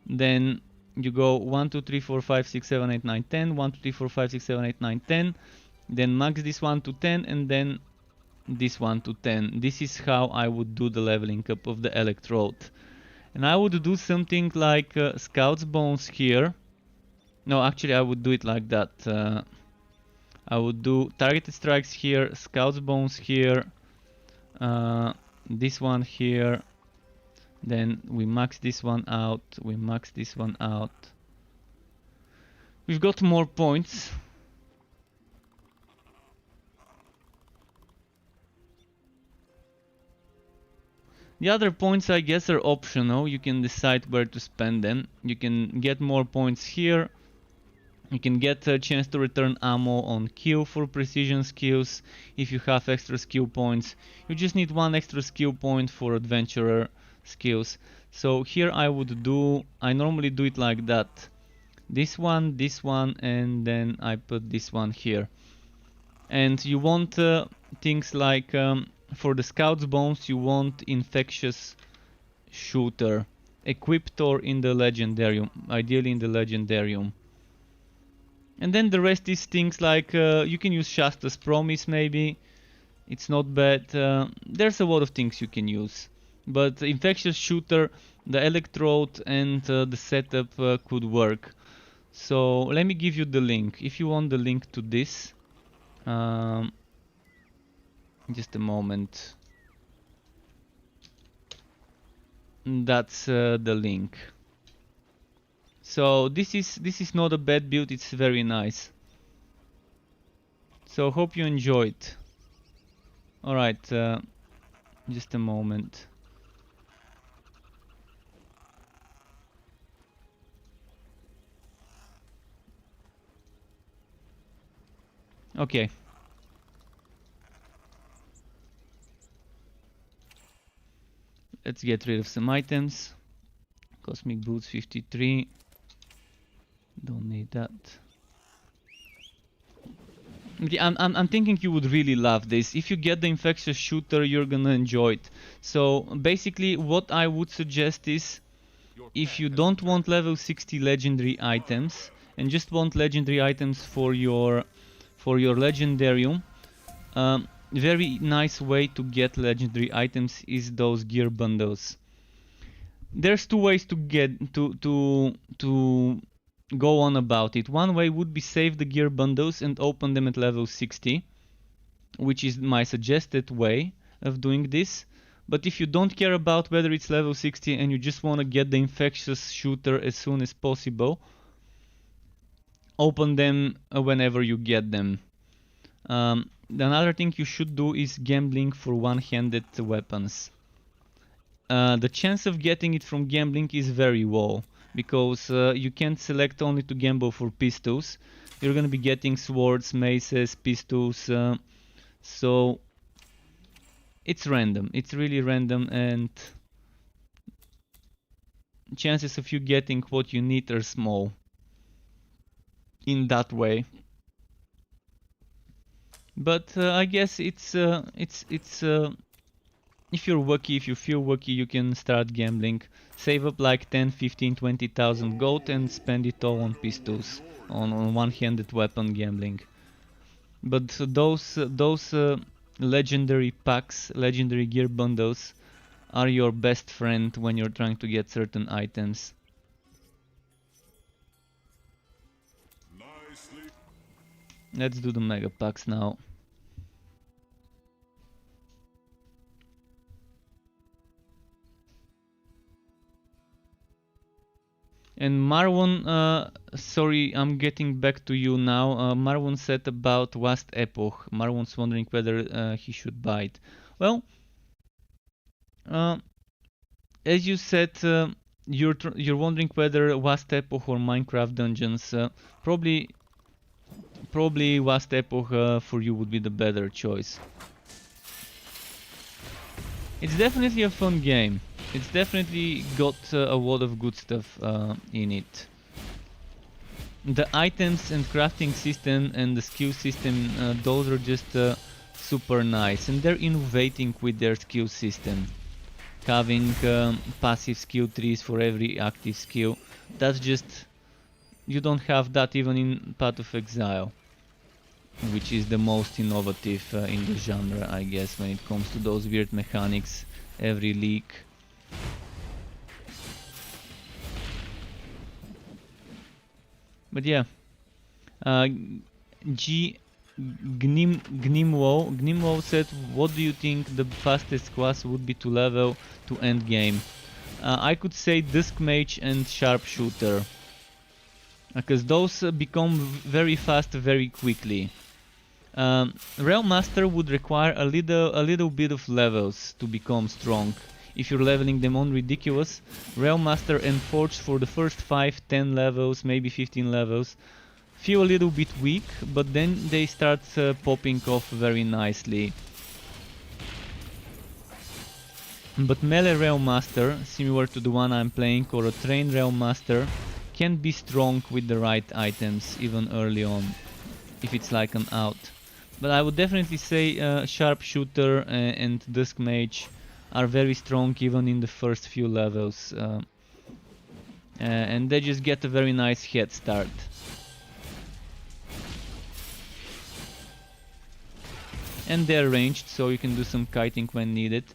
Then you go 1, 2, 3, 4, 5, 6, 7, 8, 9, 10. 1, 2, 3, 4, 5, 6, 7, 8, 9, 10. Then max this one to 10 and then this one to 10. This is how I would do the leveling up of the electrode. And I would do something like Scout's Bones here. No, actually I would do it like that. I would do targeted strikes here, Scout's Bones here, this one here, then we max this one out, we max this one out. We've got more points. The other points I guess are optional, you can decide where to spend them. You can get more points here. You can get a chance to return ammo on kill for precision skills if you have extra skill points. You just need 1 extra skill point for adventurer skills. So here I normally do it like that. This one, and then I put this one here. And you want things like, for the Scout's Bones you want Infectious Shooter. Equipped or in the Legendarium, ideally in the Legendarium. And then the rest is things like, you can use Shasta's Promise maybe, it's not bad, there's a lot of things you can use. But Infectious Shooter, the Electrode and the setup could work. So let me give you the link, if you want the link to this. Just a moment. That's the link. So this is not a bad build, it's very nice. So hope you enjoyed. Alright, just a moment. Okay. Let's get rid of some items. Cosmic Boots 53. Don't need that. Okay, I'm thinking you would really love this. If you get the Infectious Shooter, you're gonna enjoy it. So basically what I would suggest is, if you don't want level 60 legendary items and just want legendary items for your legendarium, very nice way to get legendary items is those gear bundles. There's two ways to get to go on about it. One way would be save the gear bundles and open them at level 60, which is my suggested way of doing this. But if you don't care about whether it's level 60 and you just want to get the Infectious Shooter as soon as possible, open them whenever you get them. Another thing you should do is gambling for one-handed weapons. The chance of getting it from gambling is very low, because you can't select only to gamble for pistols. You're gonna be getting swords, maces, pistols, so it's random. It's really random, and chances of you getting what you need are small in that way. But I guess it's if you're lucky, if you feel lucky, you can start gambling. Save up like 10, 15, 20,000 gold and spend it all on pistols, on one-handed weapon gambling. But those legendary packs, legendary gear bundles, are your best friend when you're trying to get certain items. Nicely. Let's do the mega packs now. And Marwan, sorry, I'm getting back to you now. Marwan said about Vast Epoch. Marwan's wondering whether he should buy it. Well, as you said, you're wondering whether Vast Epoch or Minecraft Dungeons. Probably Vast Epoch for you would be the better choice. It's definitely a fun game. It's definitely got a lot of good stuff in it. The items and crafting system and the skill system, those are just super nice, and they're innovating with their skill system. Having passive skill trees for every active skill, that's just, you don't have that even in Path of Exile, which is the most innovative in the genre, I guess, when it comes to those weird mechanics every league. But yeah, Gnimwo said, what do you think the fastest class would be to level to end game? I could say Disc Mage and Sharpshooter, because those become very fast very quickly. Realm Master would require a little bit of levels to become strong. If you're leveling them on ridiculous, Realm Master and Forge for the first 5-10 levels, maybe 15 levels, feel a little bit weak, but then they start popping off very nicely. But Melee Realm Master, similar to the one I'm playing, or a Trained Realm Master, can be strong with the right items even early on, if it's like an out. But I would definitely say Sharpshooter and Dusk Mage are very strong even in the first few levels, and they just get a very nice head start. And they're ranged, so you can do some kiting when needed.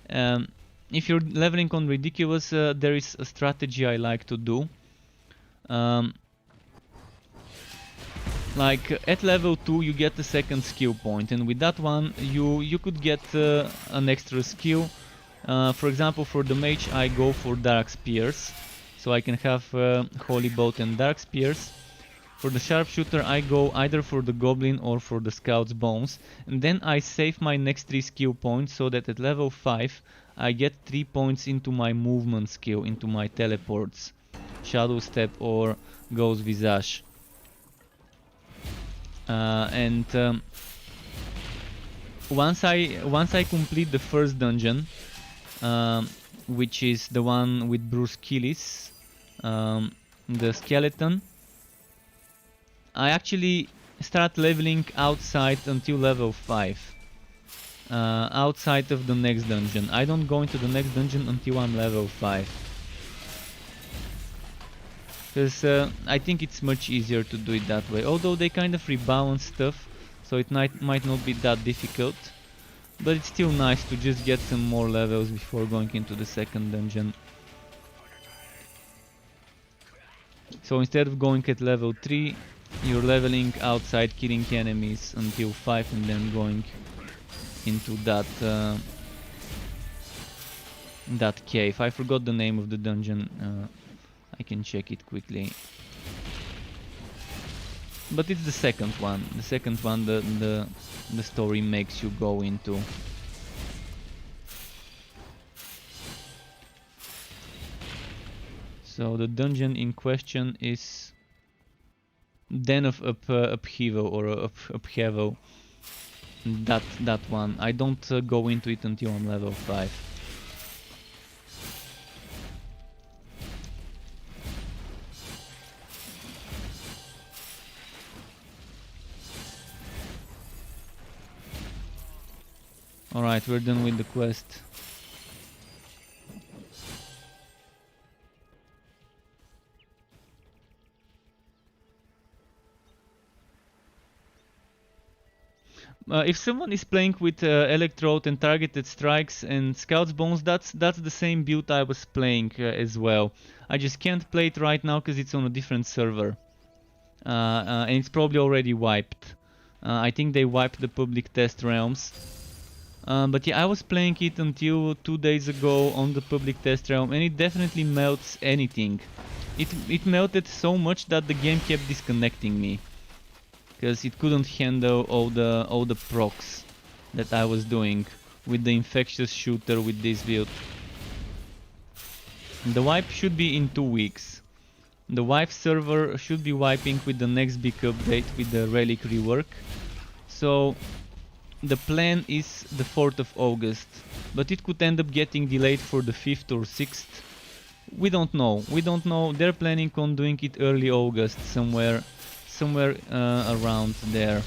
If you're leveling on ridiculous, there is a strategy I like to do. Like at level 2 you get the second skill point, and with that one you could get an extra skill. For example, for the mage I go for Dark Spears, so I can have Holy Bolt and Dark Spears. For the Sharpshooter I go either for the Goblin or for the Scout's Bones, and then I save my next 3 skill points so that at level 5 I get 3 points into my movement skill, into my teleports, Shadow Step or Ghost Visage. Once I complete the first dungeon, which is the one with Bruce Killis, the skeleton, I actually start leveling outside until level 5, outside of the next dungeon. I don't go into the next dungeon until I'm level 5. Because I think it's much easier to do it that way, although they kind of rebalance stuff, so it might not be that difficult. But it's still nice to just get some more levels before going into the second dungeon. So instead of going at level 3, you're leveling outside, killing enemies until 5, and then going into that that cave. I forgot the name of the dungeon. I can check it quickly. But it's the second one. The second one the story makes you go into. So the dungeon in question is Den of Upheaval or Upheaval. That one. I don't go into it until I'm level 5. Alright, we're done with the quest. If someone is playing with Electrode and Targeted Strikes and Scout's Bones, that's the same build I was playing as well. I just can't play it right now because it's on a different server. And it's probably already wiped. I think they wiped the public test realms. But yeah, I was playing it until 2 days ago on the public test realm, and it definitely melts anything. it melted so much that the game kept disconnecting me, because it couldn't handle all the procs that I was doing with the infectious shooter with this build. The wipe should be in 2 weeks. The wipe server should be wiping with the next big update with the relic rework. So the plan is the 4th of August, but it could end up getting delayed for the 5th or 6th. We don't know. We don't know. They're planning on doing it early August, somewhere around there.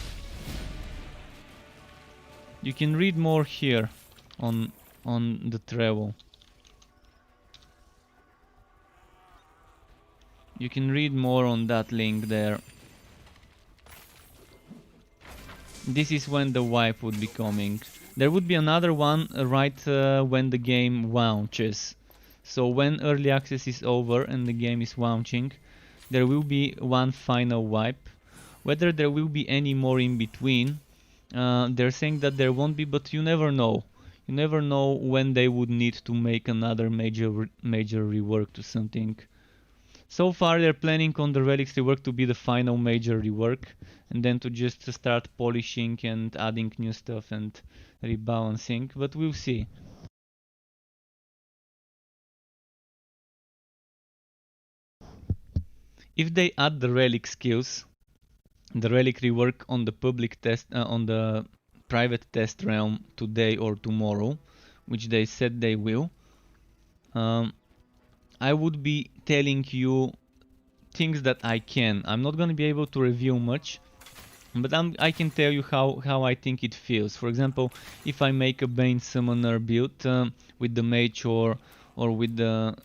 You can read more here on the travel. You can read more on that link there. This is when the wipe would be coming. There would be another one right when the game launches. So when early access is over and the game is launching, there will be one final wipe. Whether there will be any more in between, they're saying that there won't be, but you never know. You never know when they would need to make another major rework to something. So far they're planning on the relics rework to be the final major rework, and then to just start polishing and adding new stuff and rebalancing, but we'll see. If they add the relic skills, the relic rework on the public test, on the private test realm today or tomorrow, which they said they will, I would be telling you things that I can. I'm not gonna be able to reveal much, but I can tell you how I think it feels. For example, if I make a Bane Summoner build with the Mage or with the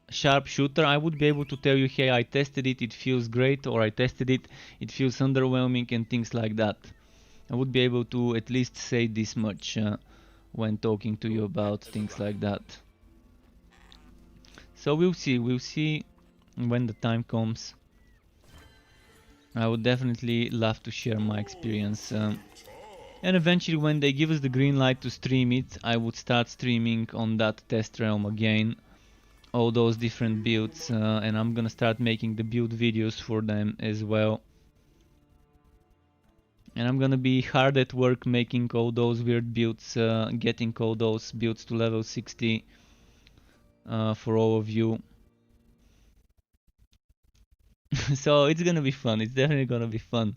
Sharpshooter, I would be able to tell you, hey, I tested it, it feels great, or I tested it, it feels underwhelming, and things like that. I would be able to at least say this much when talking to you about things like that. So we'll see when the time comes. I would definitely love to share my experience. And eventually when they give us the green light to stream it, I would start streaming on that test realm again. All those different builds, and I'm gonna start making the build videos for them as well. And I'm gonna be hard at work making all those weird builds, getting all those builds to level 60 for all of you. So it's gonna be fun, it's definitely gonna be fun.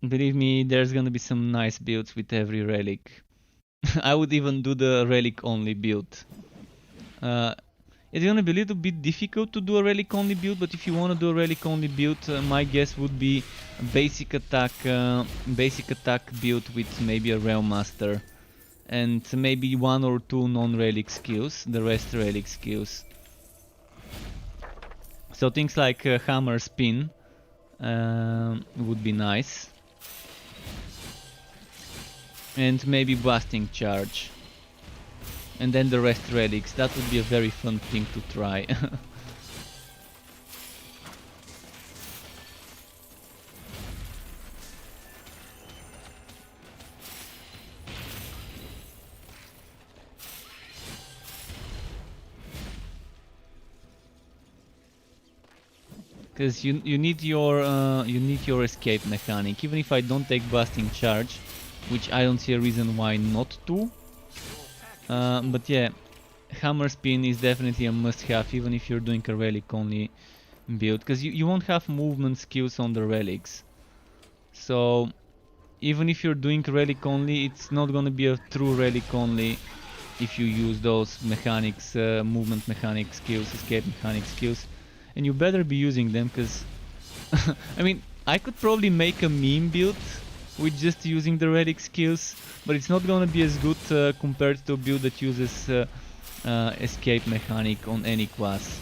Believe me, there's gonna be some nice builds with every relic. I would even do the relic only build. It's gonna be a little bit difficult to do a relic only build, but if you wanna do a relic only build, my guess would be a basic attack build with maybe a Realm Master. And maybe 1 or 2 non-relic skills, the rest relic skills. So things like Hammer Spin would be nice. And maybe Blasting Charge. And then the rest relics. That would be a very fun thing to try. Because you need your escape mechanic. Even if I don't take Blasting Charge, which I don't see a reason why not to. But yeah, Hammer Spin is definitely a must-have, even if you're doing a relic only build, because you won't have movement skills on the relics. So even if you're doing relic only, it's not gonna be a true relic only if you use those mechanics, movement mechanic skills, escape mechanic skills. And you better be using them, because I mean, I could probably make a meme build with just using the relic skills, but it's not gonna be as good compared to a build that uses escape mechanic on any class.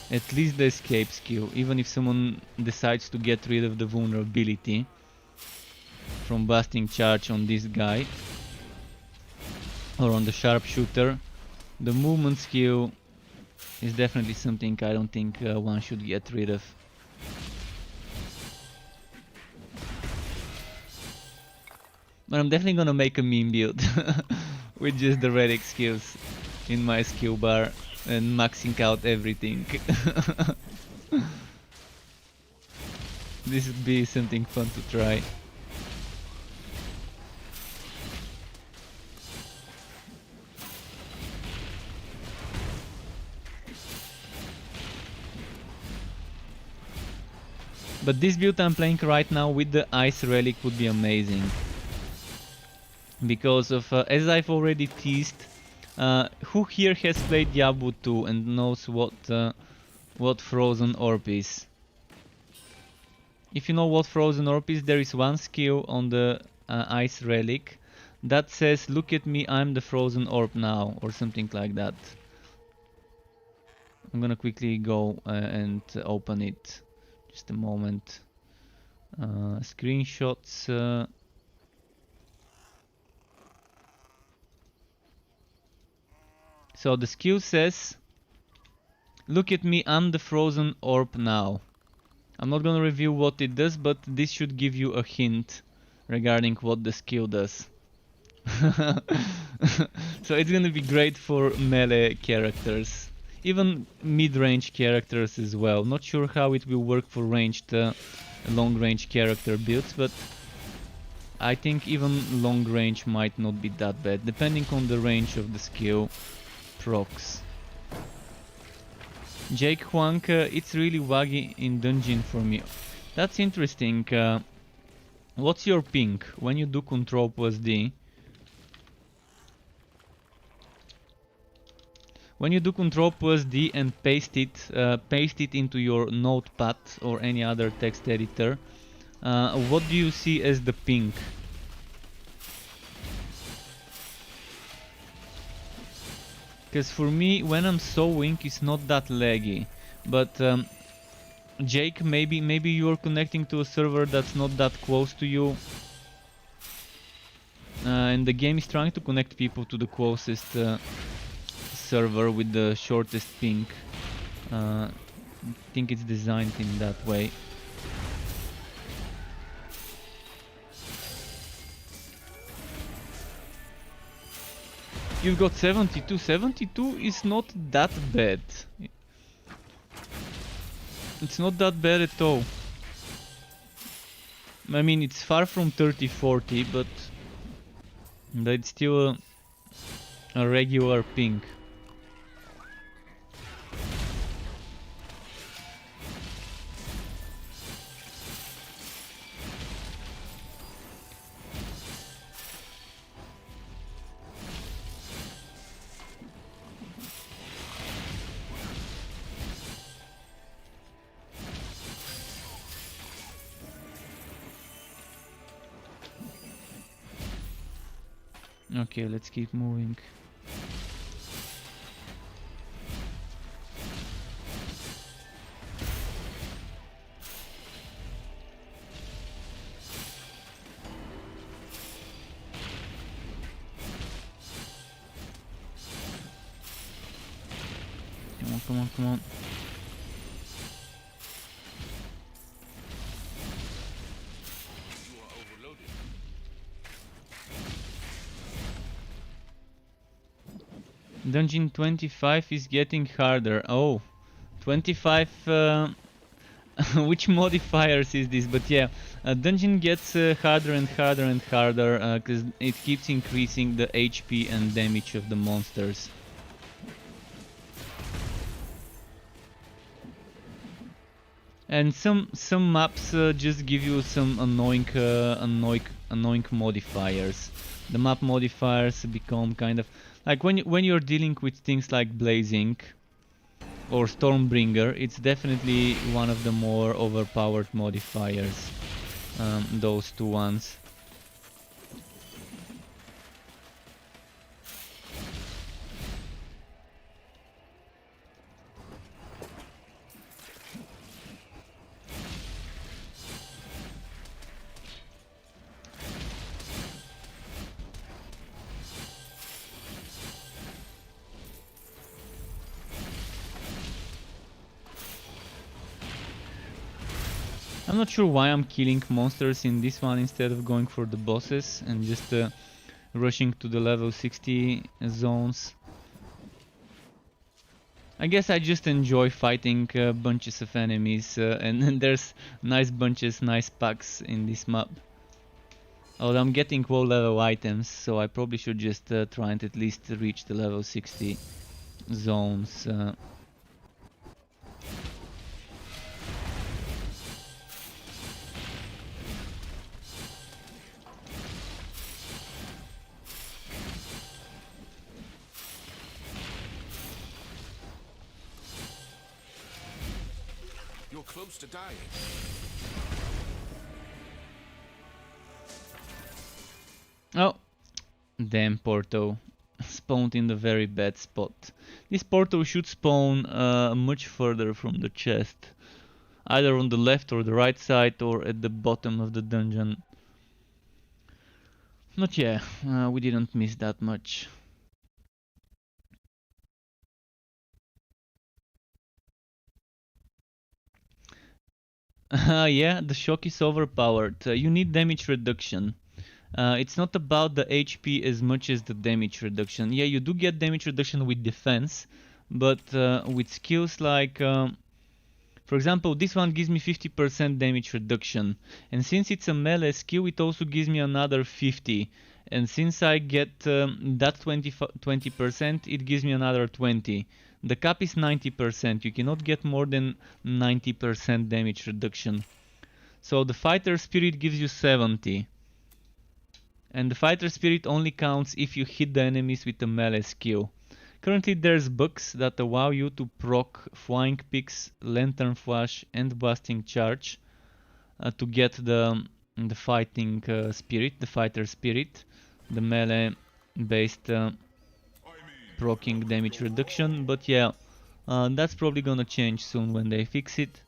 At least the escape skill, even if someone decides to get rid of the vulnerability from Blasting Charge on this guy or on the Sharpshooter, the movement skill is definitely something I don't think one should get rid of. But I'm definitely gonna make a meme build with just the relic skills in my skill bar and maxing out everything. This would be something fun to try. But this build I'm playing right now with the ice relic would be amazing. Because of, as I've already teased, who here has played Diablo 2 and knows what Frozen Orb is? If you know what Frozen Orb is, there is one skill on the ice relic that says, "Look at me, I'm the Frozen Orb now," or something like that. I'm gonna quickly go and open it. Just a moment. Screenshots. So the skill says, "Look at me, I'm the Frozen Orb now." I'm not gonna review what it does, but this should give you a hint regarding what the skill does. So it's gonna be great for melee characters. Even mid-range characters as well. Not sure how it will work for ranged, long-range character builds, but I think even long-range might not be that bad, depending on the range of the skill procs. Jake Huang, it's really waggy in dungeon for me. That's interesting. What's your ping when you do Control plus D? When you do Control plus D and paste it into your notepad or any other text editor, what do you see as the ping? Because for me, when I'm sewing, it's not that laggy. But Jake, maybe you're connecting to a server that's not that close to you, and the game is trying to connect people to the closest server with the shortest ping. I think it's designed in that way. You've got 72. 72 is not that bad. It's not that bad at all. I mean, it's far from 30-40, but it's still a regular ping. Okay, let's keep moving. Come on, come on, come on. Dungeon 25 is getting harder. Oh, 25. Which modifiers is this? But yeah, dungeon gets harder and harder and harder because it keeps increasing the HP and damage of the monsters. And some maps just give you some annoying modifiers. The map modifiers become kind of like when you're dealing with things like Blazing or Stormbringer, it's definitely one of the more overpowered modifiers. Those two ones. I'm not sure why I'm killing monsters in this one instead of going for the bosses and just rushing to the level 60 zones. I guess I just enjoy fighting bunches of enemies, and there's nice bunches, nice packs in this map. Although I'm getting low level items, so I probably should just try and at least reach the level 60 zones. You're close to dying. Oh, damn Porto. Spawned in the very bad spot. This Porto should spawn much further from the chest. Either on the left or the right side or at the bottom of the dungeon. But yeah, we didn't miss that much. Yeah, the shock is overpowered. You need damage reduction. It's not about the HP as much as the damage reduction. Yeah, you do get damage reduction with defense, but with skills like, for example, this one gives me 50% damage reduction, and since it's a melee skill, it also gives me another 50. And since I get that 20%, it gives me another 20. The cap is 90%. You cannot get more than 90% damage reduction. So the fighter spirit gives you 70. And the fighter spirit only counts if you hit the enemies with a melee skill. Currently there's bugs that allow you to proc flying picks, lantern flash and blasting charge to get the fighting spirit, the fighter spirit, the melee based proccing damage reduction. But yeah, that's probably gonna change soon when they fix it.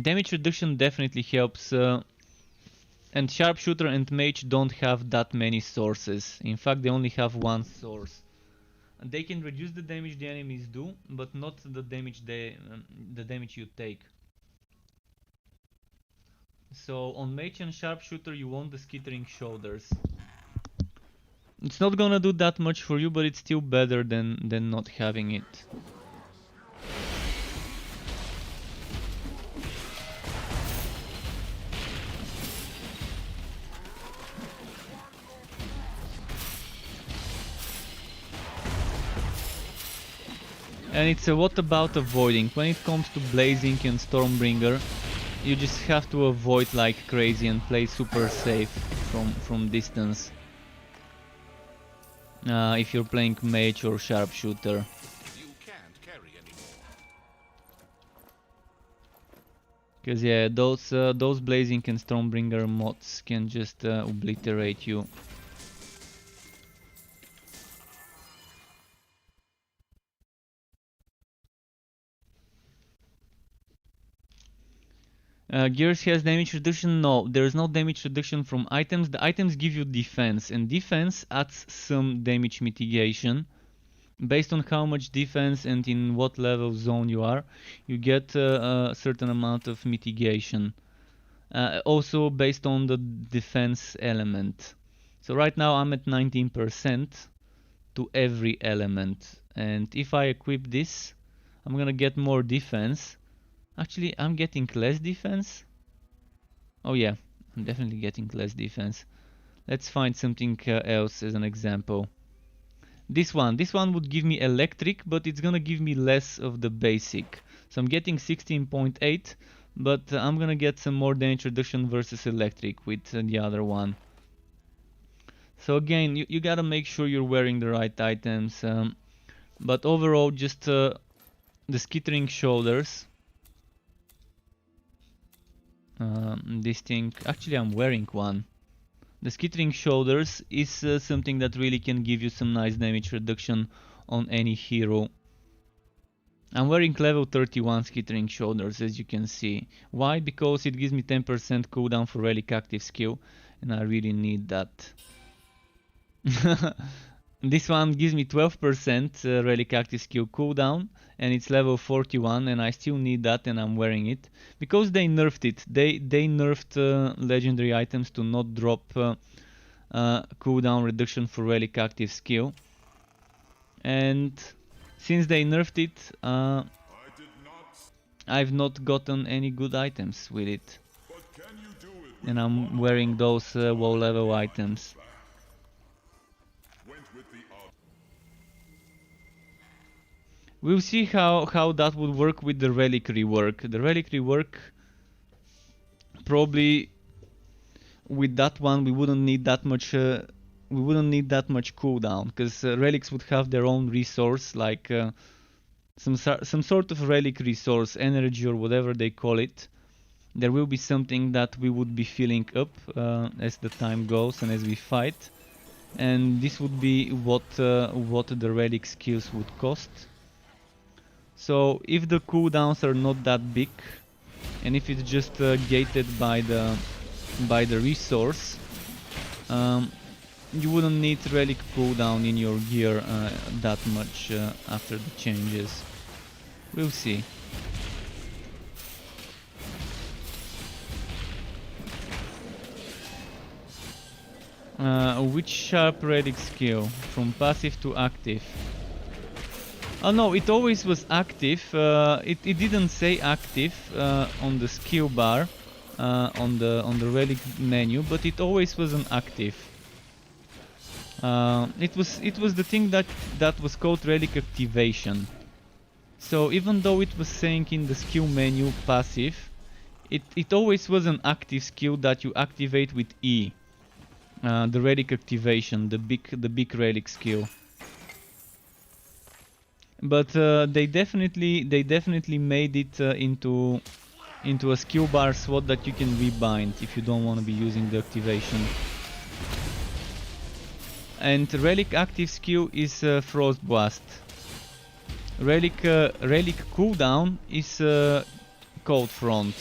Damage reduction definitely helps. And sharpshooter and mage don't have that many sources. In fact, they only have one source. They can reduce the damage the enemies do, but not the damage the damage you take. So on mage and sharpshooter you want the skittering shoulders. It's not gonna do that much for you, but it's still better than not having it. And it's a what about avoiding. When it comes to Blazing and Stormbringer, you just have to avoid like crazy and play super safe from distance. If you're playing mage or sharpshooter. You can't carry anymore. Because yeah, those Blazing and Stormbringer mods can just obliterate you. Gears has damage reduction? No, there is no damage reduction from items. The items give you defense, and defense adds some damage mitigation. Based on how much defense and in what level zone you are, you get a certain amount of mitigation. Also based on the defense element. So right now I'm at 19% to every element. And if I equip this, I'm gonna get more defense. Actually, I'm getting less defense. Oh yeah, I'm definitely getting less defense. Let's find something else as an example. This one would give me electric, but it's gonna give me less of the basic. So I'm getting 16.8, but I'm gonna get some more damage reduction versus electric with the other one. So again, you gotta make sure you're wearing the right items. But overall, just the skittering shoulders. This thing, actually I'm wearing one. The skittering shoulders is something that really can give you some nice damage reduction on any hero. I'm wearing level 31 skittering shoulders, as you can see. Why? Because it gives me 10% cooldown for relic active skill, and I really need that. This one gives me 12% relic active skill cooldown, and it's level 41, and I still need that, and I'm wearing it because they nerfed it. They nerfed legendary items to not drop cooldown reduction for relic active skill. And since they nerfed it, I've not gotten any good items with it. And I'm wearing those low level items. We'll see how that would work with the relic rework. The relic rework, probably with that one we wouldn't need that much cooldown, because relics would have their own resource, like some sort of relic resource, energy or whatever they call it. There will be something that we would be filling up as the time goes and as we fight, and this would be what the relic skills would cost. So if the cooldowns are not that big, and if it's just gated by the resource, you wouldn't need relic cooldown in your gear that much after the changes. We'll see. Which sharp relic skill? From passive to active. Oh no, it always was active. It didn't say active on the skill bar on the relic menu, but it always was an active. It was the thing that was called relic activation. So even though it was saying in the skill menu passive, it always was an active skill that you activate with E. The relic activation, the big relic skill. But they definitely made it into a skill bar slot that you can rebind if you don't want to be using the activation. And relic active skill is Frost Blast. Relic cooldown is Cold Front.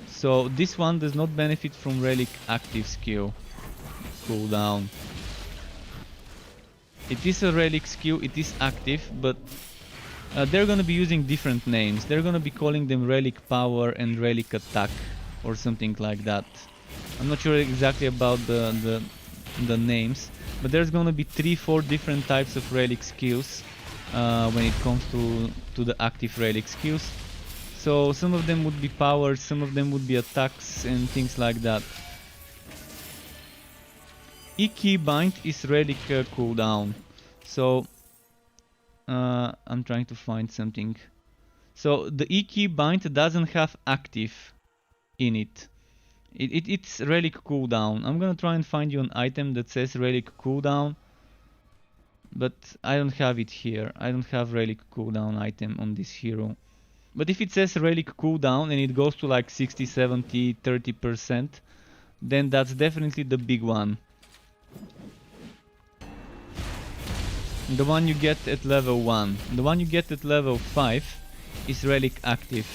So this one does not benefit from relic active skill cooldown. It is a relic skill, it is active, but they're gonna be using different names. They're gonna be calling them relic power and relic attack or something like that. I'm not sure exactly about the names, but there's gonna be 3-4 different types of relic skills when it comes to the active relic skills. So some of them would be powers, some of them would be attacks and things like that. E-key bind is relic cooldown. So I'm trying to find something. So the E-key bind doesn't have active in it. It's relic cooldown. I'm gonna try and find you an item that says relic cooldown, but I don't have it here. I don't have relic cooldown item on this hero. But if it says relic cooldown and it goes to like 60, 70, 30%, then that's definitely the big one. The one you get at level 1. The one you get at level 5 is relic active.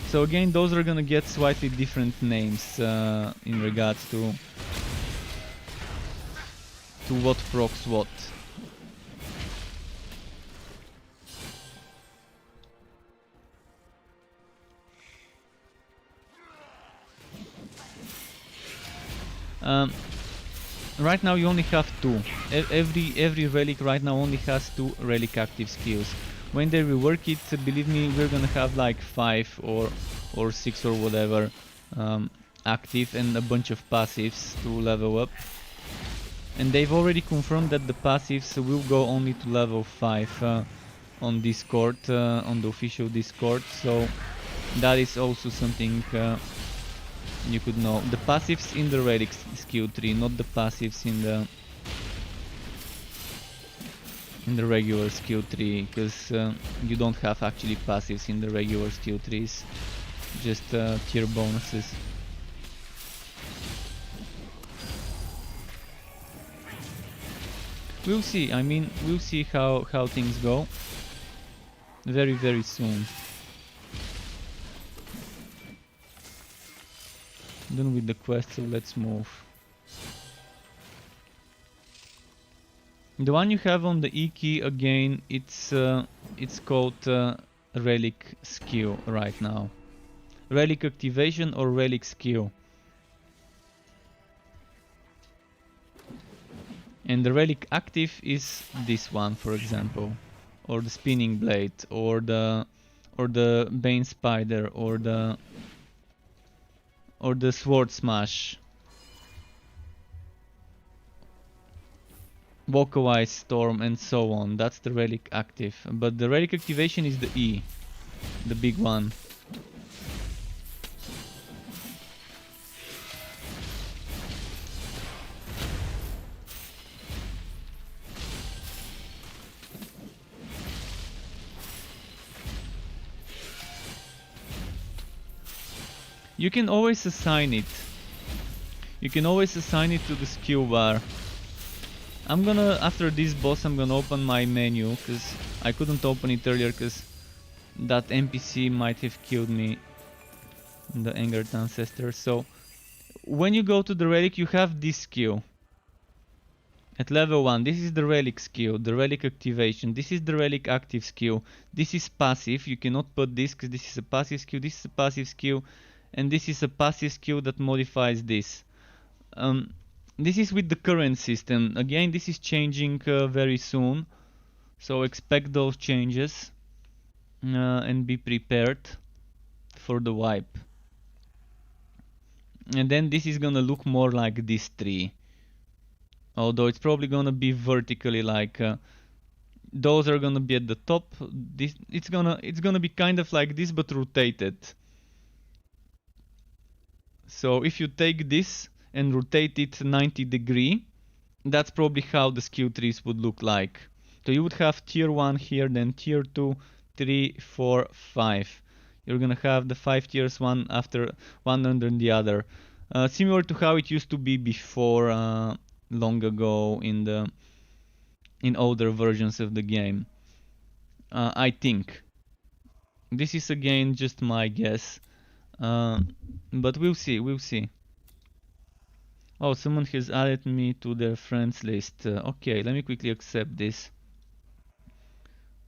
So again, those are gonna get slightly different names in regards to what procs what. Right now you only have 2. Every relic right now only has 2 relic active skills. When they rework it, believe me, we're gonna have like 5 or 6 or whatever active and a bunch of passives to level up. And they've already confirmed that the passives will go only to level 5 on Discord, on the official Discord. So that is also something you could know. The passives in the relic skill tree, not the passives in the regular skill tree, because you don't have actually passives in the regular skill trees, just tier bonuses. We'll see. I mean, we'll see how things go very soon. Done with the quest, so let's move. The one you have on the E key again, it's called relic skill right now. Relic activation or relic skill. And the relic active is this one, for example, or the spinning blade, or the bane spider, or the sword smash, walkaway storm, and so on. That's the relic active. But the relic activation is the E, the big one. You can always assign it. You can always assign it to the skill bar. I'm gonna, after this boss, I'm gonna open my menu, because I couldn't open it earlier, because that NPC might have killed me, the Angered Ancestor. So, when you go to the relic, you have this skill. At level 1, this is the relic skill, the relic activation. This is the relic active skill. This is passive, you cannot put this, because this is a passive skill, this is a passive skill, and this is a passive skill that modifies this. This is with the current system. Again, this is changing very soon, so expect those changes and be prepared for the wipe. And then this is gonna look more like this tree, although it's probably gonna be vertically, like those are gonna be at the top. This it's gonna be kind of like this, but rotated. So if you take this and rotate it 90 degree, that's probably how the skill trees would look like. So you would have tier 1 here, then tier 2, 3, 4, 5. You're gonna have the 5 tiers one after one under the other. Similar to how it used to be before, long ago in older versions of the game. I think. This is again just my guess. But we'll see. Oh, someone has added me to their friends list. Okay, let me quickly accept this.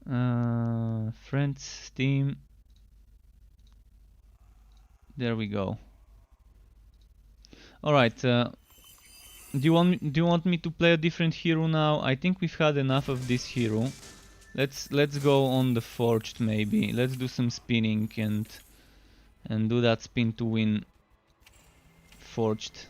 Friends, Steam. There we go. All right. Do you want me to play a different hero now? I think we've had enough of this hero. Let's go on the forged maybe. Let's do some spinning and do that spin to win forged.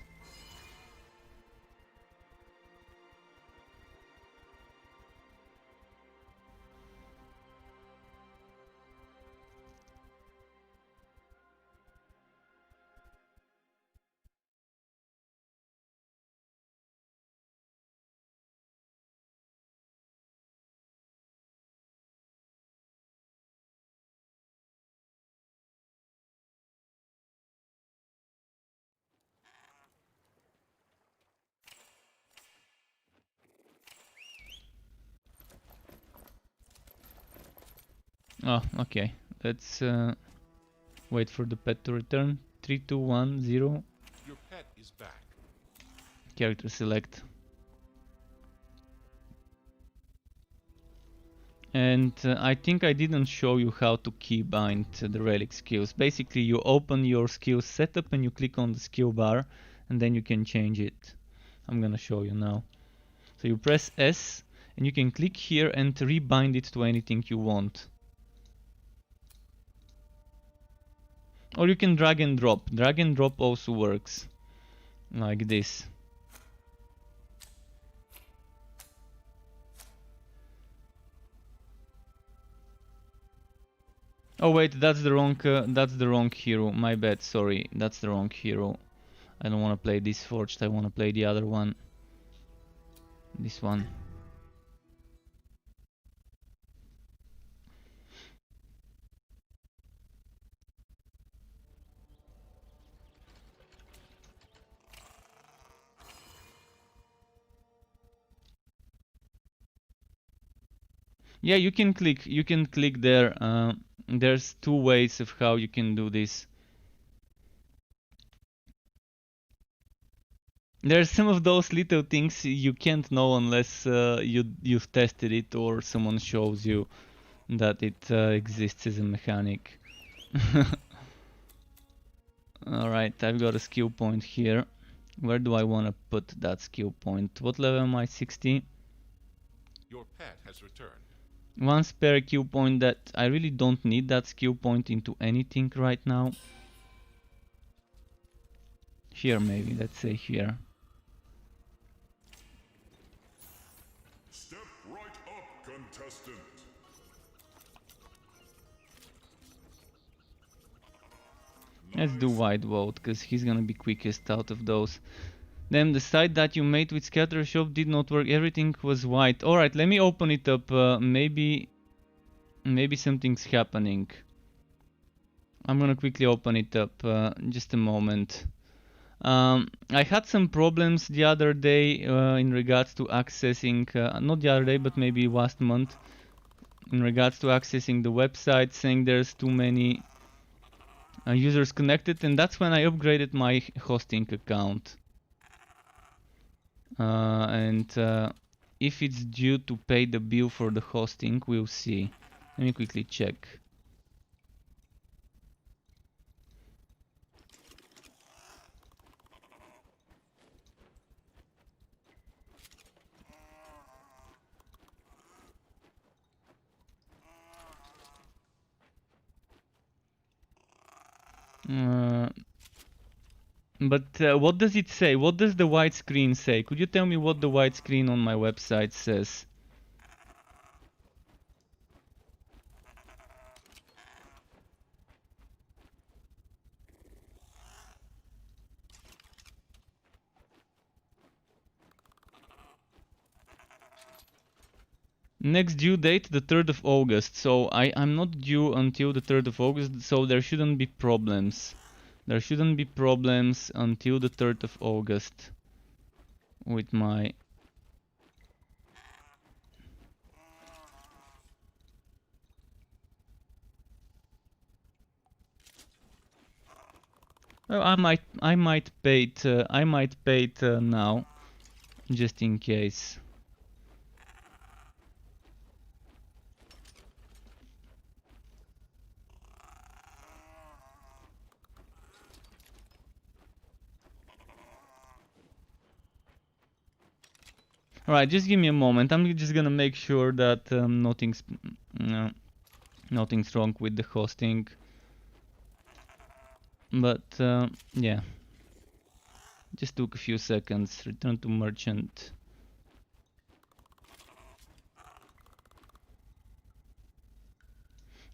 Oh, okay. Let's wait for the pet to return. 3, 2, 1, 0. Your pet is back. Character select. And I think I didn't show you how to keybind the relic skills. Basically, you open your skill setup and you click on the skill bar, and then you can change it. I'm gonna show you now. So you press S, and you can click here and rebind it to anything you want. Or you can drag and drop. Drag and drop also works. Like this. Oh wait, that's the wrong hero. My bad, sorry. That's the wrong hero. I don't want to play this forged, I want to play the other one. This one. Yeah, you can click there. There's two ways of how you can do this. There's some of those little things you can't know unless you've tested it or someone shows you that it exists as a mechanic. Alright, I've got a skill point here. Where do I want to put that skill point? What level am I? 60? Your pet has returned. One spare skill point that I really don't need that skill point into anything right now. Here maybe, let's say here. Step right up, contestant. Let's do wide vote, because he's gonna be quickest out of those. Then the site that you made with scatter shop did not work, everything was white. Alright, let me open it up, maybe something's happening. I'm gonna quickly open it up, just a moment. I had some problems the other day in regards to accessing, not the other day, but maybe last month, in regards to accessing the website, saying there's too many users connected, and that's when I upgraded my hosting account. If it's due to pay the bill for the hosting, we'll see. Let me quickly check. What does it say? What does the white screen say? Could you tell me what the white screen on my website says? Next due date, the 3rd of August. So I'm not due until the 3rd of August, so there shouldn't be problems. There shouldn't be problems until the 3rd of August with my... Well, I might pay it now, just in case. Alright, just give me a moment. I'm just gonna make sure that nothing's wrong with the hosting. But yeah, just took a few seconds. Return to merchant.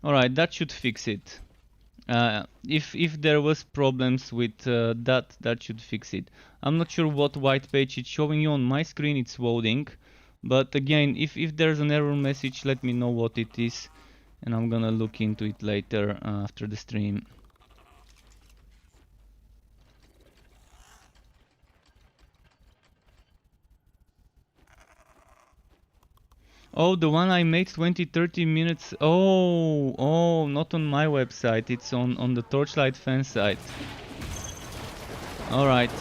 Alright, that should fix it. If there was problems with that should fix it. I'm not sure what white page it's showing you on my screen. It's loading, but again, if there's an error message, let me know what it is, and I'm gonna look into it later after the stream. Oh, the one I made 20-30 minutes. Oh, not on my website. It's on the Torchlight fan site. All right.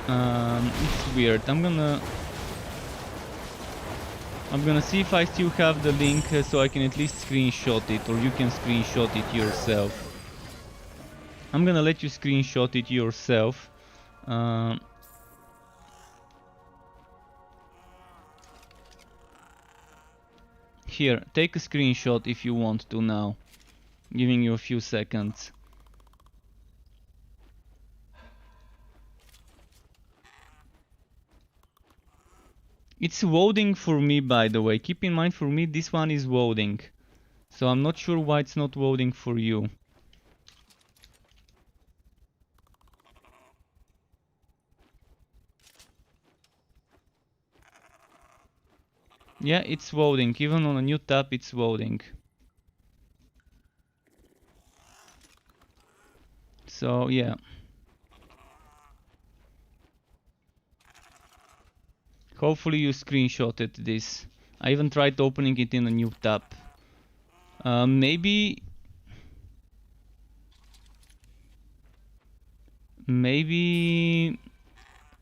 It's weird. I'm gonna see if I still have the link so I can at least screenshot it, or you can screenshot it yourself. I'm gonna let you screenshot it yourself. Here, take a screenshot if you want to now. Giving you a few seconds. It's loading for me, by the way. Keep in mind, for me this one is loading. So I'm not sure why it's not loading for you. Yeah, it's loading. Even on a new tab, it's loading. So yeah. Hopefully you screenshotted this. I even tried opening it in a new tab. Maybe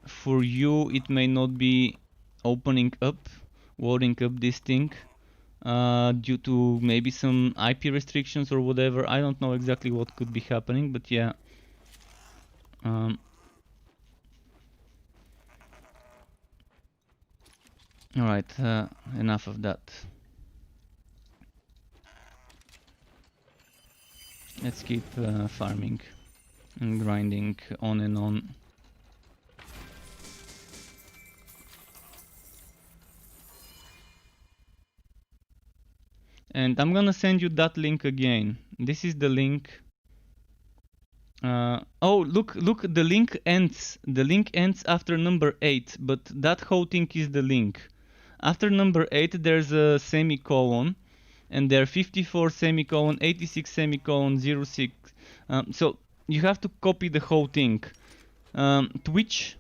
for you it may not be opening up, loading up this thing, due to maybe some IP restrictions or whatever. I don't know exactly what could be happening, but yeah. Alright, enough of that. Let's keep farming and grinding on and on. And I'm gonna send you that link again. This is the link. Oh, look, the link ends. The link ends after number 8, but that whole thing is the link. After number 8, there's a semicolon, and there are 54 semicolon, 86 semicolon, 06. So you have to copy the whole thing. Twitch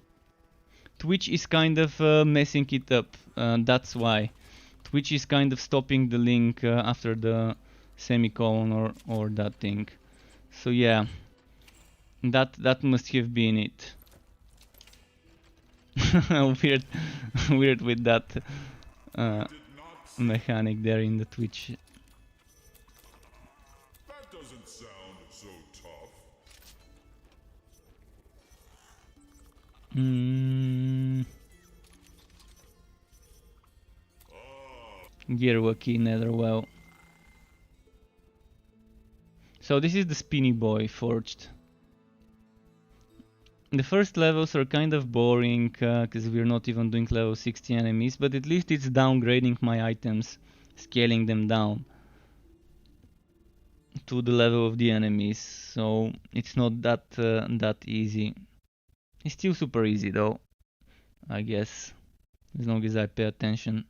is kind of messing it up. That's why. Twitch is kind of stopping the link after the semicolon or that thing. So yeah, that must have been it. weird with that mechanic there in the Twitch. That doesn't sound so tough. Gearwaki Netherwell. So this is the Spinny Boy forged. The first levels are kind of boring because we're not even doing level 60 enemies, but at least it's downgrading my items, scaling them down to the level of the enemies, so it's not that easy. It's still super easy though, I guess, as long as I pay attention.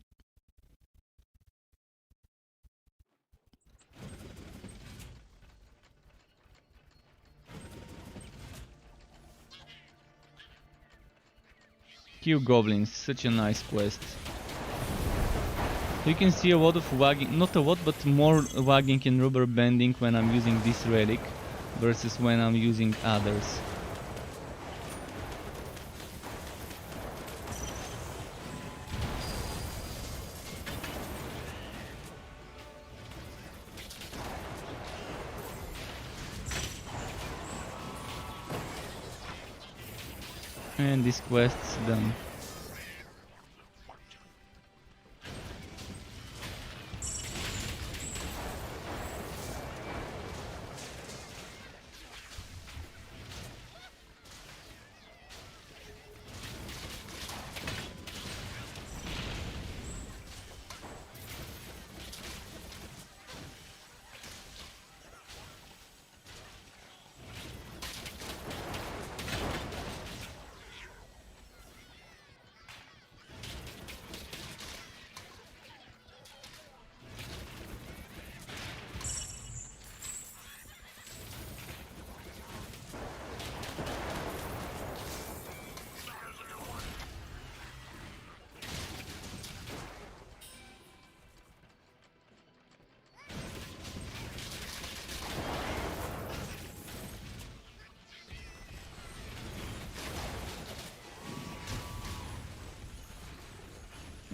Kill goblins, such a nice quest. You can see a lot of wagging, not a lot, but more wagging and rubber banding when I'm using this relic versus when I'm using others. And this quest's done.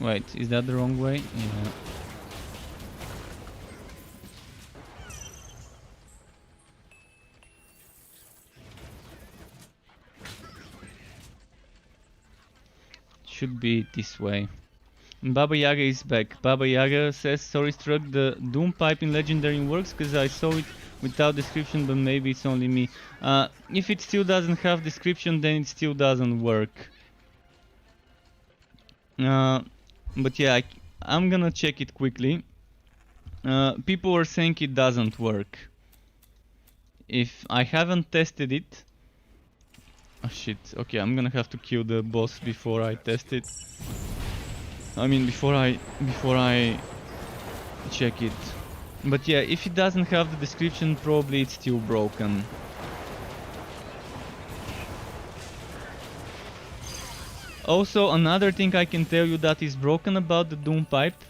Wait, is that the wrong way? Yeah. Should be this way. Baba Yaga is back. Baba Yaga says, sorry struck, the Doom pipe in Legendary works because I saw it without description, but maybe it's only me. If it still doesn't have description, then it still doesn't work. But yeah, I'm gonna check it quickly. People are saying it doesn't work. If I haven't tested it... Oh shit, okay, I'm gonna have to kill the boss before I test it. I mean, before I check it. But yeah, if it doesn't have the description, probably it's still broken. Also, another thing I can tell you that is broken about the Doom pipe.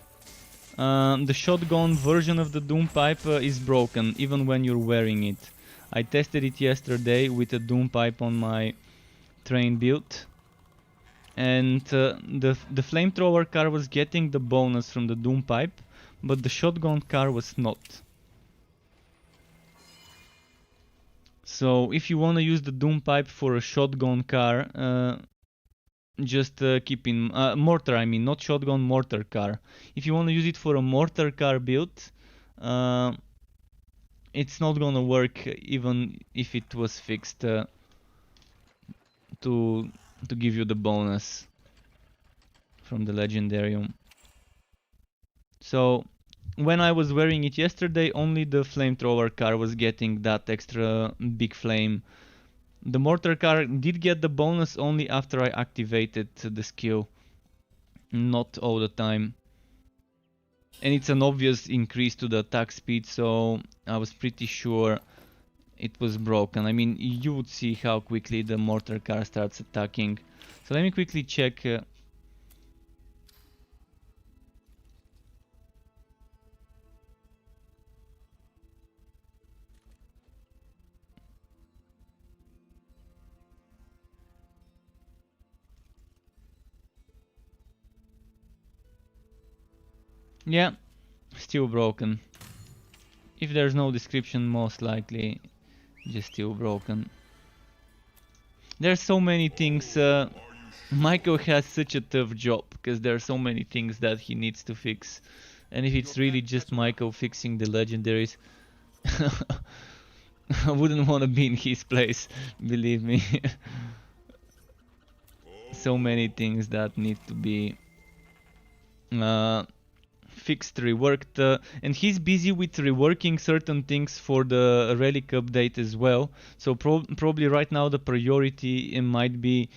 The shotgun version of the Doom pipe is broken, even when you're wearing it. I tested it yesterday with a Doom pipe on my train build. And the flamethrower car was getting the bonus from the Doom pipe, but the shotgun car was not. So if you want to use the Doom Pipe for a shotgun car, just keep in mortar, I mean, not shotgun, mortar car. If you want to use it for a mortar car build, it's not gonna work even if it was fixed to give you the bonus from the legendarium. So when I was wearing it yesterday, only the flamethrower car was getting that extra big flame. The mortar car did get the bonus only after I activated the skill, not all the time. And it's an obvious increase to the attack speed, so I was pretty sure it was broken. I mean, you would see how quickly the mortar car starts attacking. So let me quickly check. Yeah, still broken. If there's no description, most likely just still broken. There's so many things. Michael has such a tough job because there are so many things that he needs to fix. And if it's really just Michael fixing the legendaries, I wouldn't want to be in his place, believe me. So many things that need to be fixed, reworked, and he's busy with reworking certain things for the relic update as well. So probably right now the priority might be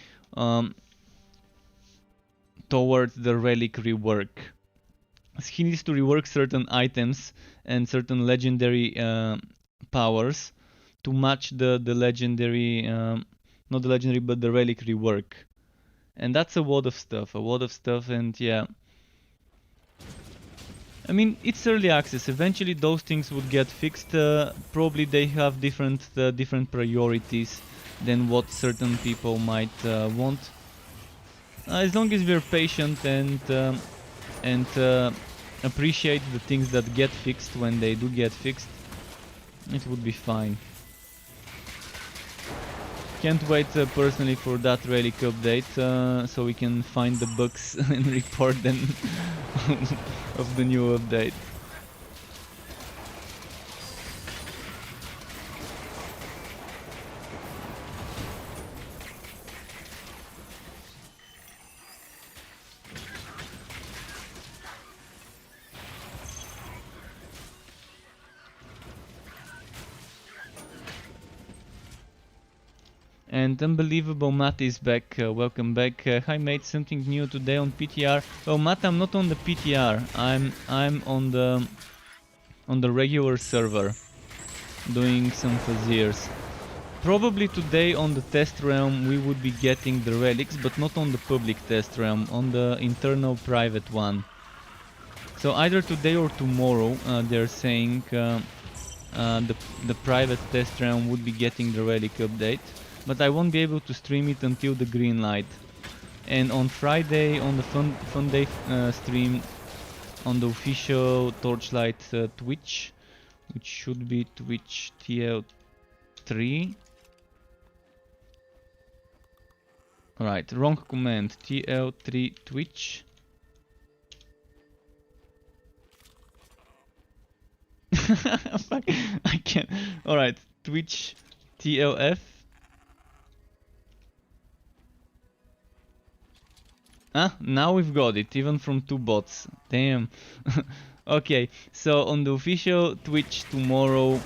towards the relic rework. He needs to rework certain items and certain legendary powers to match the legendary, not the legendary but the relic rework. And that's a lot of stuff, and yeah. I mean, it's early access. Eventually those things would get fixed. Probably they have different priorities than what certain people might want. As long as we're patient and appreciate the things that get fixed when they do get fixed, it would be fine. Can't wait personally for that relic update, so we can find the bugs and report them of the new update. And Unbelievable Matt is back, welcome back. Hi mate, something new today on PTR. Well Matt, I'm not on the PTR, I'm on the regular server, doing some Fazirs. Probably today on the test realm we would be getting the relics, but not on the public test realm, on the internal private one. So either today or tomorrow, they're saying the private test realm would be getting the relic update. But I won't be able to stream it until the green light. And on Friday, on the Fun Day stream, on the official Torchlight Twitch, which should be Twitch TL3. Alright, wrong command, TL3 Twitch. Fuck, I can't. Alright, Twitch TLF. Ah, now we've got it, even from 2 bots. Damn. Okay, so on the official Twitch tomorrow,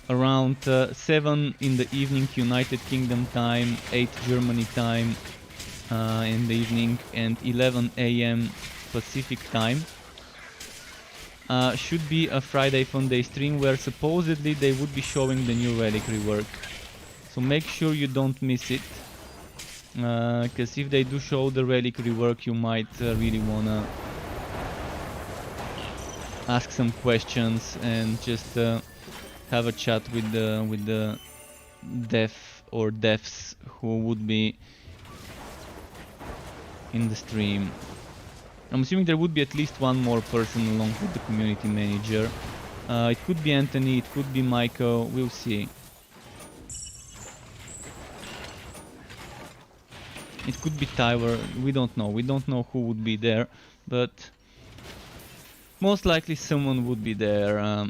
around 7 in the evening United Kingdom time, 8 Germany time in the evening, and 11 AM Pacific time, should be a Friday Fun Day stream where supposedly they would be showing the new relic rework. So make sure you don't miss it. Because if they do show the relic rework, you might really wanna ask some questions and just have a chat with the dev or devs who would be in the stream. I'm assuming there would be at least one more person along with the community manager. It could be Anthony, it could be Michael, we'll see. It could be Tyler, we don't know. We don't know who would be there, but most likely someone would be there.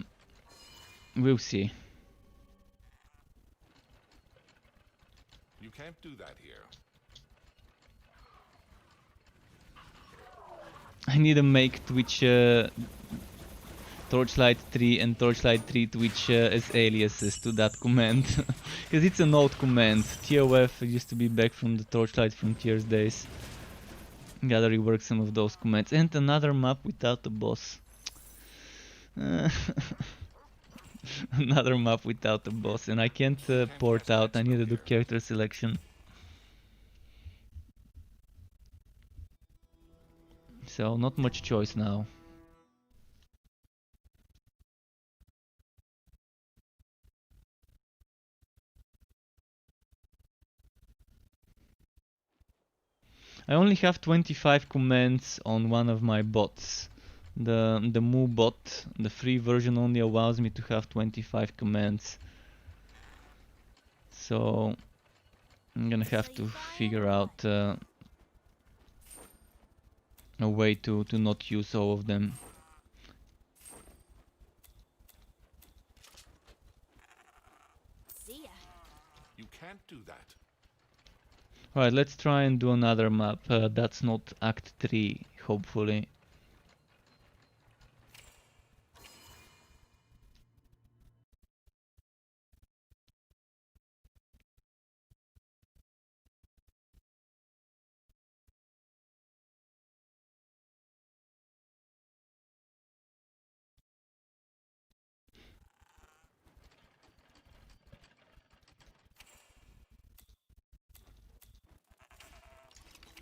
We'll see. You can't do that here. I need to make Twitch Torchlight 3 and Torchlight 3 Twitch as aliases to that command. Because it's an old command. TOF used to be back from the Torchlight Frontiers days. Gotta rework some of those commands. And another map without a boss. Another map without a boss. And I can't port out. I need to do character selection. So not much choice now. I only have 25 commands on one of my bots. The Moo bot, the free version only allows me to have 25 commands. So I'm gonna have to figure out a way to not use all of them. See ya. You can't do that. Alright, let's try and do another map. That's not Act 3, hopefully.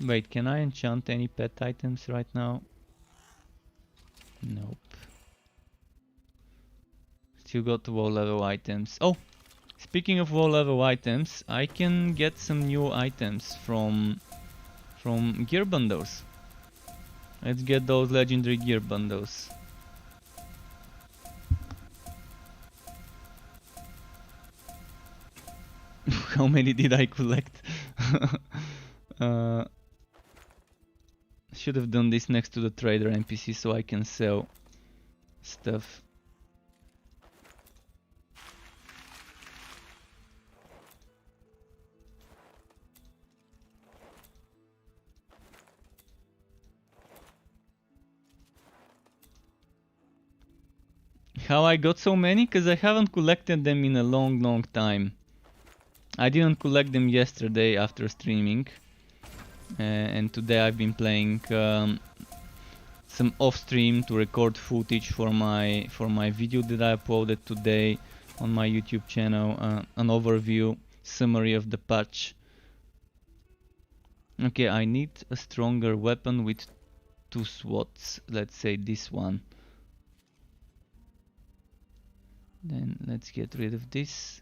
Wait, can I enchant any pet items right now? Nope. Still got low level items. Oh! Speaking of low level items, I can get some new items from gear bundles. Let's get those legendary gear bundles. How many did I collect? Should have done this next to the trader NPC so I can sell stuff. How I got so many? Because I haven't collected them in a long time. I didn't collect them yesterday after streaming. And today I've been playing some off stream to record footage for my video that I uploaded today on my YouTube channel. An overview summary of the patch. Okay, I need a stronger weapon with 2 slots. Let's say this one. Then let's get rid of this.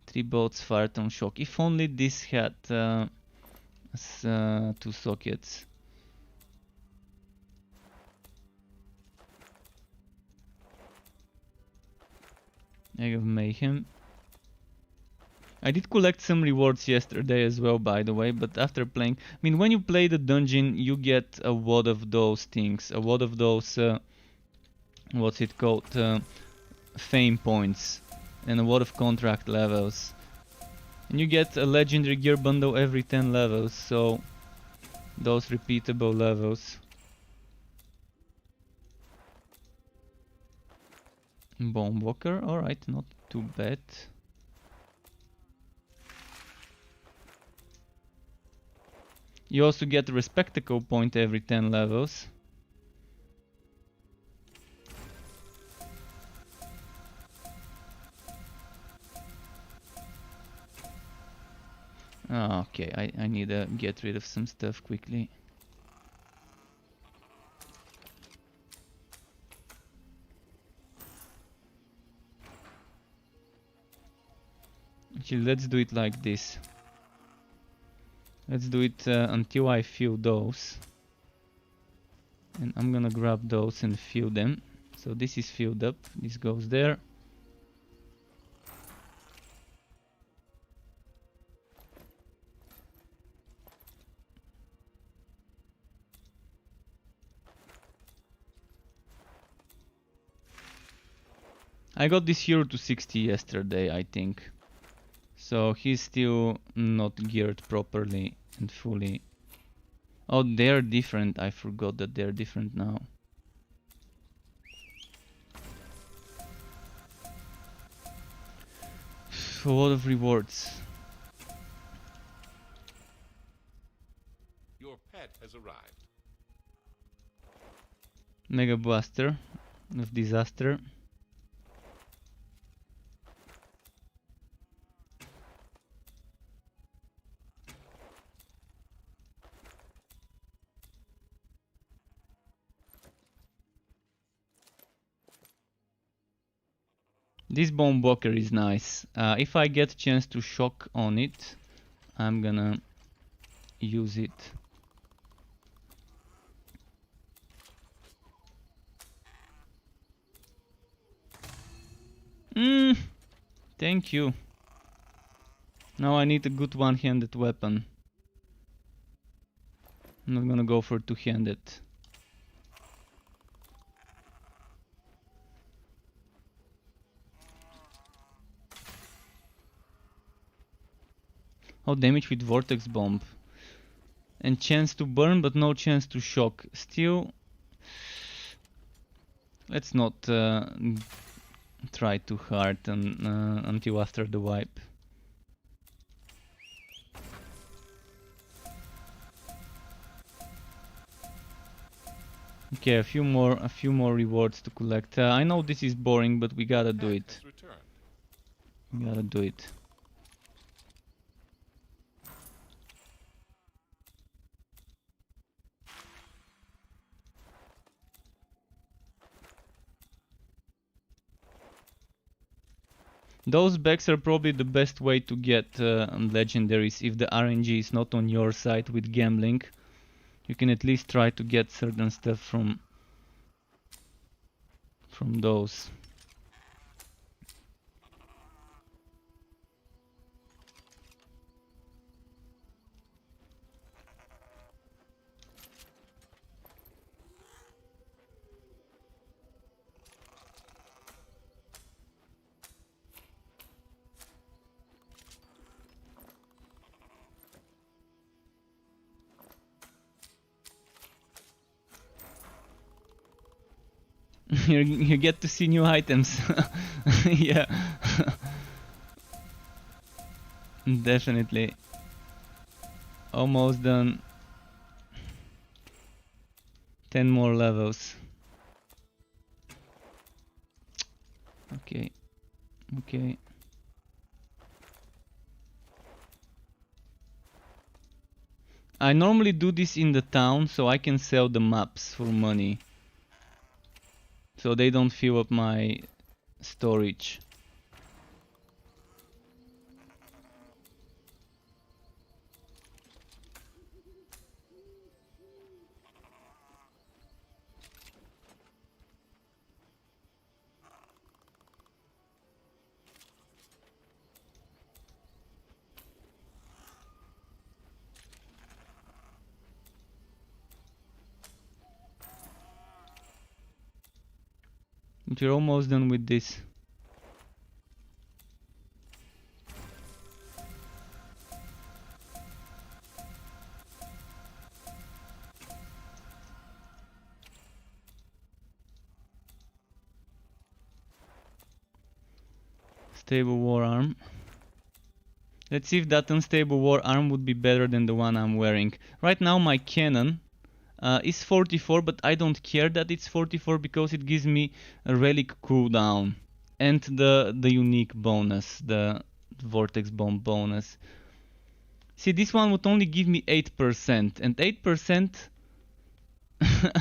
Three bolts fired on shock. If only this had 2 sockets. Egg of Mayhem. I did collect some rewards yesterday as well, by the way, but after playing... I mean, when you play the dungeon, you get a lot of those things. A lot of those... what's it called? Fame points. And a lot of contract levels. And you get a legendary gear bundle every 10 levels, so... those repeatable levels. Bomb Walker, alright, not too bad. You also get a Respectacle point every 10 levels. Ah, okay, I need to get rid of some stuff quickly. Actually, let's do it like this. Let's do it until I fill those. And I'm gonna grab those and fill them. So this is filled up, this goes there. I got this hero to 60 yesterday, I think. So he's still not geared properly and fully. Oh, they're different. I forgot that they're different now. A lot of rewards. Your pet has arrived. Mega Blaster of Disaster. This bomb blocker is nice. If I get a chance to shock on it, I'm gonna use it. Thank you. Now I need a good one-handed weapon. I'm not gonna go for two-handed. Oh, damage with Vortex Bomb. And chance to burn, but no chance to shock. Still, let's not try too hard until after the wipe. Okay, a few more rewards to collect. I know this is boring, but we gotta do it. We gotta do it. Those bags are probably the best way to get legendaries if the RNG is not on your side with gambling. You can at least try to get certain stuff from those. You get to see new items. Yeah. Definitely. Almost done. 10 more levels. Okay. Okay. I normally do this in the town so I can sell the maps for money. So they don't fill up my storage. But you're almost done with this. Stable war arm. Let's see if that unstable war arm would be better than the one I'm wearing. Right now my cannon is 44, but I don't care that it's 44 because it gives me a relic cooldown and the unique bonus, the vortex bomb bonus. See, this one would only give me 8%, and 8%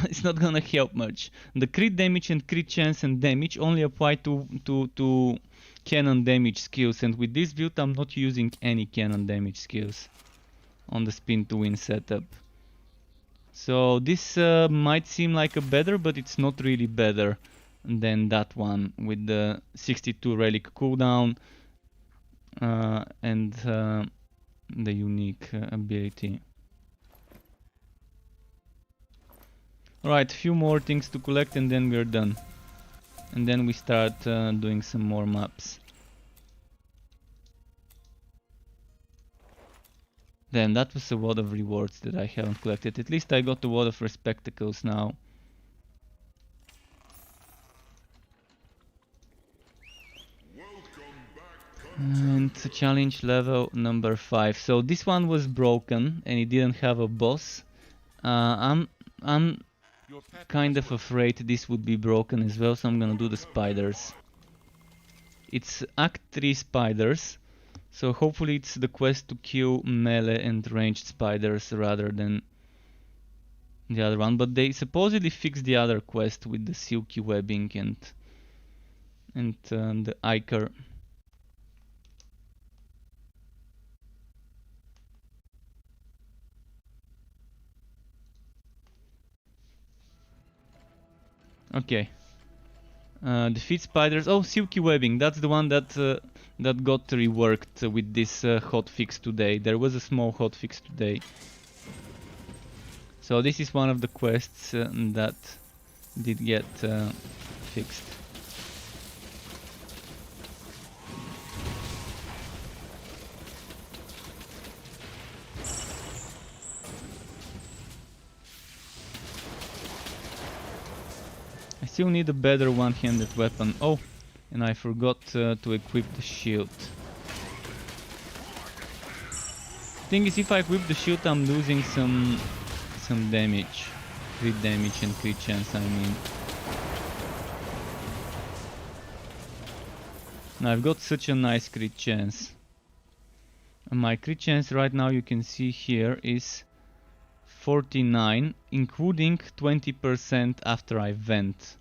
it's not gonna help much. The crit damage and crit chance and damage only apply to cannon damage skills, and with this build I'm not using any cannon damage skills. on the spin to win setup. So this might seem like a better, but it's not really better than that one with the 62 relic cooldown and the unique ability. Alright, a few more things to collect and then we're done. And then we start doing some more maps. Damn, that was a lot of rewards that I haven't collected. At least I got a lot of respectacles now. And challenge level number 5. So this one was broken and it didn't have a boss. I'm Your pet kind of afraid this would be broken as well, so I'm gonna do the spiders. It's Act 3 spiders, so hopefully it's the quest to kill melee and ranged spiders rather than the other one. But they supposedly fixed the other quest with the silky webbing and the ichor. Okay. Defeat spiders. Oh, silky webbing. That's the one that that got reworked with this hotfix today. There was a small hotfix today. So this is one of the quests that did get fixed. I still need a better one-handed weapon. Oh, and I forgot to equip the shield. Thing is, if I equip the shield, I'm losing some damage, crit damage and crit chance. I mean, now I've got such a nice crit chance. And my crit chance right now, you can see here, is 49, including 20% after I vent.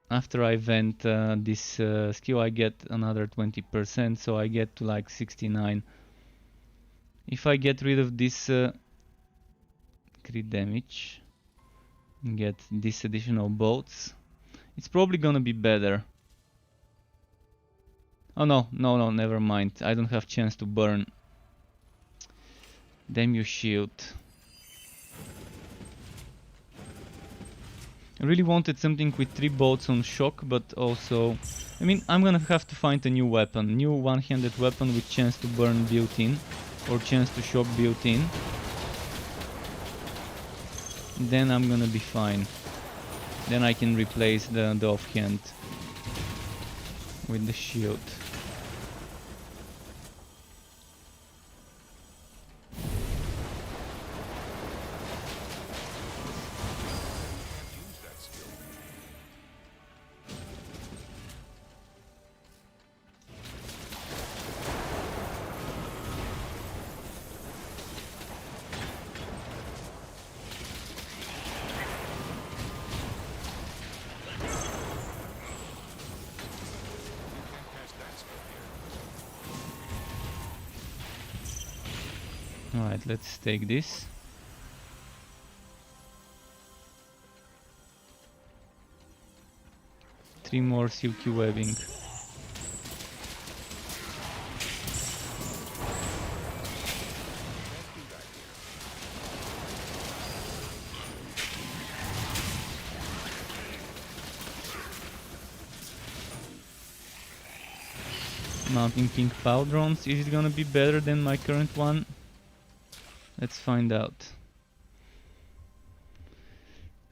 After I vent this skill, I get another 20%, so I get to like 69. If I get rid of this crit damage and get these additional bolts, it's probably gonna be better. Oh no, never mind. I don't have chance to burn. Damn you, shield. I really wanted something with 3 bolts on shock, but also, I mean, I'm gonna have to find a new weapon. New one-handed weapon with chance to burn built-in, or chance to shock built-in. Then I'm gonna be fine. Then I can replace the offhand with the shield. use that skill. Alright, let's take this. Three more silky webbing. Mounting pink powdrons. Is it gonna be better than my current one? Let's find out.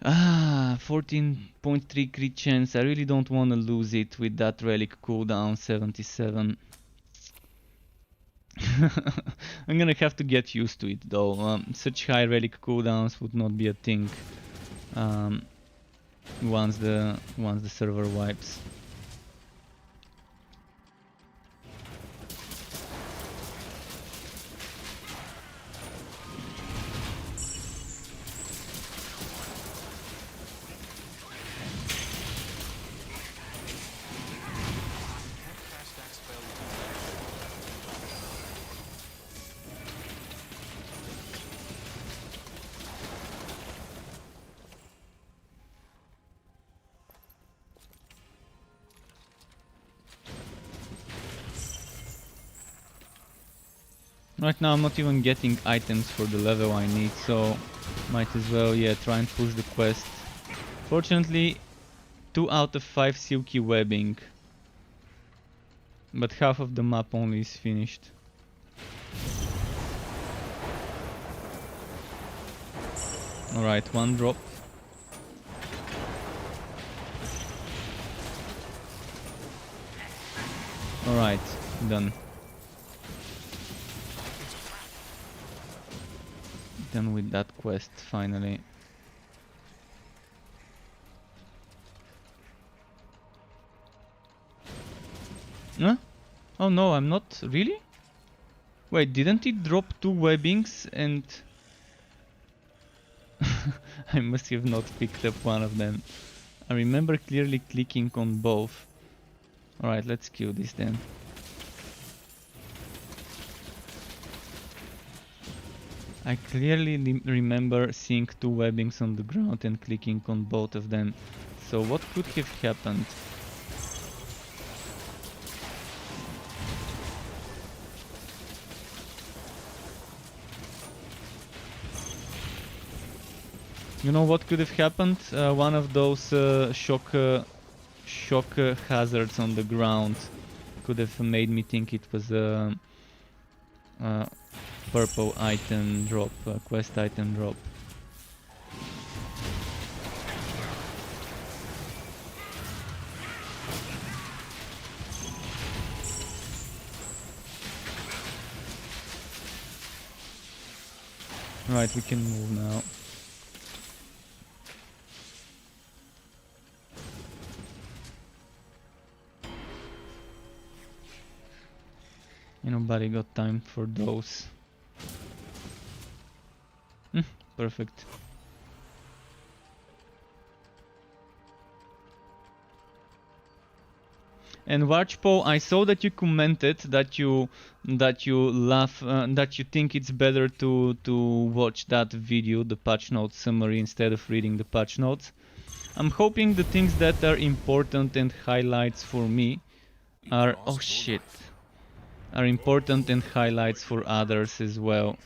14.3 crit chance. I really don't want to lose it with that relic cooldown 77. I'm gonna have to get used to it though. Such high relic cooldowns would not be a thing once the server wipes. Right now I'm not even getting items for the level I need, so might as well, yeah, try and push the quest. Fortunately, 2 out of 5 silky webbing, but half of the map only is finished. Alright, 1 drop. Alright, done. Done with that quest, finally. Huh? Oh no, I'm not. Really? Wait, didn't it drop 2 webbings and... I must have not picked up one of them. I remember clearly clicking on both. Alright, let's kill this then. I clearly remember seeing 2 webbings on the ground and clicking on both of them. So what could have happened? You know what could have happened? One of those shock hazards on the ground could have made me think it was a purple item drop, quest item drop. Right, we can move now. Nobody got time for those. Perfect. And Warchpo, I saw that you commented that you laugh that you think it's better to watch that video, the patch notes summary, instead of reading the patch notes. I'm hoping the things that are important and highlights for me are are important and highlights for others as well.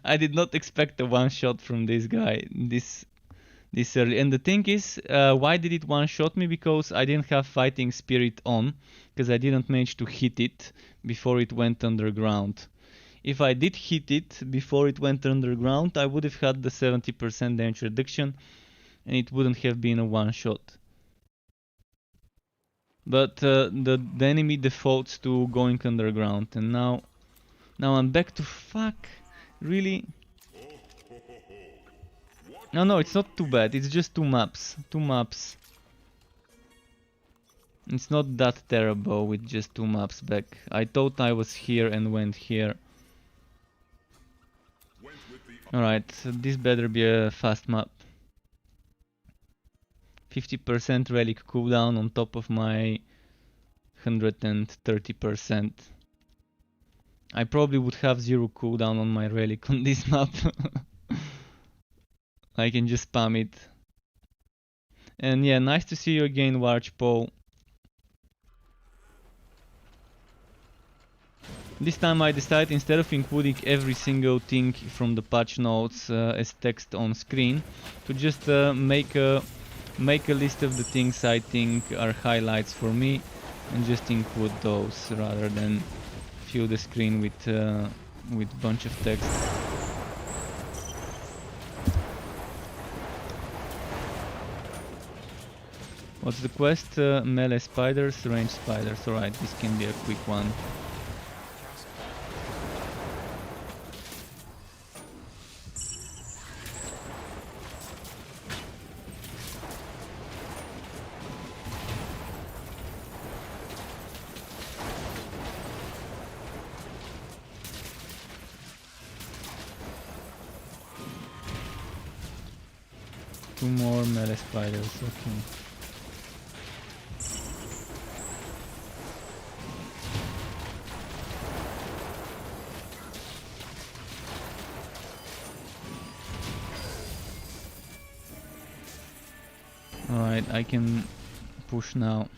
I did not expect a one shot from this guy this early. And the thing is, why did it one shot me? Because I didn't have fighting spirit on, because I didn't manage to hit it before it went underground. If I did hit it before it went underground, I would have had the 70% damage reduction and it wouldn't have been a one shot. But the enemy defaults to going underground, and now I'm back to fuck. Really? No, it's not too bad. It's just 2 maps. 2 maps. It's not that terrible with just 2 maps back. I thought I was here and went here. Alright, so this better be a fast map. 50% relic cooldown on top of my 130%. I probably would have 0 cooldown on my relic on this map. I can just spam it. And yeah, nice to see you again, Warchpo. This time I decided, instead of including every single thing from the patch notes as text on screen, to just make a list of the things I think are highlights for me and just include those rather than fill the screen with bunch of text. What's the quest? Melee spiders, range spiders. Alright, this can be a quick one. Two more melee spiders, okay. Alright, I can push now.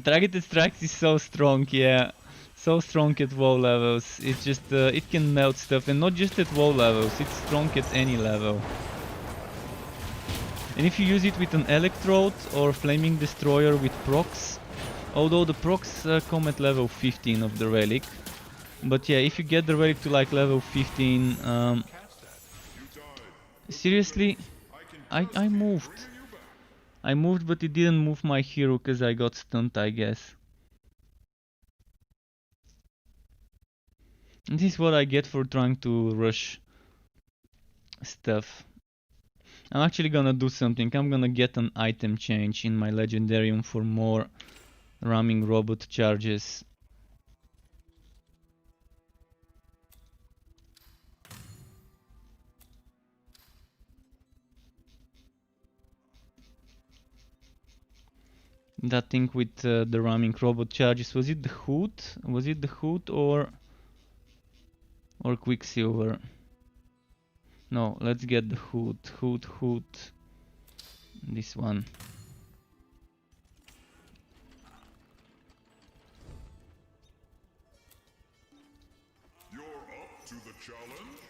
Targeted strikes is so strong, yeah. So strong at WoW levels. It's just, it can melt stuff, and not just at WoW levels, it's strong at any level. And if you use it with an Electrode or Flaming Destroyer with procs, although the procs come at level 15 of the relic, but yeah, if you get the relic to like level 15, seriously, I moved. I moved, but it didn't move my hero because I got stunned, I guess. And this is what I get for trying to rush stuff. I'm actually gonna do something. I'm gonna get an item change in my Legendarium for more ramming robot charges. That thing with the ramming robot charges, was it the hood? Was it the hood or Quicksilver? No, let's get the hood. Hood. This one. You're up to the challenge?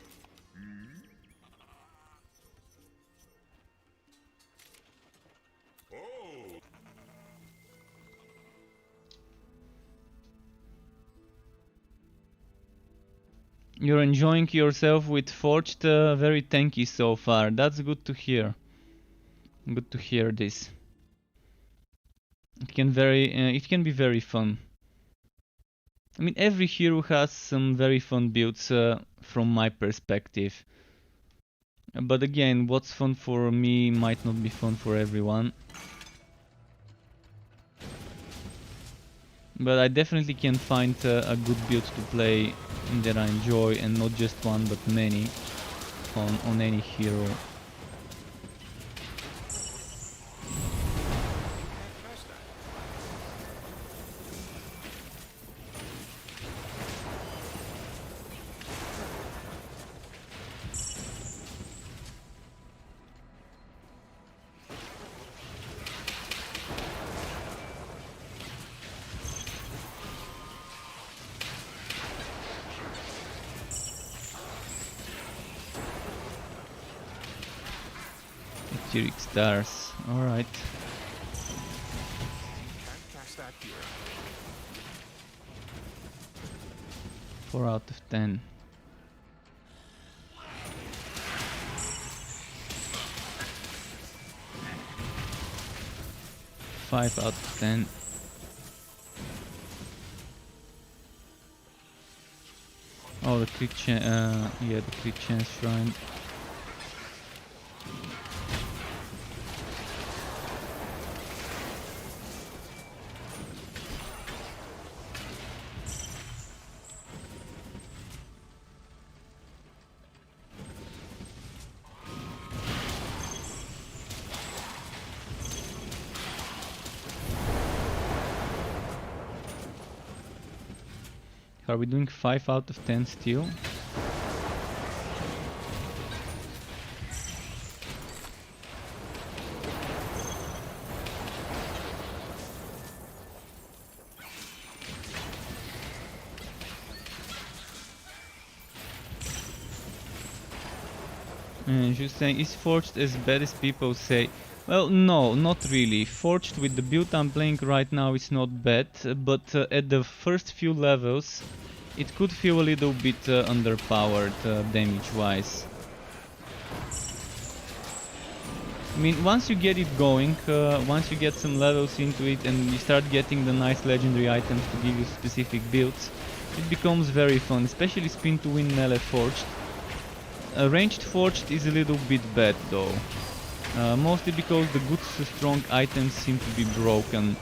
Oh! You're enjoying yourself with Forged, very tanky so far. That's good to hear. Good to hear this. It can be very fun. I mean, every hero has some very fun builds from my perspective. But again, what's fun for me might not be fun for everyone. But I definitely can find a good build to play that I enjoy, and not just one but many on any hero. Etheric stars, alright. Can't cast that here. 4 out of 10. Five out of 10. Oh, the crit chance, yeah, the crit chance shrine. Are we doing 5 out of 10 still? Just saying, is Forged as bad as people say? Well, no, not really. Forged with the build I'm playing right now is not bad, but at the first few levels it could feel a little bit underpowered damage-wise. I mean, once you get it going, once you get some levels into it and you start getting the nice legendary items to give you specific builds, it becomes very fun, especially spin to win melee Forged. Ranged Forged is a little bit bad though. Mostly because the good strong items seem to be broken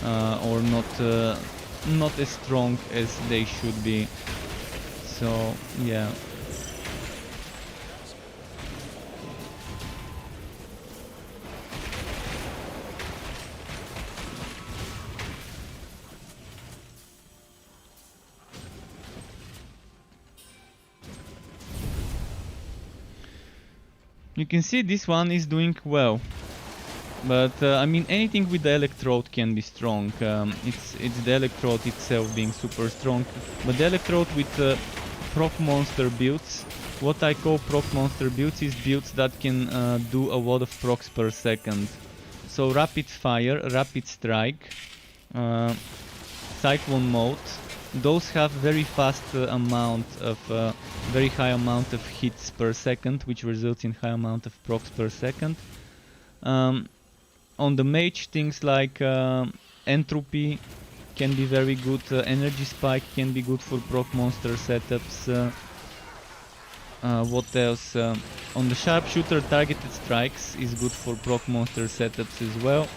or not as strong as they should be. So yeah. You can see this one is doing well. But I mean, anything with the electrode can be strong. It's the electrode itself being super strong. But the electrode with proc monster builds, what I call proc monster builds is builds that can do a lot of procs per second. So rapid fire, rapid strike, cyclone mode. Those have very fast amount of, very high amount of hits per second, which results in high amount of procs per second. On the mage, things like entropy can be very good, energy spike can be good for proc monster setups. What else? On the sharpshooter, targeted strikes is good for proc monster setups as well.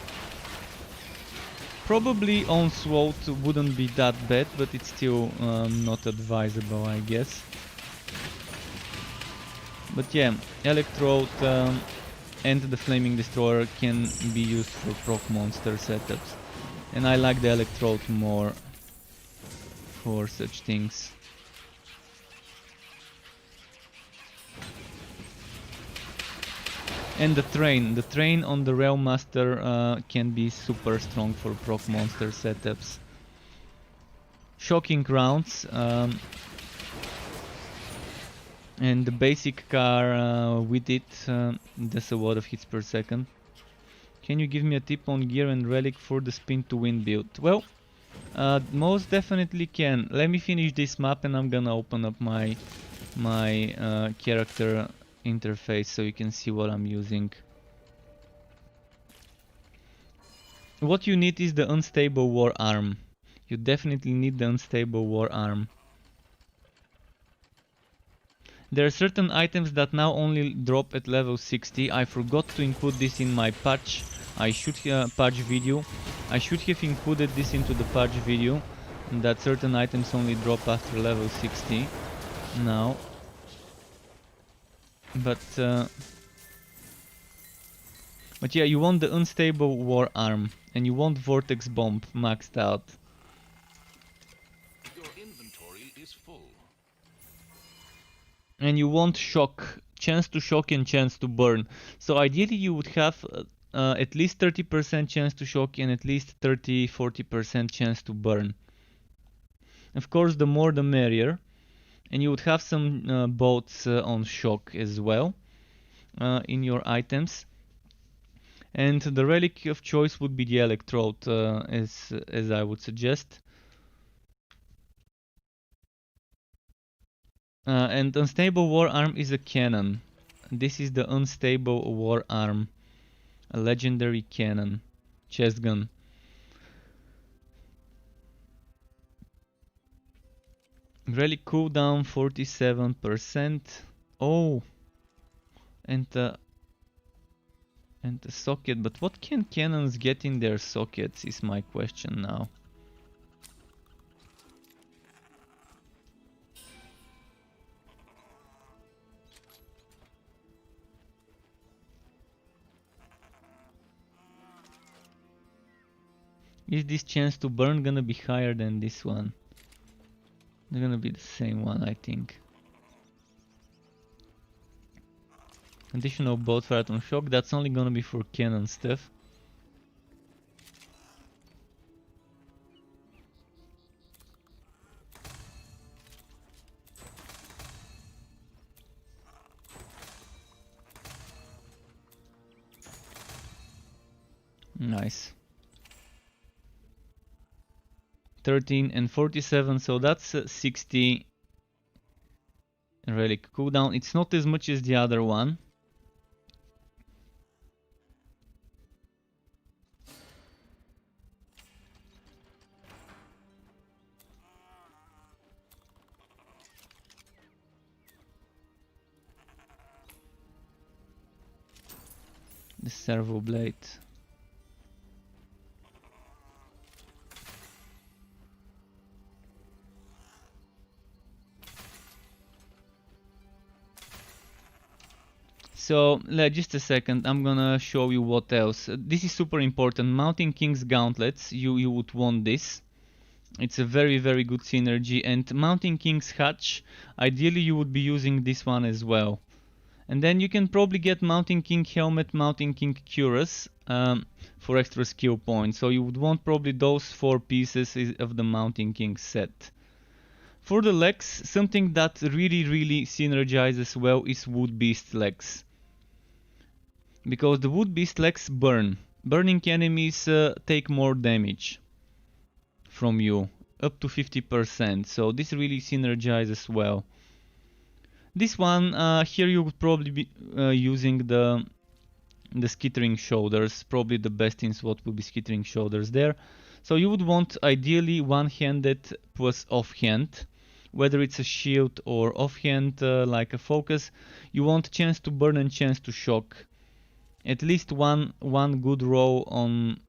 Probably onslaught wouldn't be that bad, but it's still not advisable, I guess. But yeah, electrode and the flaming destroyer can be used for proc monster setups, and I like the electrode more for such things. And the train on the Realm Master can be super strong for proc monster setups. Shocking rounds and the basic car with it does a lot of hits per second. Can you give me a tip on gear and relic for the spin to win build? Well, most definitely can. Let me finish this map and I'm gonna open up my character interface so you can see what I'm using. What you need is the unstable war arm. You definitely need the unstable war arm. There are certain items that now only drop at level 60. I forgot to include this in my patch. I should have patch video. I should have included this into the patch video, that certain items only drop after level 60 now. But yeah, you want the unstable war arm and you want vortex bomb maxed out. Your inventory is full. And you want shock, chance to shock and chance to burn. So ideally you would have at least 30% chance to shock and at least 30-40% chance to burn. Of course, the more the merrier. And you would have some boats on shock as well in your items. And the relic of choice would be the electrode, as I would suggest. And unstable war arm is a cannon. This is the unstable war arm, a legendary cannon, chest gun. Relic cooldown 47%. Oh, and the socket. But what can cannons get in their sockets is my question now. Is this chance to burn gonna be higher than this one? They're gonna be the same one, I think. Additional bolt fire on shock, that's only gonna be for cannon stuff. Nice. 13 and 47, so that's 60 relic cooldown. It's not as much as the other one. The servo blade. So, just a second, I'm gonna show you what else. This is super important. Mountain King's Gauntlets, you would want this. It's a very good synergy. And Mountain King's Hatch, ideally you would be using this one as well. And then you can probably get Mountain King Helmet, Mountain King Cuirass. for extra skill points. So you would want probably those 4 pieces of the Mountain King set. For the legs, something that really synergizes well is Wood Beast legs. Because the Wood Beast legs burn. Burning enemies take more damage from you, up to 50%, so this really synergizes well. This one, here you would probably be using the skittering shoulders. Probably the best in SWAT would be skittering shoulders there. So you would want ideally one-handed plus offhand. Whether it's a shield or offhand like a focus, you want chance to burn and chance to shock. At least one good row on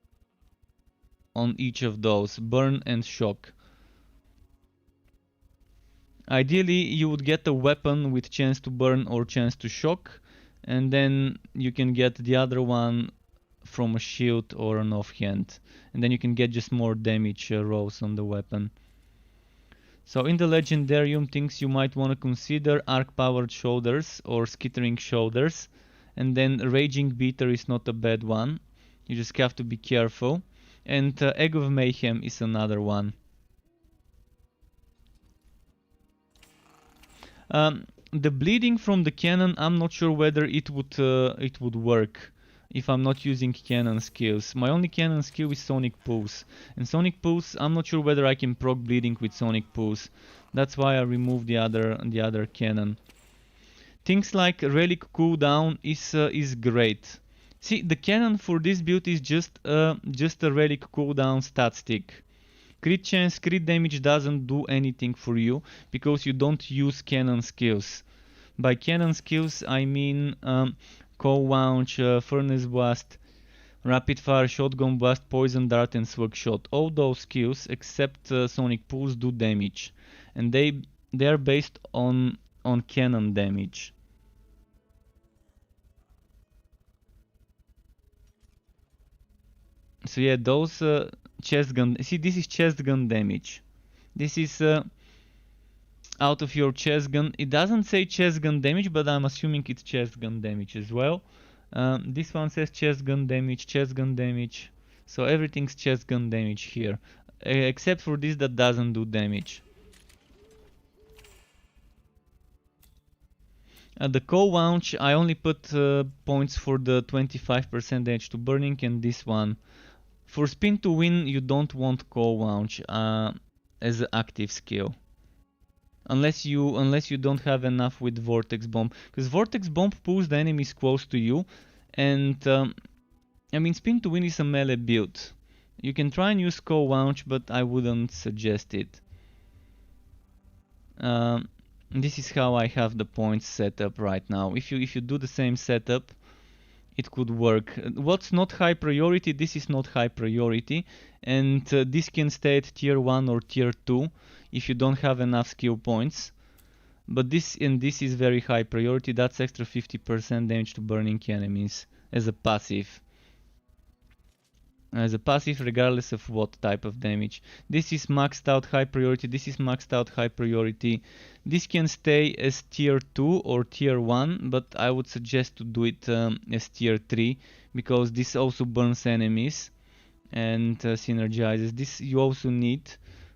each of those, burn and shock. Ideally you would get a weapon with chance to burn or chance to shock, and then you can get the other one from a shield or an offhand, and then you can get just more damage rolls on the weapon. So in the legendarium, things you might want to consider: arc powered shoulders or skittering shoulders, and then raging beater is not a bad one, you just have to be careful, and egg of mayhem is another one. The bleeding from the cannon, I'm not sure whether it would work if I'm not using cannon skills. My only cannon skill is Sonic Pulse, and Sonic Pulse, I'm not sure whether I can proc bleeding with Sonic Pulse. That's why I removed the other cannon. Things like relic cooldown is great. See, the cannon for this build is just a relic cooldown stat stick. Crit chance, crit damage doesn't do anything for you because you don't use cannon skills. By cannon skills I mean coal launch, furnace blast, rapid fire, shotgun blast, poison dart and slug shot. All those skills except sonic pulse do damage, and they are based on cannon damage. So yeah, those chest gun. See, this is chest gun damage. This is out of your chest gun. It doesn't say chest gun damage, but I'm assuming it's chest gun damage as well. This one says chest gun damage, chest gun damage. So everything's chest gun damage here, except for this that doesn't do damage. The coal launch, I only put points for the 25% damage to burning, and this one. For spin to win, you don't want coal launch as an active skill, unless you don't have enough with vortex bomb, because vortex bomb pulls the enemies close to you, and I mean spin to win is a melee build. You can try and use coal launch, but I wouldn't suggest it. This is how I have the points set up right now. If you do the same setup, it could work. What's not high priority? This is not high priority, and this can stay at tier 1 or tier 2 if you don't have enough skill points. But this is very high priority. That's extra 50% damage to burning enemies as a passive. As a passive, regardless of what type of damage. This is maxed out high priority, this is maxed out high priority. This can stay as tier 2 or tier 1, but I would suggest to do it as tier 3, because this also burns enemies and synergizes. This you also need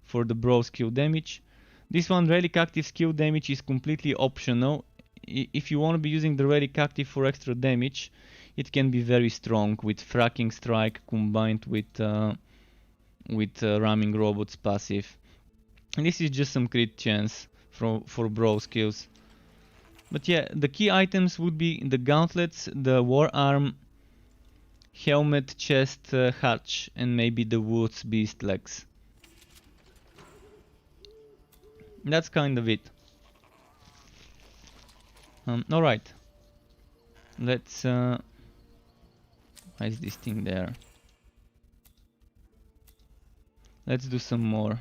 for the bro skill damage. This one, relic active skill damage, is completely optional. If you want to be using the relic active for extra damage, it can be very strong with fracking strike combined with ramming robots passive. And this is just some crit chance for bro skills. But yeah, the key items would be the gauntlets, the war arm, helmet, chest, hatch, and maybe the woods beast legs. That's kind of it. Alright. Let's why is this thing there? Let's do some more.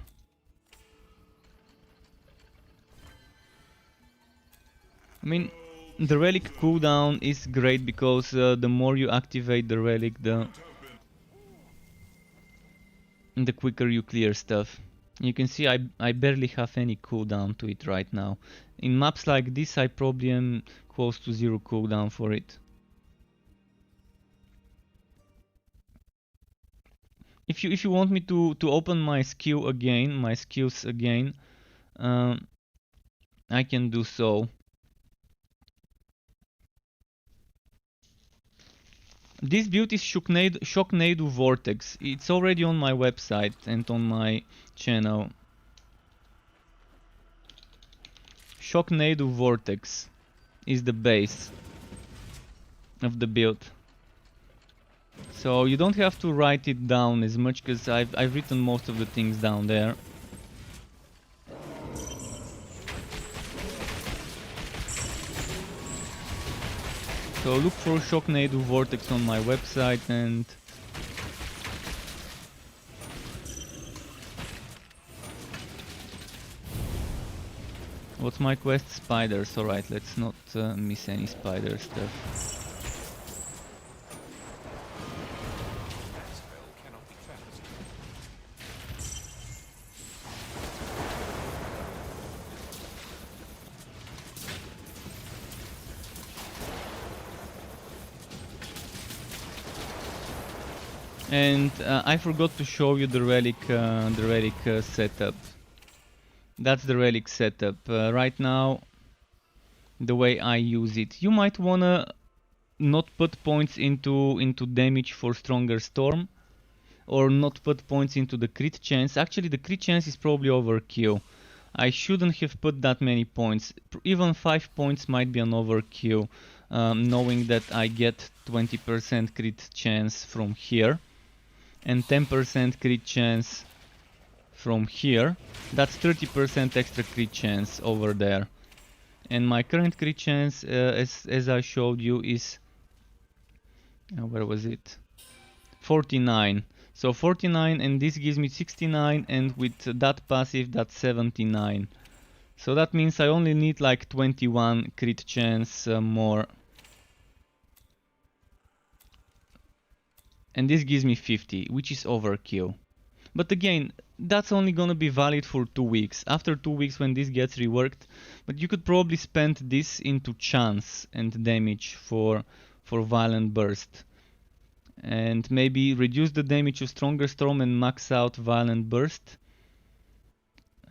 I mean, the relic cooldown is great because the more you activate the relic, the quicker you clear stuff. You can see I barely have any cooldown to it right now. In maps like this, I probably am close to 0 cooldown for it. if you want me to open my skills again, I can do so. This build is Shocknado Vortex. It's already on my website and on my channel. Shocknado Vortex is the base of the build. So you don't have to write it down as much, because I've written most of the things down there. So look for Shocknado Vortex on my website, and what's my quest? Spiders. Alright, let's not miss any spider stuff. That spell cannot be cast. And I forgot to show you the relic setup. That's the relic setup. Right now, the way I use it. You might wanna not put points into damage for Stronger Storm, or not put points into the crit chance. Actually, the crit chance is probably overkill. I shouldn't have put that many points. Even 5 points might be an overkill, knowing that I get 20% crit chance from here and 10% crit chance from here. That's 30% extra crit chance over there. And my current crit chance, as I showed you, is where was it? 49. So 49, and this gives me 69, and with that passive, that's 79. So that means I only need like 21 crit chance more. And this gives me 50, which is overkill. But again, that's only gonna be valid for 2 weeks. After 2 weeks, when this gets reworked, but you could probably spend this into chance and damage for Violent Burst. And maybe reduce the damage of Stronger Storm and max out Violent Burst.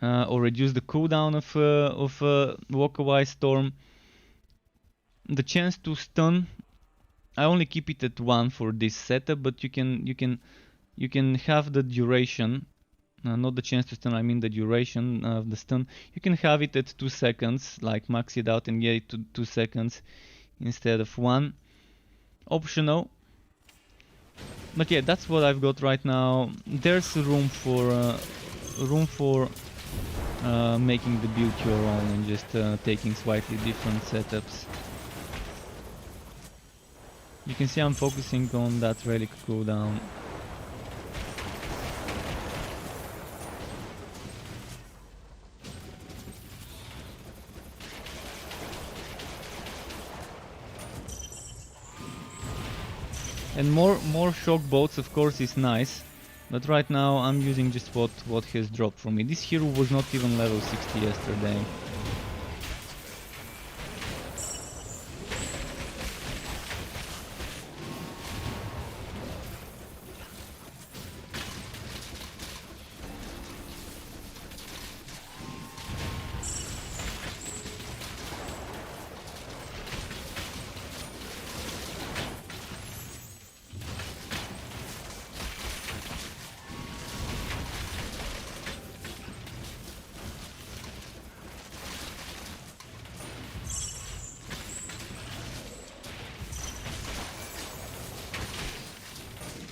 Or reduce the cooldown of Walkaway Storm. The chance to stun, I only keep it at 1 for this setup, but you can have the duration, not the chance to stun, I mean the duration of the stun. You can have it at 2 seconds, like max it out and get it to 2 seconds instead of 1. Optional. But yeah, that's what I've got right now. There's room for making the build your own and just taking slightly different setups. You can see I'm focusing on that relic cooldown. And more shock bolts, of course, is nice, but right now I'm using just what has dropped from me. This hero was not even level 60 yesterday.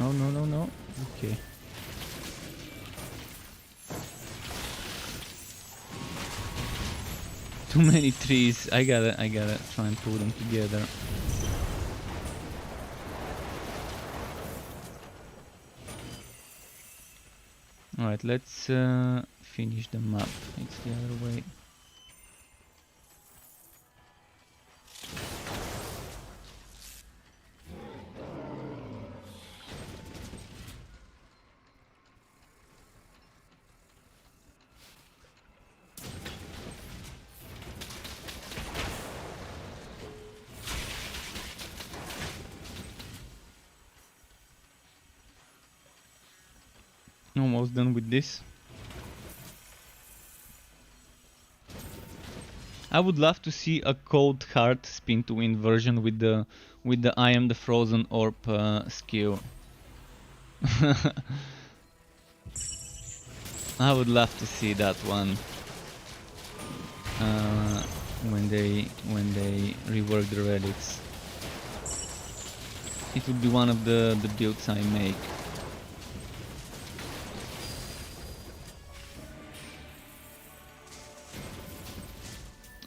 No, no, no, no. Okay. Too many trees. I gotta try and pull them together. Alright, let's finish the map. It's the other way. Almost done with this. I would love to see a cold hard spin to win version with the I am the frozen orb skill. I would love to see that one when they rework the relics. It would be one of the builds I make.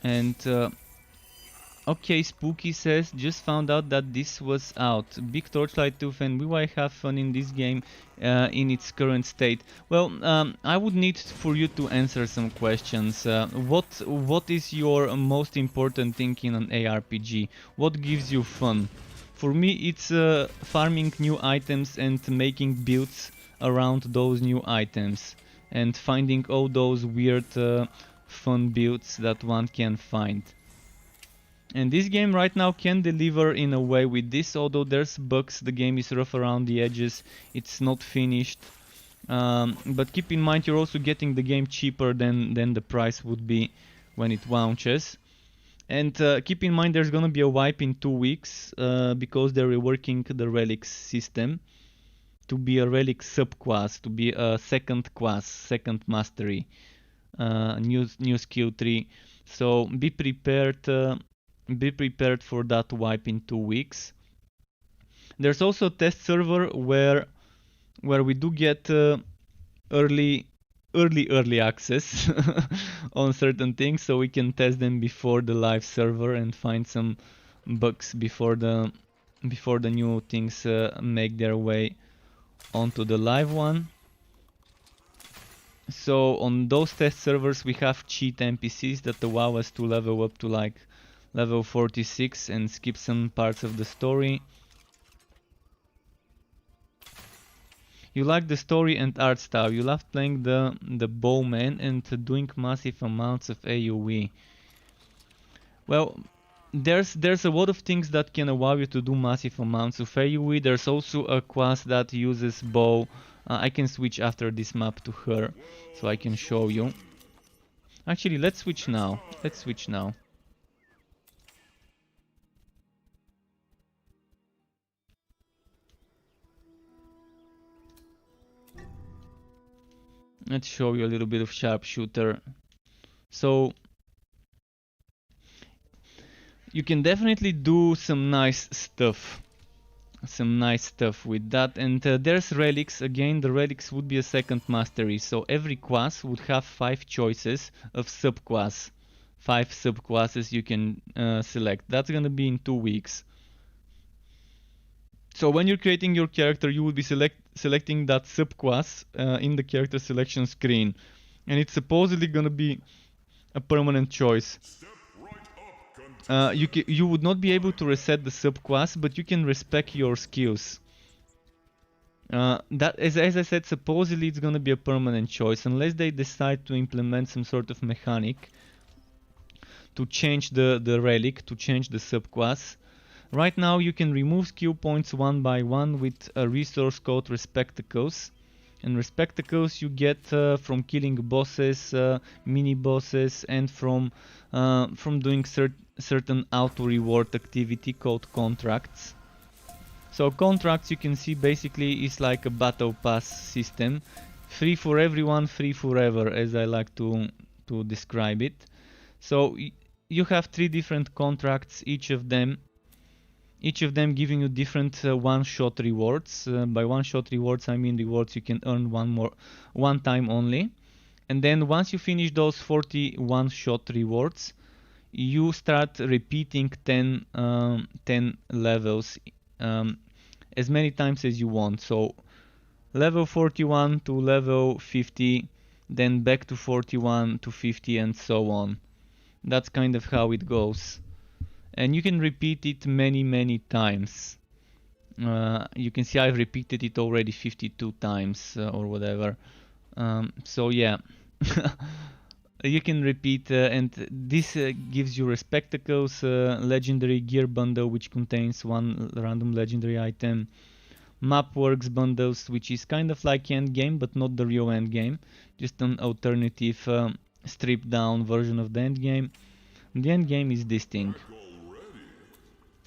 And okay, Spooky says, just found out that this was out. Big Torchlight 2 fan, will I have fun in this game in its current state? Well, I would need for you to answer some questions. What is your most important thing in an ARPG? What gives you fun? For me, it's farming new items and making builds around those new items. And finding all those weird fun builds that one can find. And this game right now can deliver in a way with this, although there's bugs, the game is rough around the edges, it's not finished. But keep in mind you're also getting the game cheaper than the price would be when it launches. And keep in mind there's gonna be a wipe in 2 weeks because they're reworking the relics system to be a relic subclass, to be a second class, second mastery, new skill tree. So be prepared for that wipe in 2 weeks. There's also a test server where we do get early access on certain things, so we can test them before the live server and find some bugs before the new things make their way onto the live one. So on those test servers we have cheat NPCs that allow us to level up to like level 46 and skip some parts of the story. You like the story and art style. You love playing the bowman and doing massive amounts of AoE. Well, there's a lot of things that can allow you to do massive amounts of AoE. There's also a class that uses bow. I can switch after this map to her, so I can show you. Actually, let's switch now. Let's show you a little bit of sharpshooter. So you can definitely do some nice stuff with that. And there's relics. Again, the relics would be a second mastery, so every class would have 5 choices of subclass, 5 subclasses you can select. That's gonna be in 2 weeks. So when you're creating your character, you will be selecting that subclass in the character selection screen, and it's supposedly gonna be a permanent choice. You would not be able to reset the subclass, but you can respec your skills. That, as I said, supposedly it's gonna be a permanent choice, unless they decide to implement some sort of mechanic to change the relic, to change the subclass. Right now you can remove skill points one by one with a resource called Respectacles. And Respectacles you get from killing bosses, mini bosses, and from doing certain auto reward activity called contracts. So contracts, you can see, basically is like a battle pass system, free for everyone, free forever, as I like to describe it. So you have 3 different contracts, each of them giving you different one-shot rewards. By one-shot rewards I mean rewards you can earn one time only. And then once you finish those 40 one-shot rewards, you start repeating 10 levels as many times as you want. So level 41 to level 50, then back to 41 to 50, and so on. That's kind of how it goes. And you can repeat it many times. You can see I've repeated it already 52 times or whatever. So yeah, you can repeat, and this gives you Respectacles, legendary gear bundle which contains 1 random legendary item, Mapworks bundles, which is kind of like endgame, but not the real endgame, just an alternative stripped down version of the endgame. The endgame is this thing.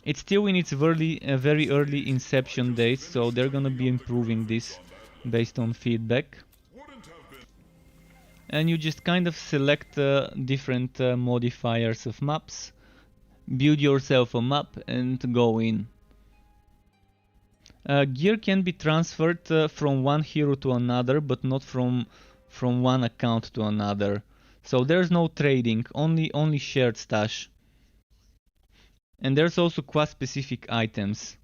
It's still in its very early inception days, so they're gonna be improving this based on feedback. And you just kind of select different modifiers of maps, build yourself a map and go in. Gear can be transferred from one hero to another, but not from one account to another. So there's no trading, only shared stash. And there's also quest specific items.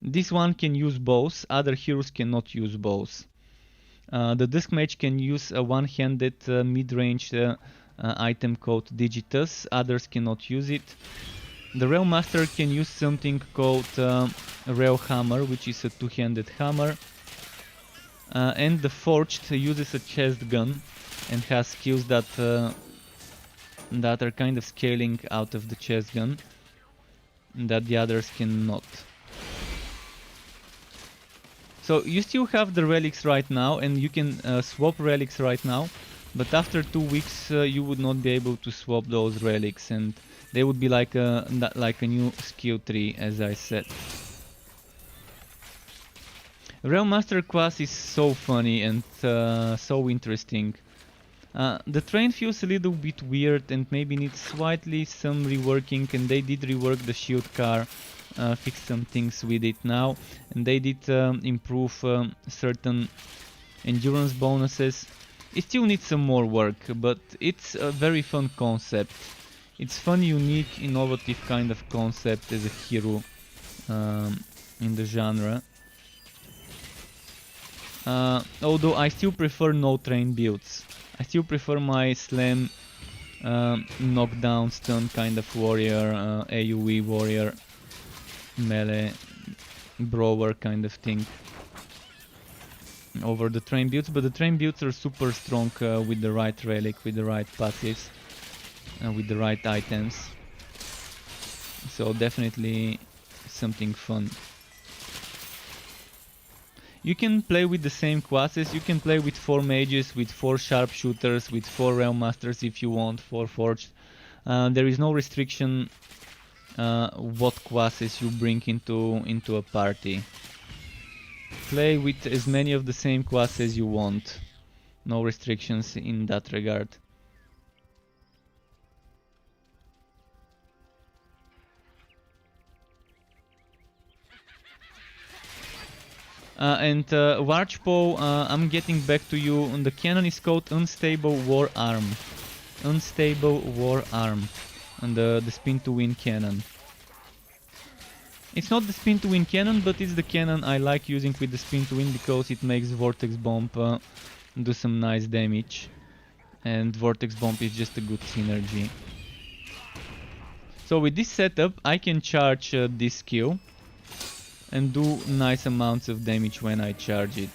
This one can use bows, other heroes cannot use bows. The Disc Mage can use a one-handed mid-range item called Digitus, others cannot use it. The Rail Master can use something called Rail Hammer, which is a two-handed hammer. And the Forged uses a chest gun and has skills that are kind of scaling out of the chest gun that the others cannot. So you still have the relics right now, and you can swap relics right now, but after 2 weeks you would not be able to swap those relics, and they would be like a new skill tree, as I said. Realm Master class is so funny and so interesting. The train feels a little bit weird and maybe needs slightly some reworking, and they did rework the shield car, fix some things with it now, and they did improve certain endurance bonuses. It still needs some more work, but it's a very fun concept. It's fun, unique, innovative kind of concept as a hero in the genre. Although I still prefer no train builds. I still prefer my slam, knockdown, stun kind of warrior, AoE warrior, melee, brawler kind of thing over the train builds, but the train builds are super strong with the right relic, with the right passives, with the right items. So definitely something fun. You can play with the same classes, you can play with 4 mages, with 4 sharpshooters, with 4 realm masters if you want, 4 forged. There is no restriction what classes you bring into a party. Play with as many of the same classes as you want. No restrictions in that regard. Warchpo, I'm getting back to you. The cannon is called Unstable War Arm. Unstable War Arm. And the spin to win cannon. It's not the spin to win cannon, but it's the cannon I like using with the spin to win because it makes Vortex Bomb do some nice damage. And Vortex Bomb is just a good synergy. So with this setup I can charge this skill and do nice amounts of damage when I charge it.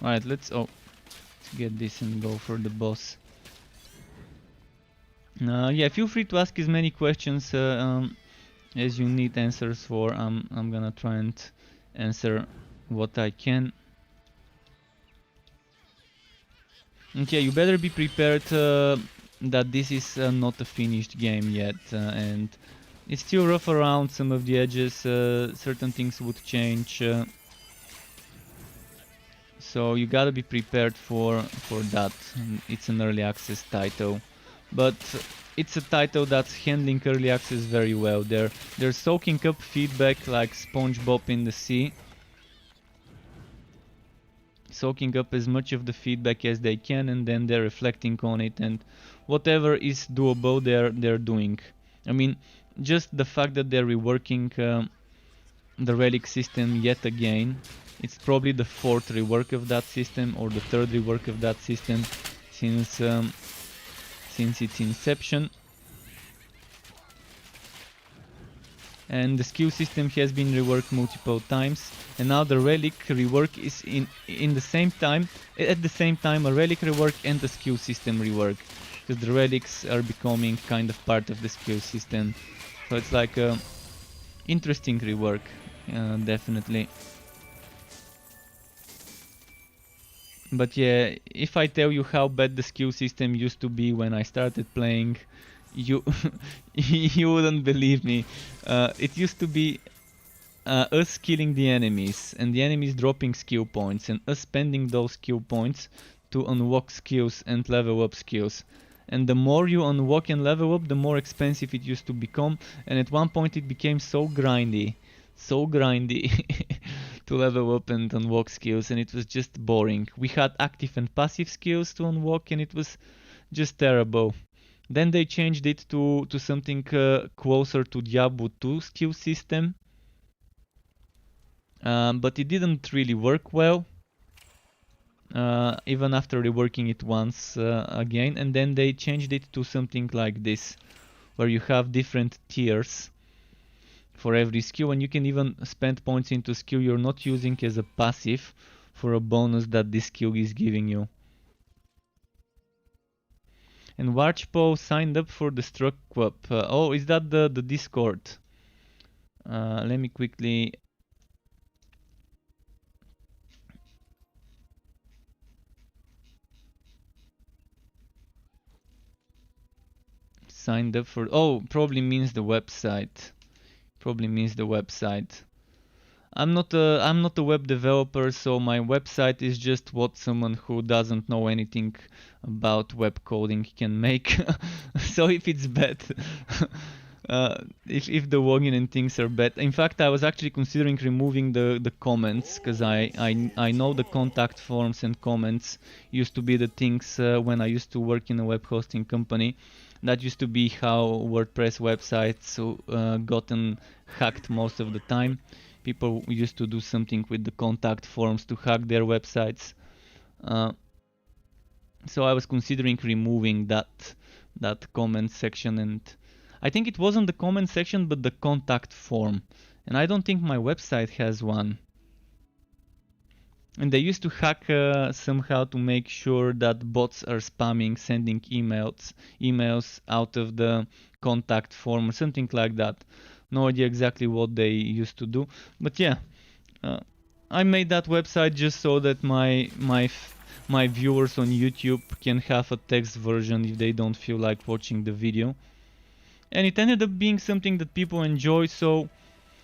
Alright, let's get this and go for the boss. Yeah, feel free to ask as many questions as you need answers for. I'm gonna try and answer what I can. Okay, you better be prepared that this is not a finished game yet, and it's still rough around some of the edges. Certain things would change, so you gotta be prepared for that. It's an early access title. But it's a title that's handling early access very well. They're soaking up feedback like SpongeBob in the sea. Soaking up as much of the feedback as they can, and then they're reflecting on it, and whatever is doable they're doing. I mean, just the fact that they're reworking the relic system yet again. It's probably the 4th rework of that system or the 3rd rework of that system since since its inception. And the skill system has been reworked multiple times, and now the relic rework is in the same time, at the same time, a relic rework and the skill system rework, because the relics are becoming kind of part of the skill system. So it's like a interesting rework, definitely. But yeah, if I tell you how bad the skill system used to be when I started playing, you you wouldn't believe me. It used to be us killing the enemies and the enemies dropping skill points and us spending those skill points to unlock skills and level up skills. And the more you unlock and level up, the more expensive it used to become, and at one point it became so grindy to level up and unlock skills, and it was just boring. We had active and passive skills to unlock, and it was just terrible. Then they changed it to something closer to Diablo 2 skill system, but it didn't really work well, even after reworking it once again. And then they changed it to something like this, where you have different tiers for every skill, and you can even spend points into skill you're not using as a passive for a bonus that this skill is giving you. And Warchpo signed up for the Struck Club. Oh, is that the Discord? Let me quickly... Signed up for... Oh, probably means the website. Probably means the website. I'm not a web developer, so my website is just what someone who doesn't know anything about web coding can make. So if it's bad, if the login and things are bad. In fact, I was actually considering removing the comments, because I know the contact forms and comments used to be the things when I used to work in a web hosting company. That used to be how WordPress websites gotten hacked most of the time. People used to do something with the contact forms to hack their websites. So I was considering removing that comment section, and I think it wasn't the comment section but the contact form, and I don't think my website has one. And they used to hack somehow to make sure that bots are spamming, sending emails out of the contact form or something like that. No idea exactly what they used to do, but yeah, I made that website just so that my viewers on YouTube can have a text version if they don't feel like watching the video. And it ended up being something that people enjoy, so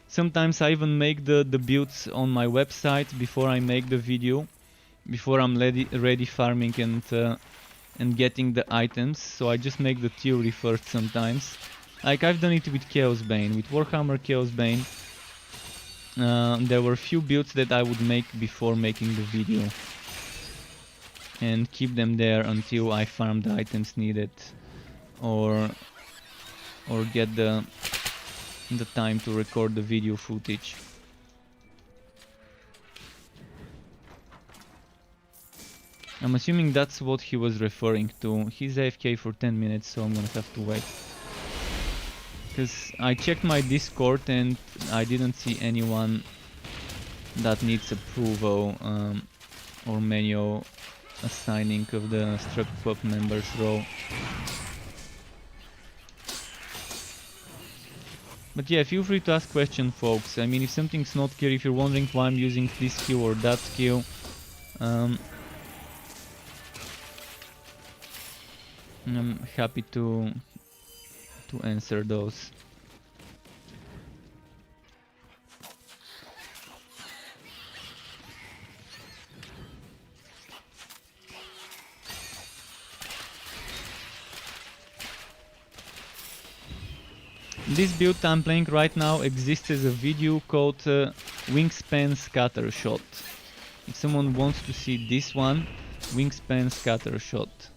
sometimes I even make the builds on my website before I make the video, before I'm ready farming and getting the items. So I just make the theory first sometimes. Like I've done it with Chaos Bane, with Warhammer Chaos Bane. There were few builds that I would make before making the video, and keep them there until I farm the items needed, or get the time to record the video footage. I'm assuming that's what he was referring to. He's AFK for 10 minutes, so I'm gonna have to wait. Because I checked my Discord and I didn't see anyone that needs approval or manual assigning of the Struck Club members role. But yeah, feel free to ask questions, folks. I mean, if something's not clear, if you're wondering why I'm using this skill or that skill, I'm happy to answer those. This build I'm playing right now exists as a video called Wingspan Scatter Shot. If someone wants to see this one, Wingspan Scatter Shot.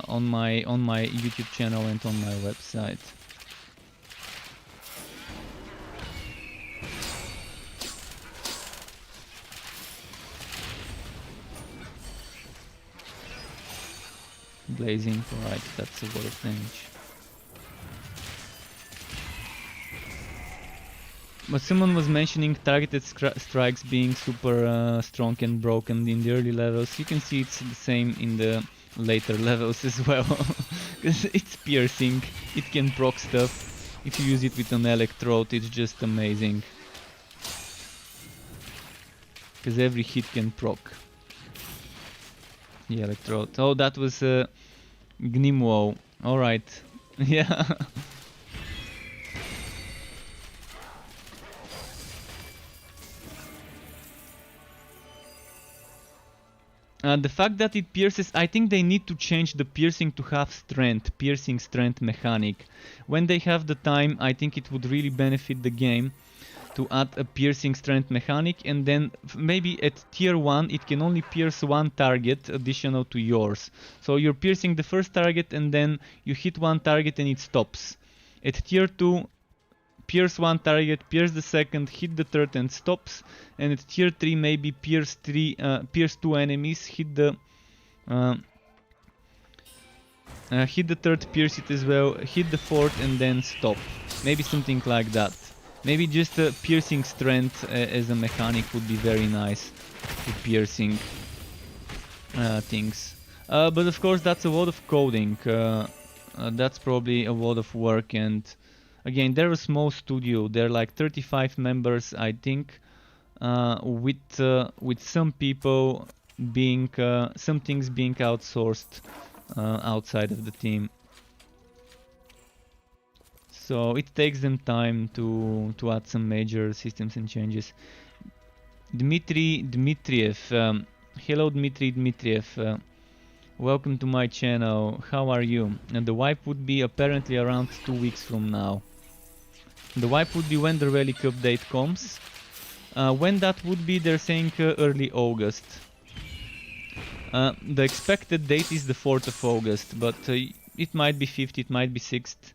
On my YouTube channel and on my website. Blazing, right, that's a lot of damage. But someone was mentioning targeted strikes being super strong and broken in the early levels. You can see it's the same in the later levels as well. Because it's piercing, it can proc stuff. If you use it with an electrode, it's just amazing. Because every hit can proc. The electrode. Oh, that was Gnimwo. Alright. Yeah. The fact that it pierces, I think they need to change the piercing to have strength, piercing strength mechanic. When they have the time, I think it would really benefit the game to add a piercing strength mechanic, and then maybe at tier 1 it can only pierce one target additional to yours. So you're piercing the first target and then you hit one target and it stops. At tier 2, pierce one target, pierce the second, hit the third and stops. And at tier 3 maybe pierce two enemies, hit the third, pierce it as well, hit the fourth and then stop. Maybe something like that. Maybe just piercing strength as a mechanic would be very nice to piercing things. But of course that's a lot of coding. That's probably a lot of work, and again, they're a small studio. They're like 35 members, I think, with some people being some things being outsourced outside of the team. So it takes them time to add some major systems and changes. Dmitry Dmitriev, hello Dmitry Dmitriev. Welcome to my channel. How are you? And the wipe would be apparently around 2 weeks from now. The wipe would be when the relic update comes. When that would be, they're saying early August. The expected date is the 4th of August, but it might be 5th, it might be 6th.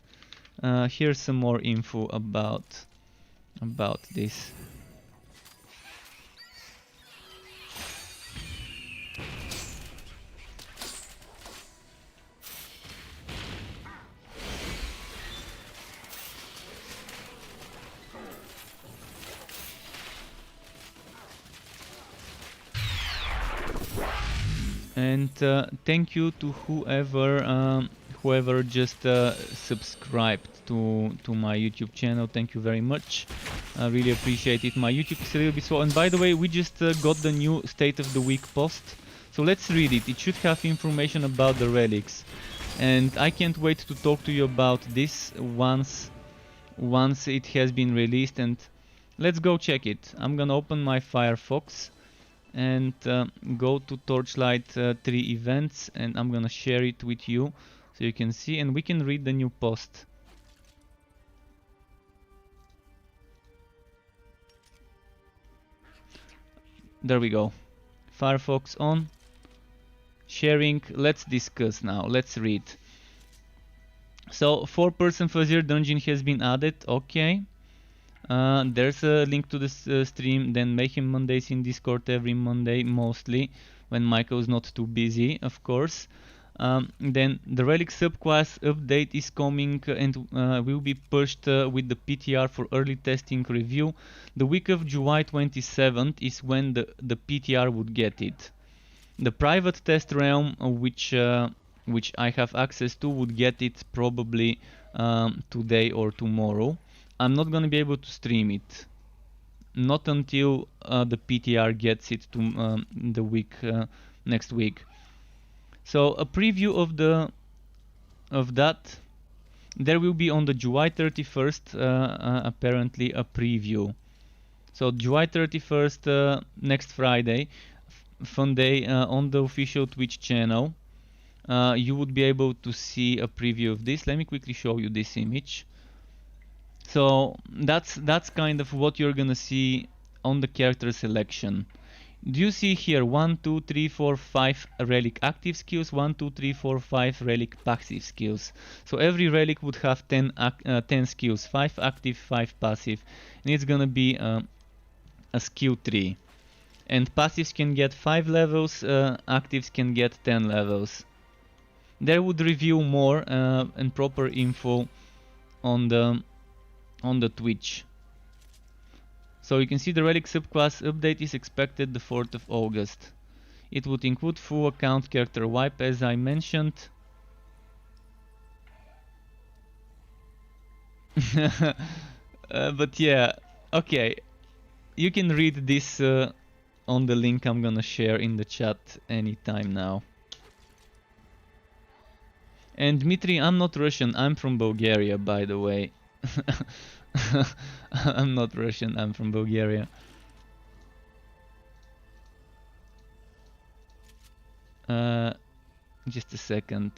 Here's some more info about this. And thank you to whoever just subscribed to my YouTube channel. Thank you very much. I really appreciate it. My YouTube is a little bit slow. And by the way, we just got the new State of the Week post. So let's read it. It should have information about the relics. And I can't wait to talk to you about this once it has been released. And let's go check it. I'm gonna open my Firefox and go to Torchlight 3 events, and I'm gonna share it with you so you can see, and we can read the new post. There we go. Firefox on, sharing. Let's discuss now. Let's read. So 4-person Fuzzier dungeon has been added. Okay. There's a link to this stream. Then Mayhem Mondays in Discord every Monday, mostly when Michael's not too busy, of course. Then the Relic subclass update is coming and will be pushed with the PTR for early testing review. The week of July 27th is when the PTR would get it. The private test realm, which I have access to, would get it probably today or tomorrow. I'm not gonna be able to stream it, not until the PTR gets it to the week next week. So a preview of that, there will be on the July 31st apparently a preview. So July 31st, next Friday, fun day on the official Twitch channel. You would be able to see a preview of this. Let me quickly show you this image. So that's kind of what you're gonna see on the character selection. Do you see here 1, 2, 3, 4, 5 relic active skills, 1, 2, 3, 4, 5 relic passive skills. So every relic would have 10 skills, 5 active, 5 passive, and it's gonna be a skill tree. And passives can get 5 levels, actives can get 10 levels. they would review more and proper info on the Twitch. So you can see the relic subclass update is expected the 4th of August. It would include full account character wipe, as I mentioned. But yeah, okay, you can read this on the link I'm gonna share in the chat anytime now. And Dmitry, I'm not Russian, I'm from Bulgaria, by the way. I'm not Russian, I'm from Bulgaria. Just a second.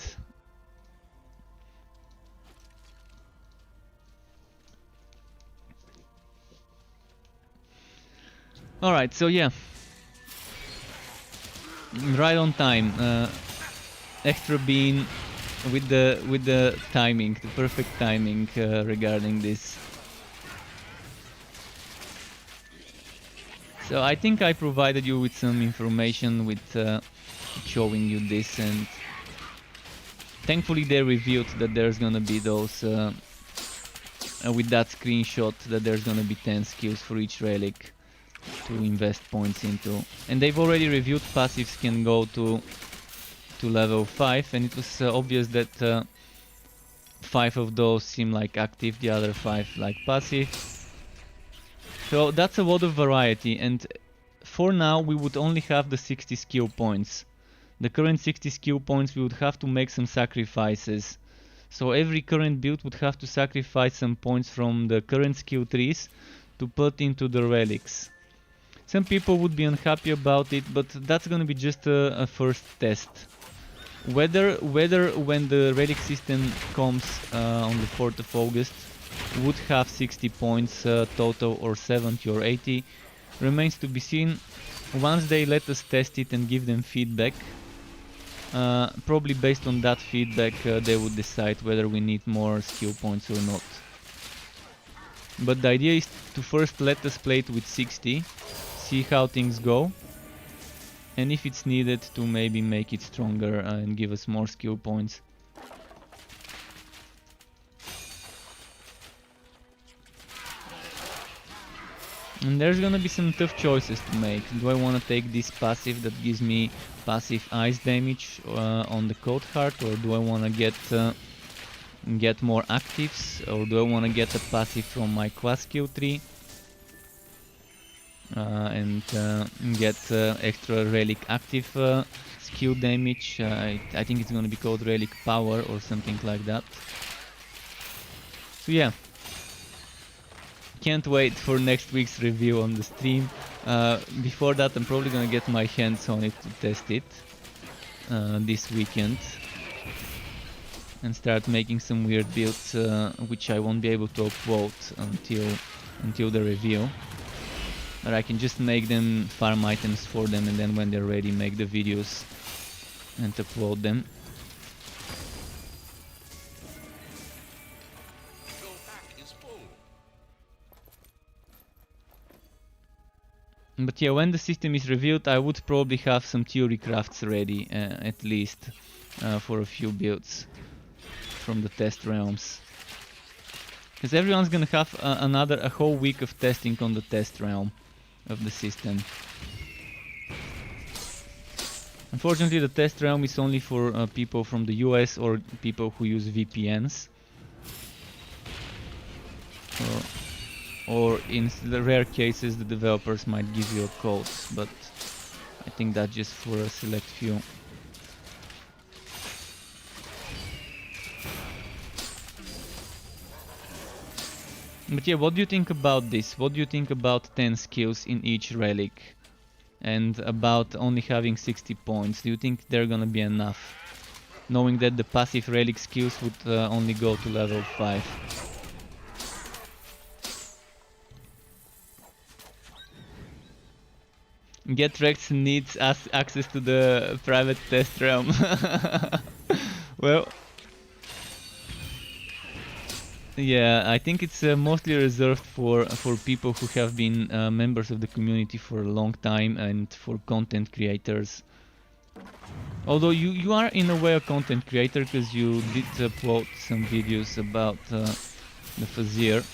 Alright, so yeah. Right on time. Extra bean with the timing, the perfect timing regarding this. So I think I provided you with some information with showing you this, and thankfully they revealed that there's gonna be those with that screenshot that there's gonna be 10 skills for each relic to invest points into, and they've already reviewed passives can go to level 5, and it was obvious that 5 of those seem like active, the other 5 like passive. So that's a lot of variety, and for now we would only have the 60 skill points. The current 60 skill points, we would have to make some sacrifices. So every current build would have to sacrifice some points from the current skill trees to put into the relics. Some people would be unhappy about it, but that's gonna be just a first test. Whether when the relic system comes on the 4th of August would have 60 points total or 70 or 80 remains to be seen. Once they let us test it and give them feedback, probably based on that feedback they would decide whether we need more skill points or not. But the idea is to first let us play it with 60, see how things go, and if it's needed to maybe make it stronger and give us more skill points. And there's gonna be some tough choices to make. Do I want to take this passive that gives me passive ice damage on the Cold Heart, or do I want to get more actives, or do I want to get a passive from my class skill tree and get extra relic active skill damage? I think it's gonna be called relic power or something like that. So yeah, can't wait for next week's review on the stream. Before that I'm probably gonna get my hands on it to test it this weekend and start making some weird builds which I won't be able to upload until the review. But I can just make them, farm items for them, and then when they're ready make the videos and upload them. Your pack is full. But yeah, when the system is revealed I would probably have some theory crafts ready at least for a few builds from the test realms. Because everyone's gonna have a whole week of testing on the test realm of the system. Unfortunately the test realm is only for people from the US or people who use VPNs. Or in the rare cases the developers might give you a code, but I think that's just for a select few. But yeah, what do you think about this? What do you think about 10 skills in each relic? And about only having 60 points? Do you think they're gonna be enough? Knowing that the passive relic skills would only go to level 5. Get Rex needs access to the private test realm. Well, yeah, I think it's mostly reserved for people who have been members of the community for a long time and for content creators Although you are in a way a content creator because you did upload some videos about the Fazir.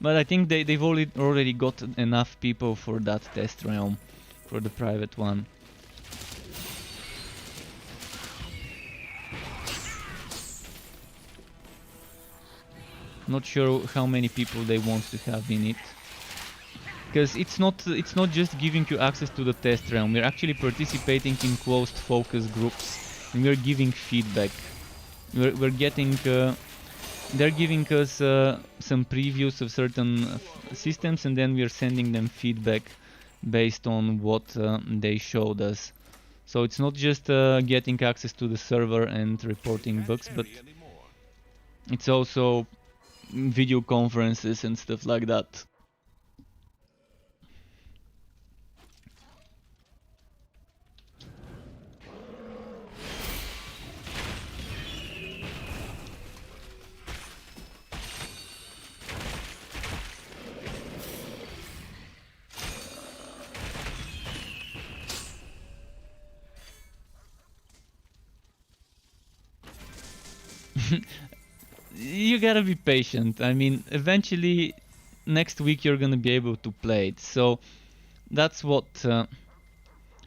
But I think they've already got enough people for that test realm, for the private one. Not sure how many people they want to have in it. Because it's not just giving you access to the test realm, we're actually participating in closed focus groups and we're giving feedback. We're getting they're giving us some previews of certain systems and then we're sending them feedback based on what they showed us. So it's not just getting access to the server and reporting bugs, but it's also video conferences and stuff like that. You gotta be patient. I mean, eventually next week you're gonna be able to play it. So that's what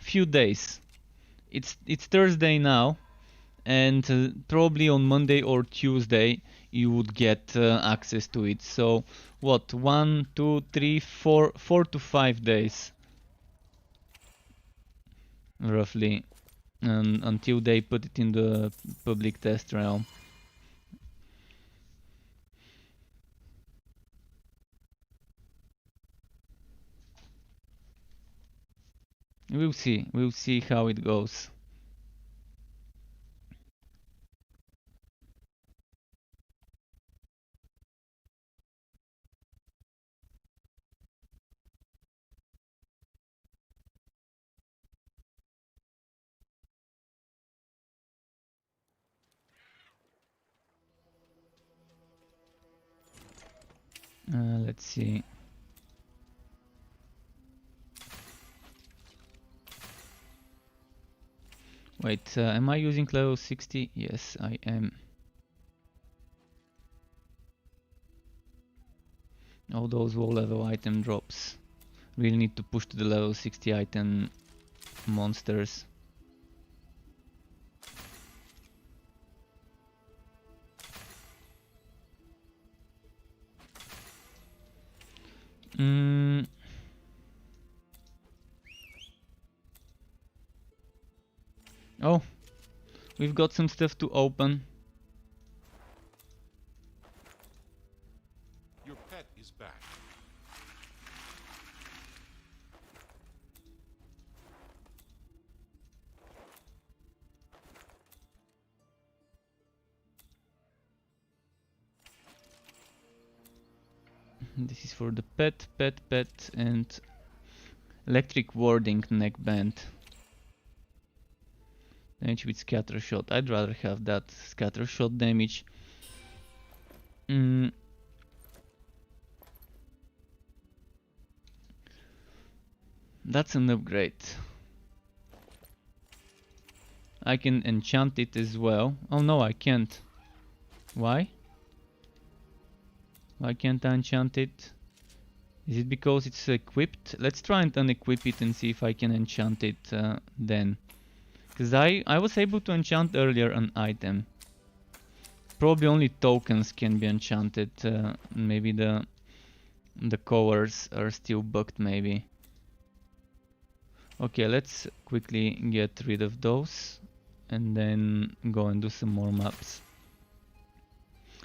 few days. It's Thursday now, and probably on Monday or Tuesday you would get access to it. So what? 1, 2, 3, 4, 4 to 5 days, roughly, until they put it in the public test realm. We'll see how it goes. Let's see. Wait, am I using level 60? Yes, I am. All those low level item drops. Really need to push to the level 60 item monsters. Oh, we've got some stuff to open. Your pet is back. This is for the pet, and electric warding neckband. Damage with scatter shot. I'd rather have that scatter shot damage. That's an upgrade. I can enchant it as well. Oh no, I can't. Why? Why can't I enchant it? Is it because it's equipped? Let's try and unequip it and see if I can enchant it then. Because I was able to enchant earlier an item. Probably only tokens can be enchanted. Maybe the cores are still bugged maybe. Okay, let's quickly get rid of those and then go and do some more maps.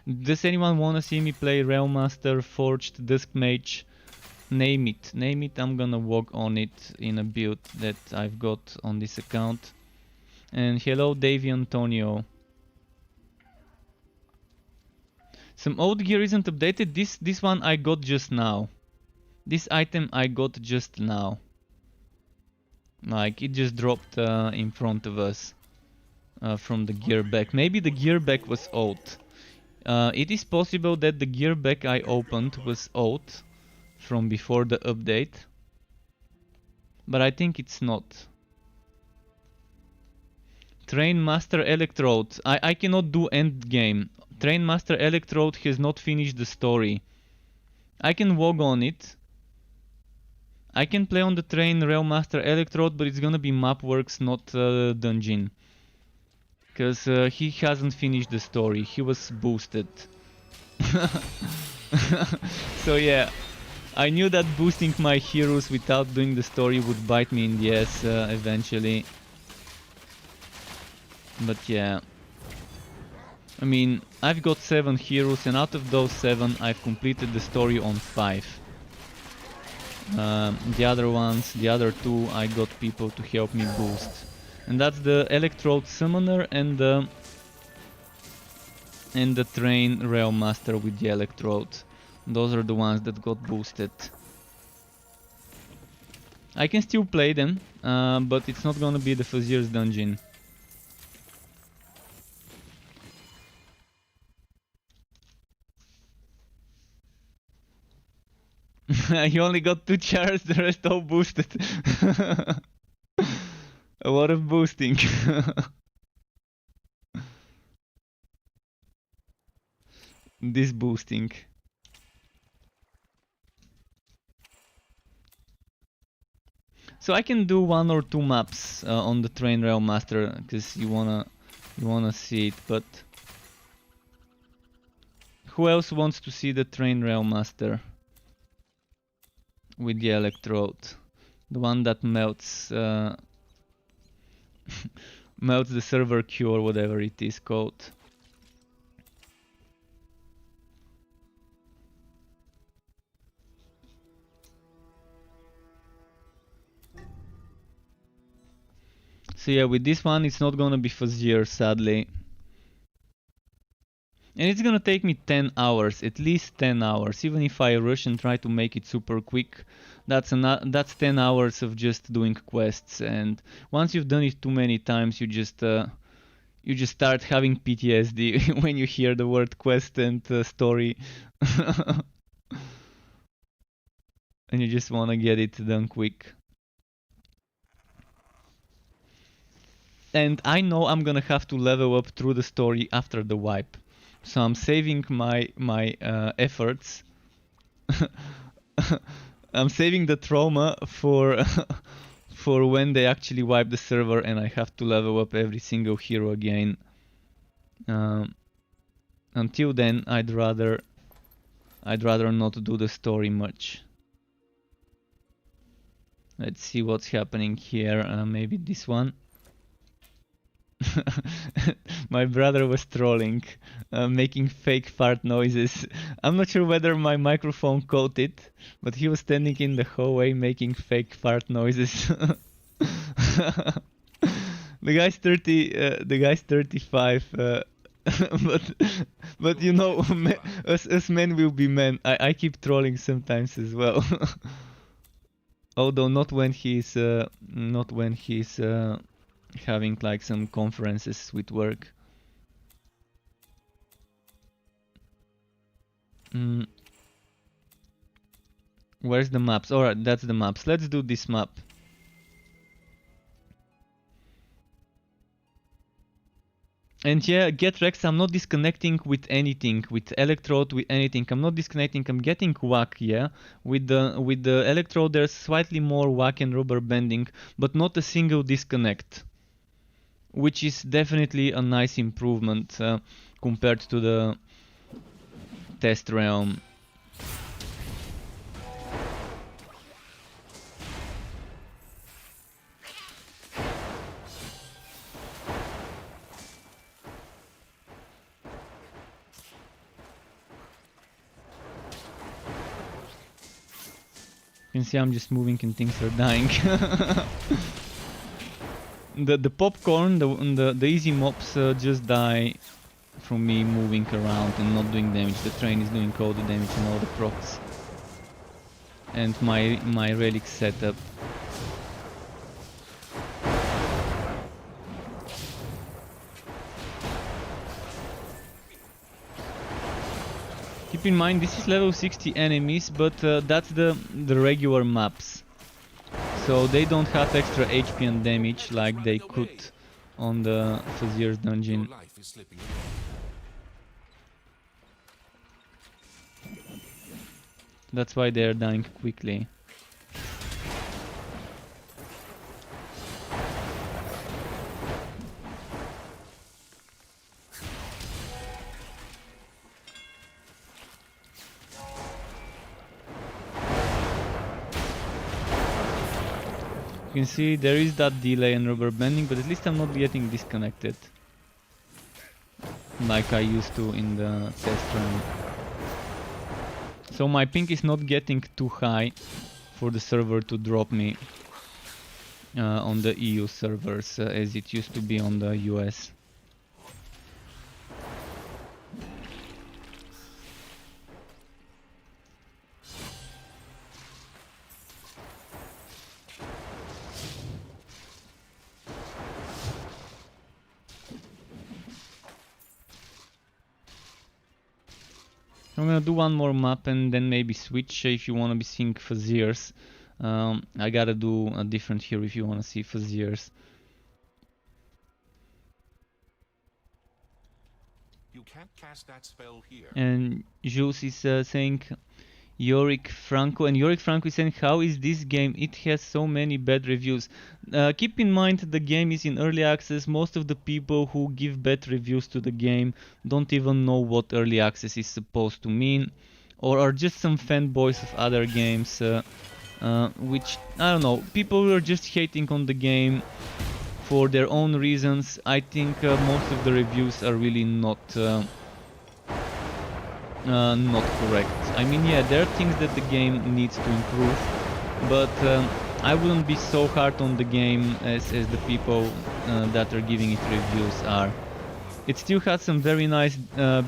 Does anyone want to see me play Realmaster, Forged, Dusk Mage? Name it. Name it, I'm gonna work on it in a build that I've got on this account. And hello Davey Antonio. Some old gear isn't updated. This one I got just now. This item I got just now. Like, it just dropped in front of us from the gear back. Maybe the gear back was old. It is possible that the gear back I opened was old from before the update. But I think it's not. Train Master Electrode. I cannot do end game. Train Master Electrode has not finished the story. I can walk on it. I can play on the Train Rail Master Electrode, but it's gonna be map works, not dungeon. Because he hasn't finished the story. He was boosted. So yeah, I knew that boosting my heroes without doing the story would bite me in the ass eventually. But yeah, I mean, I've got 7 heroes, and out of those 7 I've completed the story on 5. The other ones, the other 2, I got people to help me boost. And that's the Electrode Summoner and the Train Rail Master with the Electrode. Those are the ones that got boosted. I can still play them, but it's not gonna be the Fazier's dungeon. You only got 2 chars, the rest all boosted. A lot of boosting. This boosting. So I can do 1 or 2 maps on the Train Rail Master, because you wanna see it, but who else wants to see the Train Rail Master with the Electrode? The one that melts melts the server queue or whatever it is called. So yeah, with this one it's not gonna be Fazier, sadly. And it's gonna take me 10 hours, at least 10 hours. Even if I rush and try to make it super quick, that's 10 hours of just doing quests. And once you've done it too many times, you just start having PTSD when you hear the word quest and story. And you just wanna get it done quick. And I know I'm gonna have to level up through the story after the wipe. So I'm saving my efforts. I'm saving the trauma for for when they actually wipe the server and I have to level up every single hero again. Until then, I'd rather not do the story much. Let's see what's happening here. Maybe this one. My brother was trolling, making fake fart noises. I'm not sure whether my microphone caught it, but he was standing in the hallway making fake fart noises. The guy's 30, the guy's 35, but you know, us men will be men. I keep trolling sometimes as well. Although not when he's having like some conferences with work. Where's the maps? Alright, that's the maps. Let's do this map. And yeah, get Rex, I'm not disconnecting with anything, with Electrode, with anything. I'm not disconnecting, I'm getting whack, yeah. With the Electrode there's slightly more whack and rubber banding, but not a single disconnect. Which is definitely a nice improvement compared to the test realm. You can see I'm just moving and things are dying. The popcorn, the easy mobs just die from me moving around and not doing damage. The train is doing all the damage and all the procs. And my relic setup. Keep in mind this is level 60 enemies, but that's the regular maps. So they don't have extra HP and damage like they could on the Fazier's Your dungeon. life is slipping away. That's why they're dying quickly. You can see there is that delay and rubber banding, but at least I'm not getting disconnected like I used to in the test run. So my ping is not getting too high for the server to drop me on the EU servers as it used to be on the US. I'm gonna do one more map and then maybe switch if you wanna be seeing Faziers. I gotta do a different here if you wanna see Faziers. You can't cast that spell here. And Jules is saying Yorick Franco, and Yorick Franco is saying, how is this game? It has so many bad reviews. Keep in mind the game is in early access. Most of the people who give bad reviews to the game don't even know what early access is supposed to mean, or are just some fanboys of other games, which, I don't know, people are just hating on the game for their own reasons. I think most of the reviews are really not correct. I mean, yeah, there are things that the game needs to improve, but I wouldn't be so hard on the game as the people that are giving it reviews are. It still has some very nice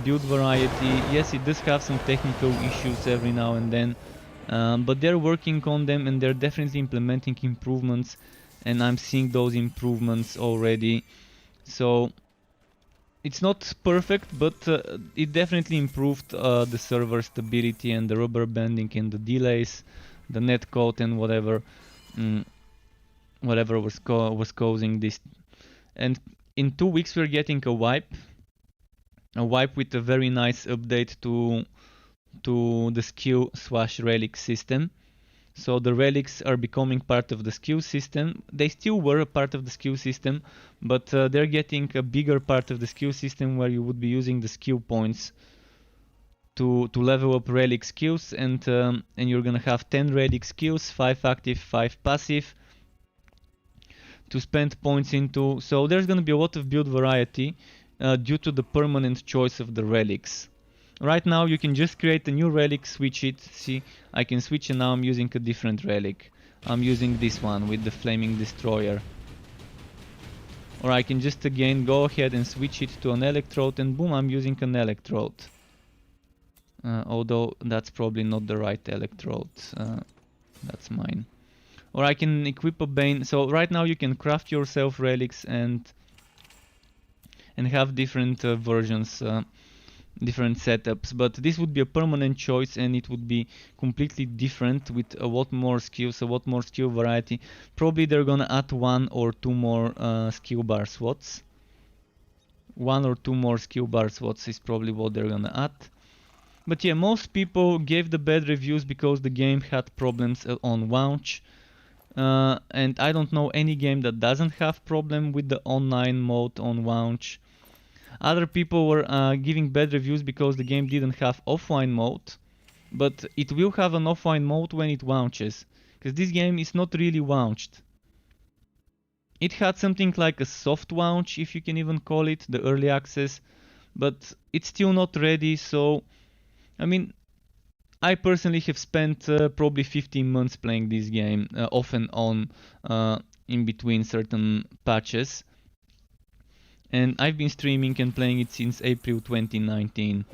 build variety. Yes, it does have some technical issues every now and then, but they're working on them and they're definitely implementing improvements, and I'm seeing those improvements already. So it's not perfect, but it definitely improved the server stability and the rubber banding and the delays, the netcode and whatever was causing this. And in 2 weeks we're getting a wipe with a very nice update to the skill/relic system. So the relics are becoming part of the skill system. They still were a part of the skill system, but they're getting a bigger part of the skill system where you would be using the skill points to level up relic skills, and you're gonna have 10 relic skills, 5 active, 5 passive, to spend points into. So there's gonna be a lot of build variety due to the permanent choice of the relics. Right now you can just create a new relic, switch it. See, I can switch and now I'm using a different relic. I'm using this one with the flaming destroyer. Or I can just again go ahead and switch it to an electrode, and boom, I'm using an electrode. Although that's probably not the right electrode. That's mine. Or I can equip a Bane. So right now you can craft yourself relics and have different versions, different setups, but this would be a permanent choice and it would be completely different with a lot more skills, a lot more skill variety. Probably they're gonna add 1 or 2 more skill bar slots. 1 or 2 more skill bar slots is probably what they're gonna add. But yeah, most people gave the bad reviews because the game had problems on launch. And I don't know any game that doesn't have problem with the online mode on launch. Other people were giving bad reviews because the game didn't have offline mode, but it will have an offline mode when it launches, because this game is not really launched. It had something like a soft launch, if you can even call it, the early access, but it's still not ready. So, I mean, I personally have spent probably 15 months playing this game, off and on, in between certain patches. And I've been streaming and playing it since April 2019.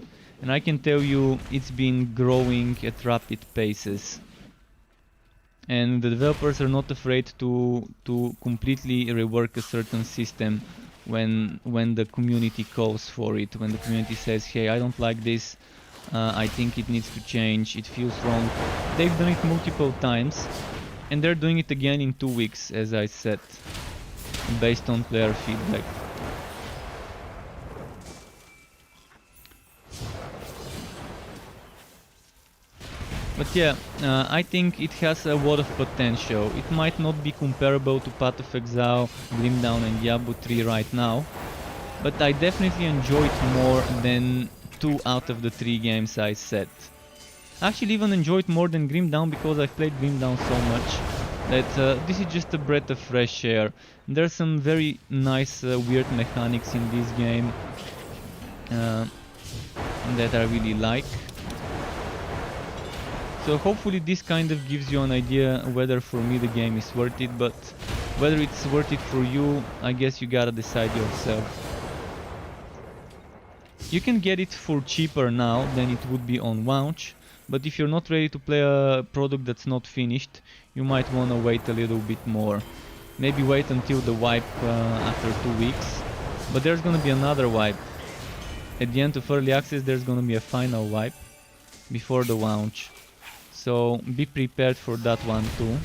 And I can tell you it's been growing at rapid paces. And the developers are not afraid to completely rework a certain system when the community calls for it. When the community says, hey, I don't like this, I think it needs to change, it feels wrong. They've done it multiple times. And they're doing it again in 2 weeks, as I said. based on player feedback. But yeah, I think it has a lot of potential. It might not be comparable to Path of Exile, Grim Dawn and Diablo 3 right now, but I definitely enjoy it more than 2 out of the 3 games I set. I actually even enjoy it more than Grim Dawn because I've played Grim Dawn so much that this is just a breath of fresh air. There's some very nice weird mechanics in this game that I really like. So hopefully this kind of gives you an idea whether for me the game is worth it, but whether it's worth it for you, I guess you gotta decide yourself. You can get it for cheaper now than it would be on launch, but if you're not ready to play a product that's not finished, you might wanna wait a little bit more. Maybe wait until the wipe after 2 weeks, but there's gonna be another wipe. At the end of early access there's gonna be a final wipe before the launch. So be prepared for that one too.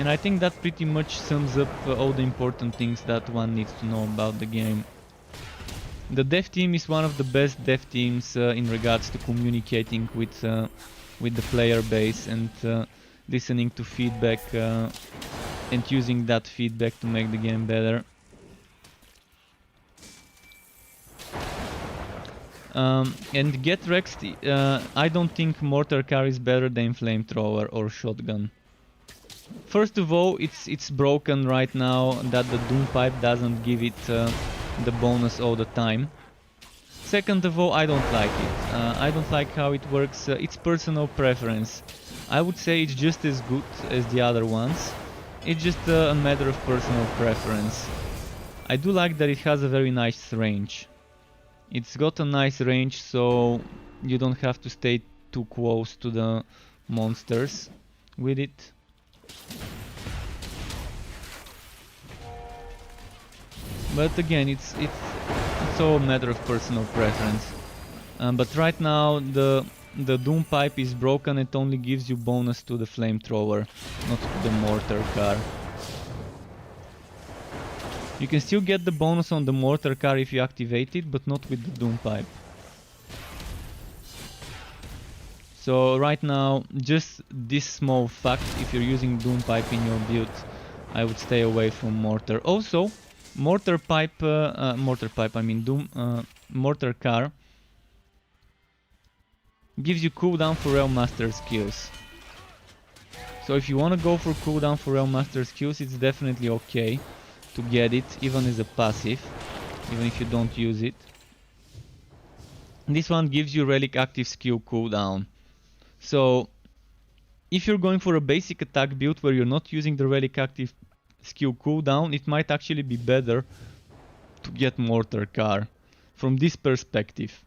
And I think that pretty much sums up all the important things that one needs to know about the game. The dev team is one of the best dev teams in regards to communicating with the player base and listening to feedback and using that feedback to make the game better. And get Rexed, I don't think Mortar Car is better than Flamethrower or Shotgun. First of all, it's broken right now that the Doom Pipe doesn't give it the bonus all the time. Second of all, I don't like it. I don't like how it works. It's personal preference. I would say it's just as good as the other ones. It's just a matter of personal preference. I do like that it has a very nice range. It's got a nice range, so you don't have to stay too close to the monsters with it. But again, it's all a matter of personal preference. But right now the Doom Pipe is broken. It only gives you bonus to the Flamethrower, not to the Mortar Car. You can still get the bonus on the Mortar Car if you activate it, but not with the Doom Pipe. So right now, just this small fact, if you're using Doom Pipe in your build, I would stay away from Mortar. Also, Mortar Car gives you cooldown for Realm Master skills. So if you want to go for cooldown for Realm Master skills, it's definitely okay to get it, even as a passive, even if you don't use it. This one gives you Relic active skill cooldown. So if you're going for a basic attack build where you're not using the Relic active skill cooldown, it might actually be better to get Mortar Car from this perspective.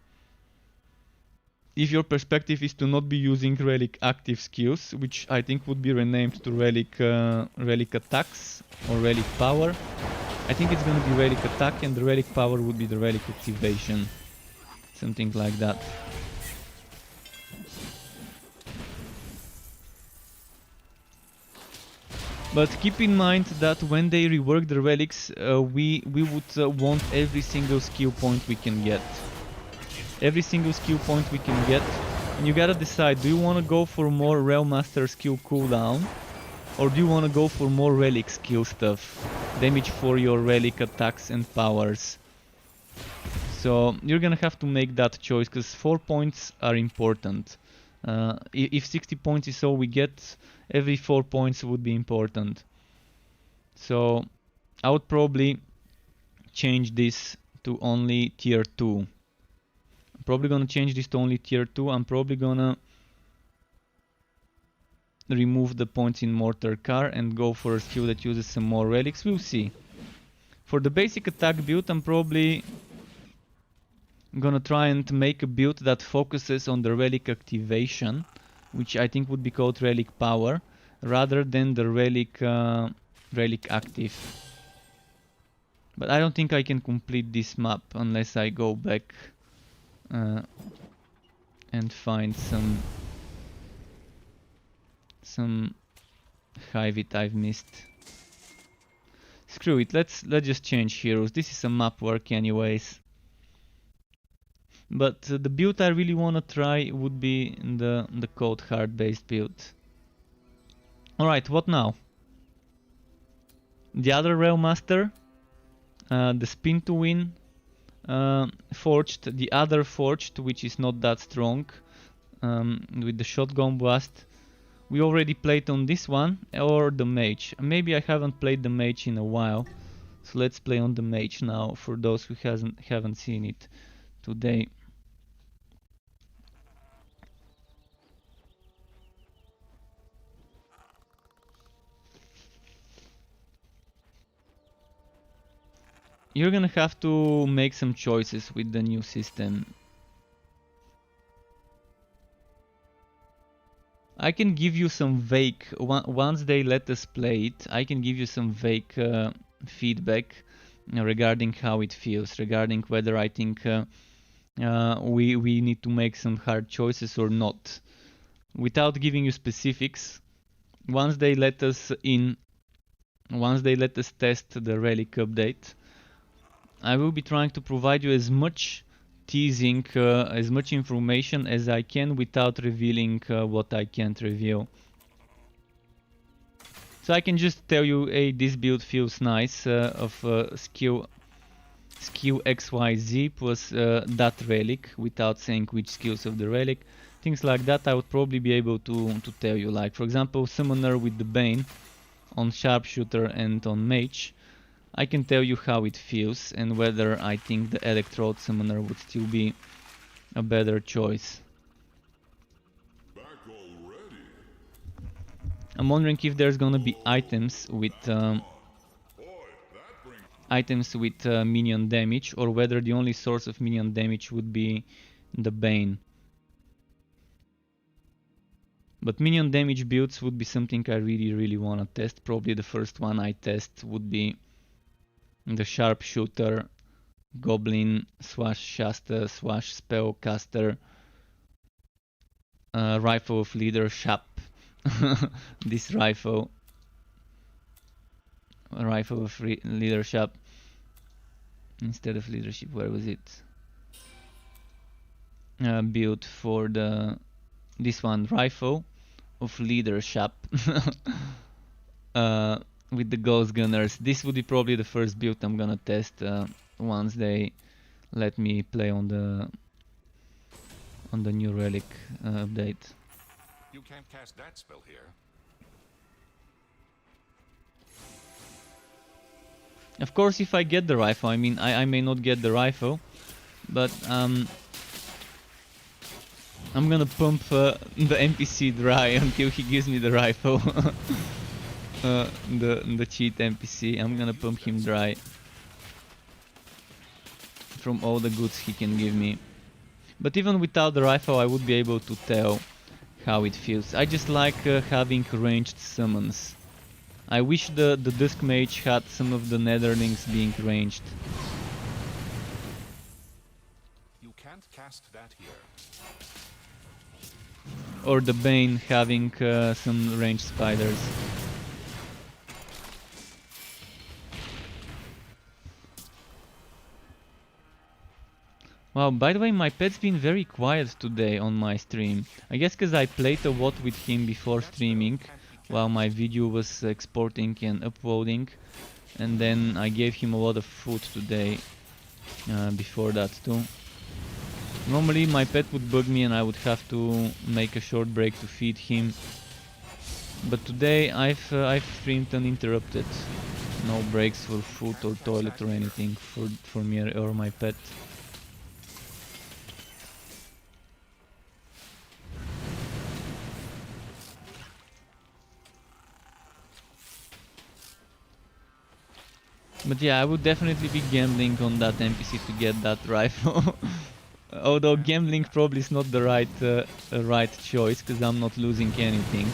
If your perspective is to not be using Relic active skills, which I think would be renamed to Relic attacks or Relic power, I think it's gonna be Relic attack and the Relic power would be the Relic activation. Something like that. But keep in mind that when they rework the relics, we would want every single skill point we can get. Every single skill point we can get. And you gotta decide, do you wanna go for more Realm Master skill cooldown? Or do you wanna go for more relic skill stuff? Damage for your relic attacks and powers. So you're gonna have to make that choice, because 4 points are important. If 60 points is all we get, every 4 points would be important. So I would probably change this to only tier 2. I'm probably gonna change this to only tier 2. I'm probably gonna remove the points in Mortar Car and go for a skill that uses some more relics. We'll see. For the basic attack build, I'm probably gonna try and make a build that focuses on the relic activation, which I think would be called relic power, rather than the relic active. But I don't think I can complete this map unless I go back and find some Hivit I've missed. Screw it, let's just change heroes. This is a map work anyways. But the build I really wanna try would be the Cold Heart based build. Alright, what now? The other Rail Master, the Spin to Win, Forged, the other Forged, which is not that strong, with the Shotgun Blast. We already played on this one, or the Mage. Maybe I haven't played the Mage in a while, so let's play on the Mage now, for those who haven't seen it today. You're gonna have to make some choices with the new system. I can give you some vague, once they let us play it, I can give you some vague feedback regarding how it feels, regarding whether I think we need to make some hard choices or not. Without giving you specifics, once they let us in, once they let us test the Relic update, I will be trying to provide you as much teasing, as much information as I can without revealing what I can't reveal. So I can just tell you, hey, this build feels nice, of skill XYZ plus that relic, without saying which skills of the relic. Things like that I would probably be able to tell you. Like, for example, Summoner with the Bane on Sharpshooter and on Mage. I can tell you how it feels and whether I think the Electrode Summoner would still be a better choice. Back already? I'm wondering if there's gonna be items with minion damage, or whether the only source of minion damage would be the Bane. But minion damage builds would be something I really wanna test. Probably the first one I test would be the Sharpshooter, Goblin, Swash Shasta, Swash Spellcaster, Rifle of Leadership. This Rifle of Leadership instead of Leadership. Where was it? Build for this one, Rifle of Leadership. With the Ghost Gunners. This would be probably the first build I'm gonna test once they let me play on the new Relic update. You can't cast that spell here. Of course, if I get the rifle, I mean, I may not get the rifle, but I'm gonna pump the NPC dry until he gives me the rifle. The cheat NPC, I'm gonna pump him dry from all the goods he can give me. But even without the rifle I would be able to tell how it feels. I just like having ranged summons. I wish the Dusk Mage had some of the Netherlings being ranged. You can't cast that here. Or the Bane having some ranged spiders. Wow, by the way, my pet's been very quiet today on my stream. I guess because I played a lot with him before streaming, while my video was exporting and uploading. And then I gave him a lot of food today, before that too. Normally my pet would bug me and I would have to make a short break to feed him. But today I've streamed uninterrupted. No breaks for food or toilet or anything for me or my pet. But yeah, I would definitely be gambling on that NPC to get that rifle. Although gambling probably is not the right choice, because I'm not losing anything.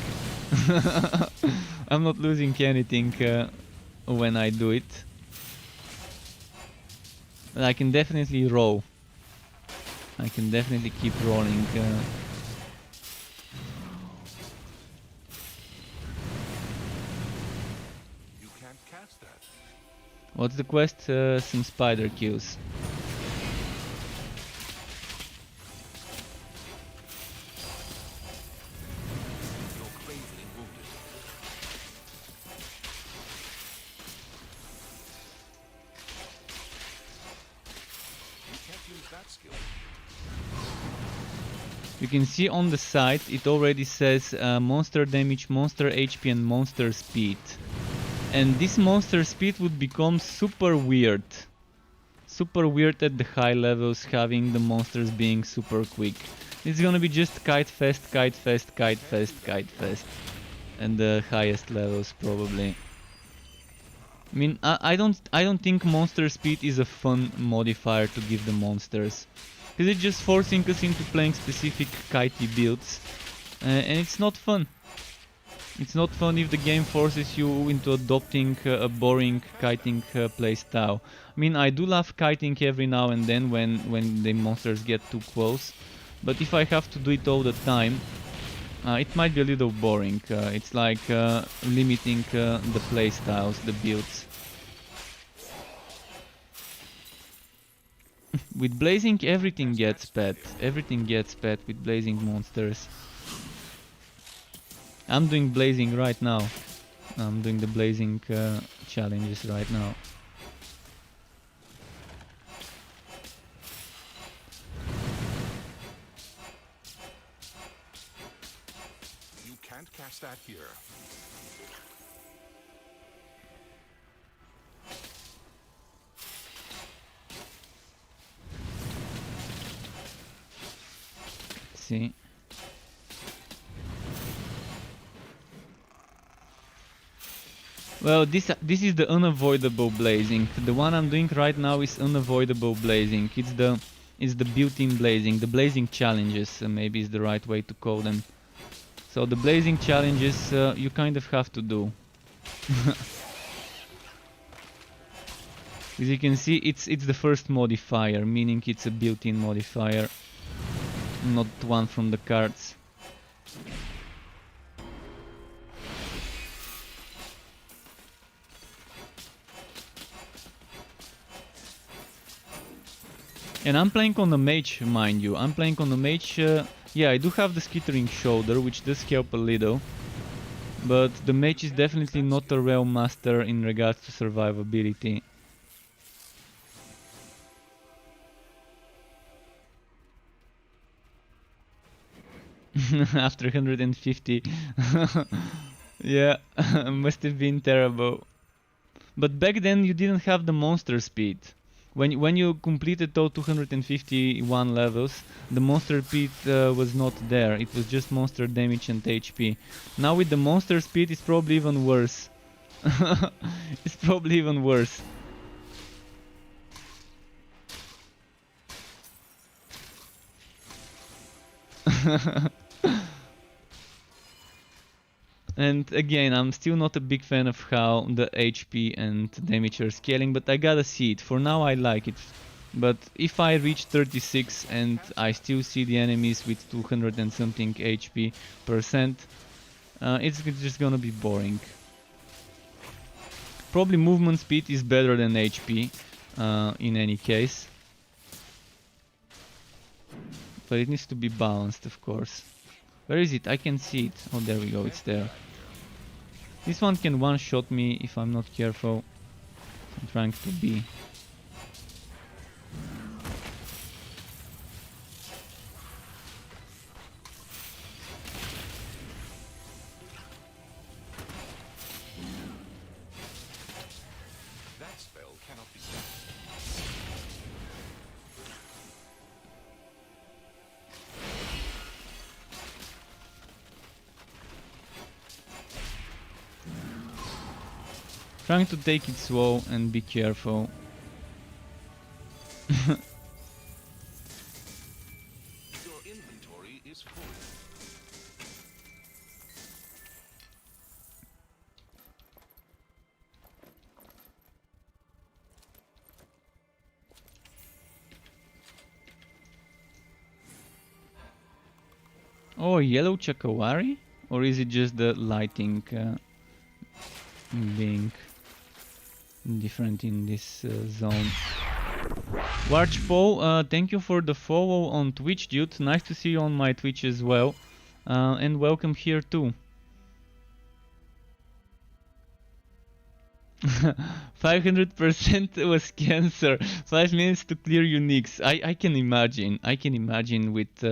I'm not losing anything when I do it. But I can definitely roll. I can definitely keep rolling. You can't cast that. What's the quest? Some spider kills. You're gravely wounded. You can't use that skill. You can see on the side it already says monster damage, monster HP and monster speed. And this monster speed would become super weird. Super weird at the high levels, having the monsters being super quick. It's gonna be just kite fast, kite fast, kite fast, kite fast. And the highest levels probably. I mean, I don't think monster speed is a fun modifier to give the monsters. Because it's just forcing us into playing specific kitey builds. And it's not fun. It's not fun if the game forces you into adopting a boring kiting playstyle. I mean, I do love kiting every now and then when the monsters get too close. But if I have to do it all the time, it might be a little boring. It's like limiting the playstyles, the builds. With blazing, everything gets bad. Everything gets bad with blazing monsters. I'm doing blazing right now. I'm doing the blazing challenges right now. You can't cast that here. Let's see. Well, this is the unavoidable blazing. The one I'm doing right now is unavoidable blazing. It's the built-in blazing. The blazing challenges maybe is the right way to call them. So the blazing challenges you kind of have to do. As you can see, it's the first modifier, meaning it's a built-in modifier, not one from the cards. And I'm playing on the mage, mind you. I'm playing on the mage. Yeah, I do have the skittering shoulder, which does help a little. But the mage is definitely not a real master in regards to survivability. After 150. Yeah, must have been terrible. But back then you didn't have the monster speed. When you completed all 251 levels, the monster speed was not there. It was just monster damage and HP. Now with the monster speed, it's probably even worse. It's probably even worse. And again, I'm still not a big fan of how the HP and damage are scaling, but I gotta see it. For now I like it. But if I reach 36 and I still see the enemies with 200 and something HP percent, it's just gonna be boring. Probably movement speed is better than HP in any case. But it needs to be balanced, of course. Where is it? I can see it. Oh, there we go, it's there. This one can one-shot me if I'm not careful. I'm trying to be. That spell cannot be cast. Trying to take it slow and be careful. Your inventory is full. Oh, yellow chakawari? Or is it just the lighting being? different in this zone. Warchpo, thank you for the follow on Twitch, dude. Nice to see you on my Twitch as well. And welcome here too. 500% was cancer. 5 minutes to clear uniques. I can imagine. I can imagine with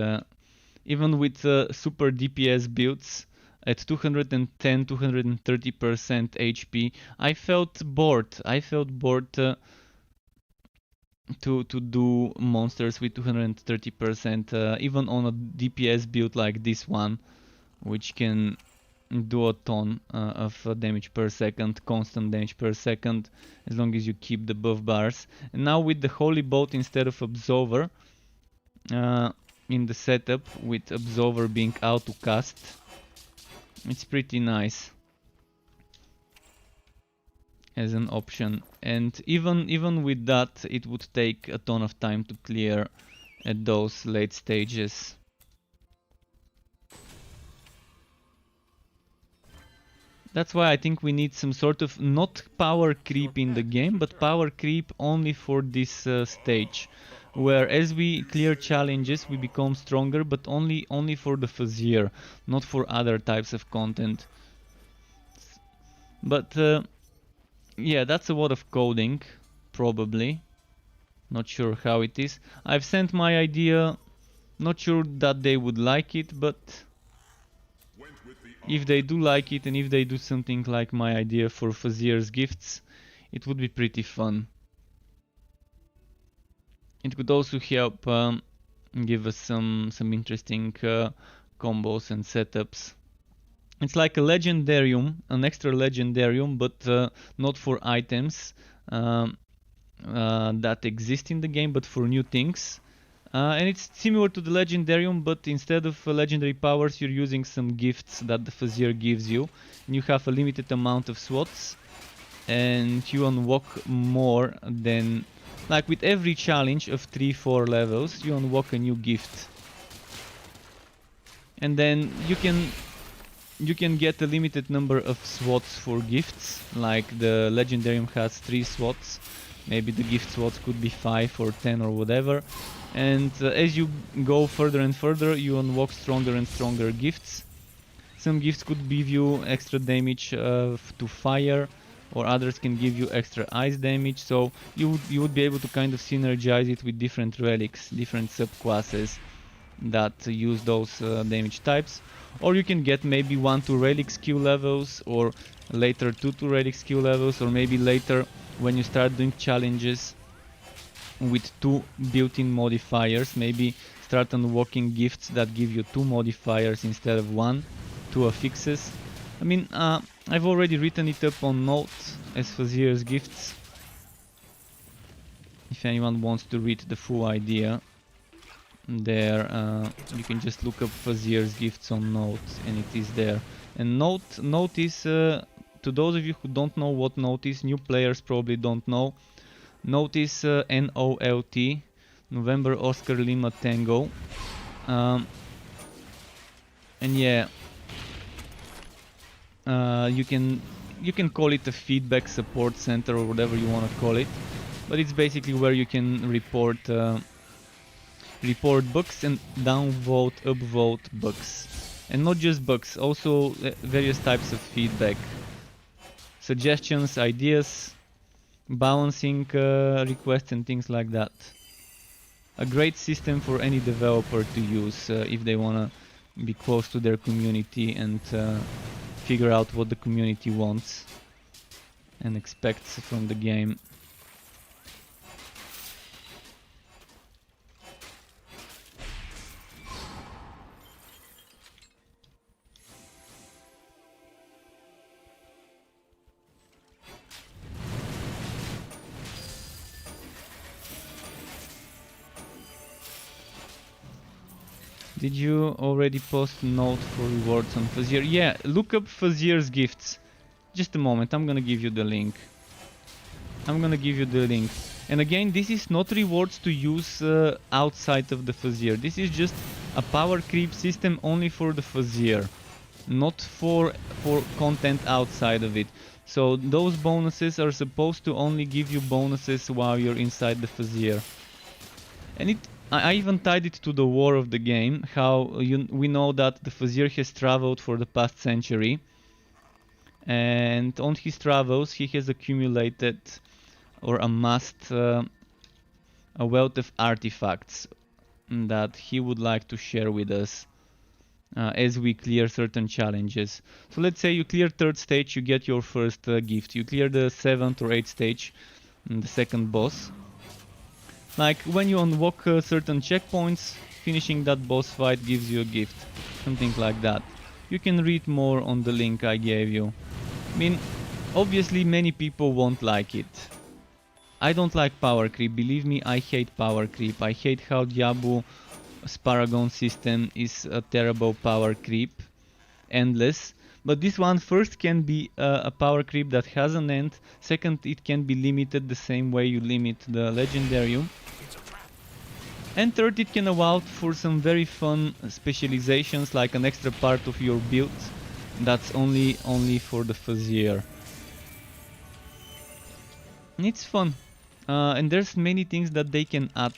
even with super DPS builds at 210, 230% HP. I felt bored. I felt bored to do monsters with 230%, even on a DPS build like this one, which can do a ton of damage per second, constant damage per second, as long as you keep the buff bars. And now with the Holy Bolt instead of Absolver, in the setup, with Absolver being auto cast, it's pretty nice as an option. And even with that, it would take a ton of time to clear at those late stages. That's why I think we need some sort of not power creep in the game, but power creep only for this stage, where as we clear challenges we become stronger, but only for the Fazier, not for other types of content. But yeah, that's a lot of coding, probably. Not sure how it is. I've sent my idea, not sure that they would like it, but if they do like it, and if they do something like my idea for Fazier's gifts, it would be pretty fun. It could also help give us some interesting combos and setups. It's like a legendarium, an extra legendarium, but not for items that exist in the game, but for new things. And it's similar to the legendarium, but instead of legendary powers, you're using some gifts that the Fazier gives you. And you have a limited amount of slots, and you unlock more than, like with every challenge of 3-4 levels, you unlock a new gift. And then you can get a limited number of slots for gifts, like the legendarium has 3 slots. Maybe the gift slots could be 5 or 10 or whatever. And as you go further and further, you unlock stronger and stronger gifts. Some gifts could give you extra damage to fire, or others can give you extra ice damage. So you would be able to kind of synergize it with different relics, different subclasses that use those damage types. Or you can get maybe 1-2 relic skill levels, or later 2-2 relic skill levels, or maybe later when you start doing challenges with 2 built-in modifiers, maybe start unlocking gifts that give you 2 modifiers instead of 1, 2 affixes. I mean, I've already written it up on notes as Fazier's gifts, if anyone wants to read the full idea. There, you can just look up Fazier's gifts on notes, and it is there. And note is, to those of you who don't know what note is, new players probably don't know. Note is NOLT, November Oscar Lima Tango. And yeah, you can call it a feedback support center or whatever you want to call it, but it's basically where you can report bugs and downvote, upvote bugs, and not just bugs, also various types of feedback, suggestions, ideas, balancing requests and things like that. A great system for any developer to use if they want to be close to their community and figure out what the community wants and expects from the game. Did you already post note for rewards on Fazier? Yeah, look up Fazier's gifts. Just a moment, I'm gonna give you the link. And again, this is not rewards to use outside of the Fazier. This is just a power creep system only for the Fazier. not for content outside of it. So those bonuses are supposed to only give you bonuses while you're inside the Fazir. And I even tied it to the war of the game, how we know that the Fazir has traveled for the past century, and on his travels he has accumulated or amassed a wealth of artifacts that he would like to share with us as we clear certain challenges. So let's say you clear 3rd stage, you get your first gift. You clear the 7th or 8th stage, the second boss. Like when you unlock certain checkpoints, finishing that boss fight gives you a gift, something like that. You can read more on the link I gave you. I mean, obviously many people won't like it. I don't like power creep, believe me, I hate power creep. I hate how Diablo Paragon system is a terrible power creep, endless. But this one first can be a power creep that has an end. Second, it can be limited the same way you limit the Legendarium. And third, it can allow for some very fun specializations, like an extra part of your build that's only for the Fazir. It's fun. And there's many things that they can add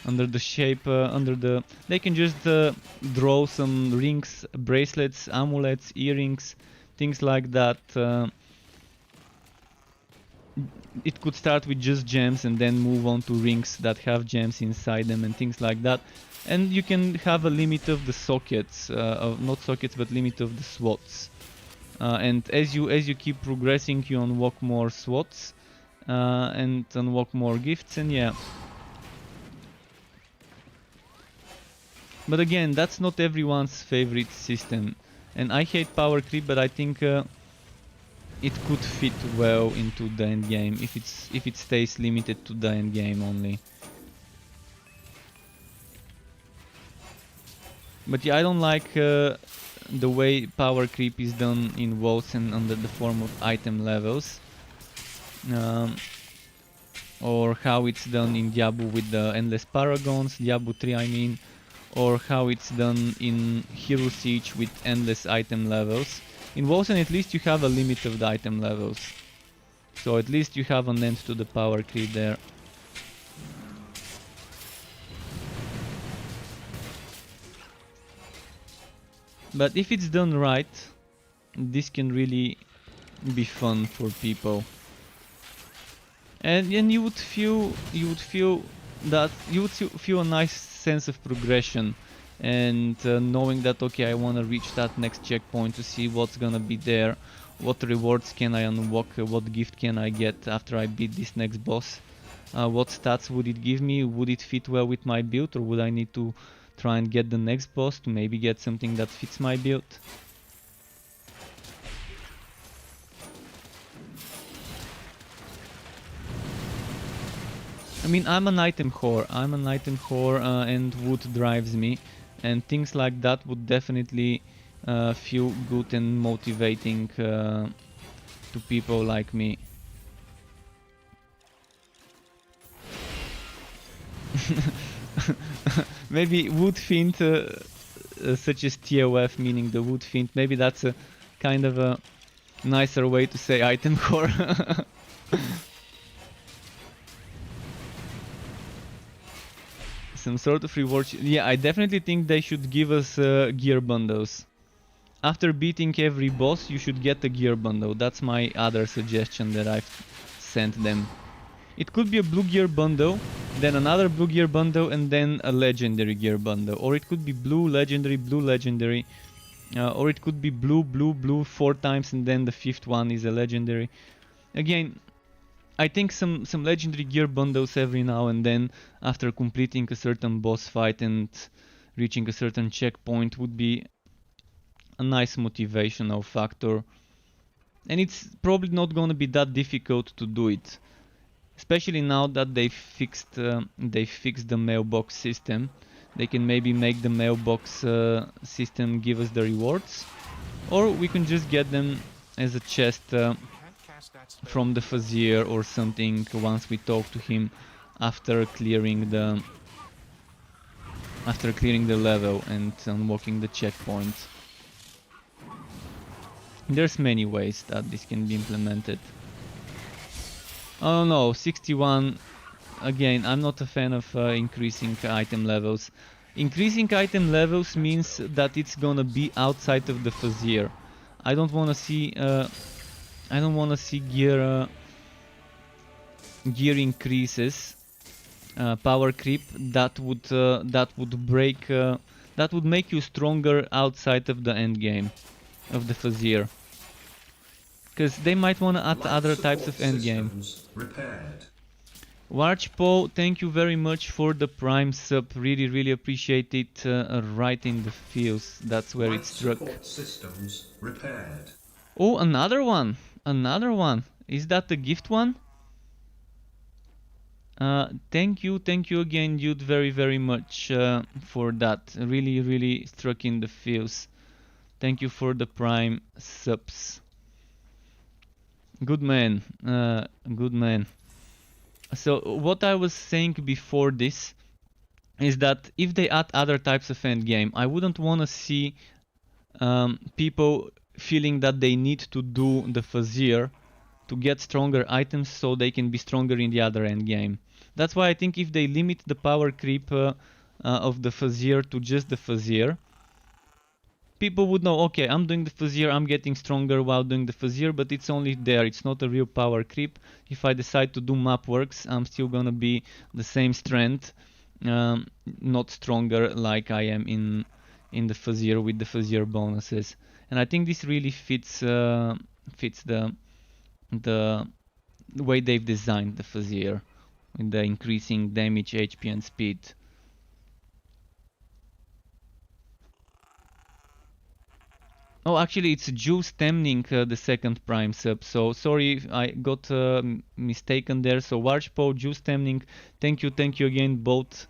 under the shape, they can just draw some rings, bracelets, amulets, earrings, things like that. It could start with just gems and then move on to rings that have gems inside them and things like that. And you can have a limit of the sockets, not sockets but limit of the slots. And as you keep progressing, you unlock more slots and unlock more gifts, and yeah. But again, that's not everyone's favorite system, and I hate power creep, but I think it could fit well into the end game if it stays limited to the end game only. But yeah, I don't like the way power creep is done in WoW and under the form of item levels, or how it's done in Diablo with the endless paragons, Diablo 3 I mean, or how it's done in Hero Siege with endless item levels. In Wozen at least you have a limit of the item levels, so at least you have an end to the power creep there. But if it's done right, this can really be fun for people. And you would feel a nice sense of progression, and knowing that okay, I want to reach that next checkpoint to see what's gonna be there, what rewards can I unlock, what gift can I get after I beat this next boss, what stats would it give me, would it fit well with my build, or would I need to try and get the next boss to maybe get something that fits my build. I mean, I'm an item whore, and wood drives me, and things like that would definitely feel good and motivating to people like me. Maybe wood fiend, such as TOF, meaning the wood fiend, maybe that's a kind of a nicer way to say item whore. Some sort of reward. Yeah, I definitely think they should give us gear bundles. After beating every boss, you should get a gear bundle. That's my other suggestion that I've sent them. It could be a blue gear bundle, then another blue gear bundle, and then a legendary gear bundle. Or it could be blue, legendary, or it could be blue 4 times, and then the 5th one is a legendary. Again, I think some legendary gear bundles every now and then, after completing a certain boss fight and reaching a certain checkpoint, would be a nice motivational factor. And it's probably not gonna be that difficult to do it, especially now that they fixed the mailbox system. They can maybe make the mailbox system give us the rewards, or we can just get them as a chest from the Fazir or something once we talk to him after clearing the level and unlocking the checkpoint. There's many ways that this can be implemented. Oh no, 61. Again, I'm not a fan of increasing item levels. Increasing item levels means that it's gonna be outside of the Fazir. I don't wanna see gear increases, power creep that would make you stronger outside of the end game of the Fazir. Because they might wanna add other types of end game. Repaired. Warchpo, thank you very much for the Prime sub. Really appreciate it. Right in the feels. That's where it struck. Systems repaired. Oh, another one. Another one. Is that the gift one? Thank you again, dude, very much for that. Really struck in the feels. Thank you for the Prime subs. Good man. Good man. So what I was saying before this is that if they add other types of endgame, I wouldn't want to see people feeling that they need to do the Fazir to get stronger items so they can be stronger in the other endgame. That's why I think if they limit the power creep of the Fazir to just the Fazir, people would know, okay, I'm doing the Fazir, I'm getting stronger while doing the Fazir, but it's only there, it's not a real power creep. If I decide to do map works, I'm still gonna be the same strength, not stronger like I am in the Fazir with the Fazir bonuses. And I think this really fits the way they've designed the Fazir, with the increasing damage, HP and speed. Oh, actually, it's Juice Temning, the second Prime sub. So sorry, I got mistaken there. So Warchpo, Juice Temning, thank you again both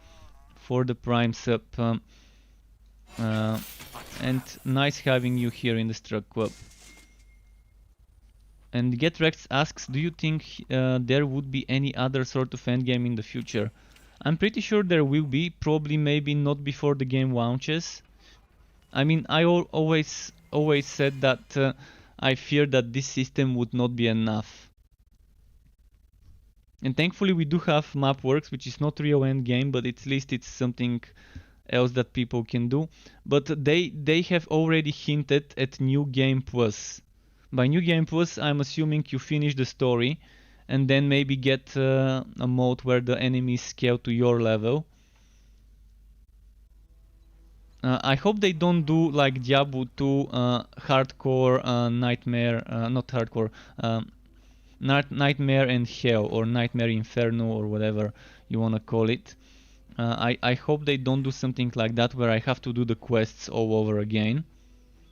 for the Prime sub. And nice having you here in the Struck Club. And GetRex asks, do you think there would be any other sort of endgame in the future? I'm pretty sure there will be, probably maybe not before the game launches. I mean, I always said that I fear that this system would not be enough. And thankfully we do have Mapworks, which is not real endgame, but at least it's something else that people can do. But they have already hinted at New Game Plus. By New Game Plus, I'm assuming you finish the story and then maybe get a mode where the enemies scale to your level. I hope they don't do like Diablo 2 hardcore nightmare, not hardcore, nightmare and hell, or nightmare inferno, or whatever you wanna call it. I hope they don't do something like that where I have to do the quests all over again.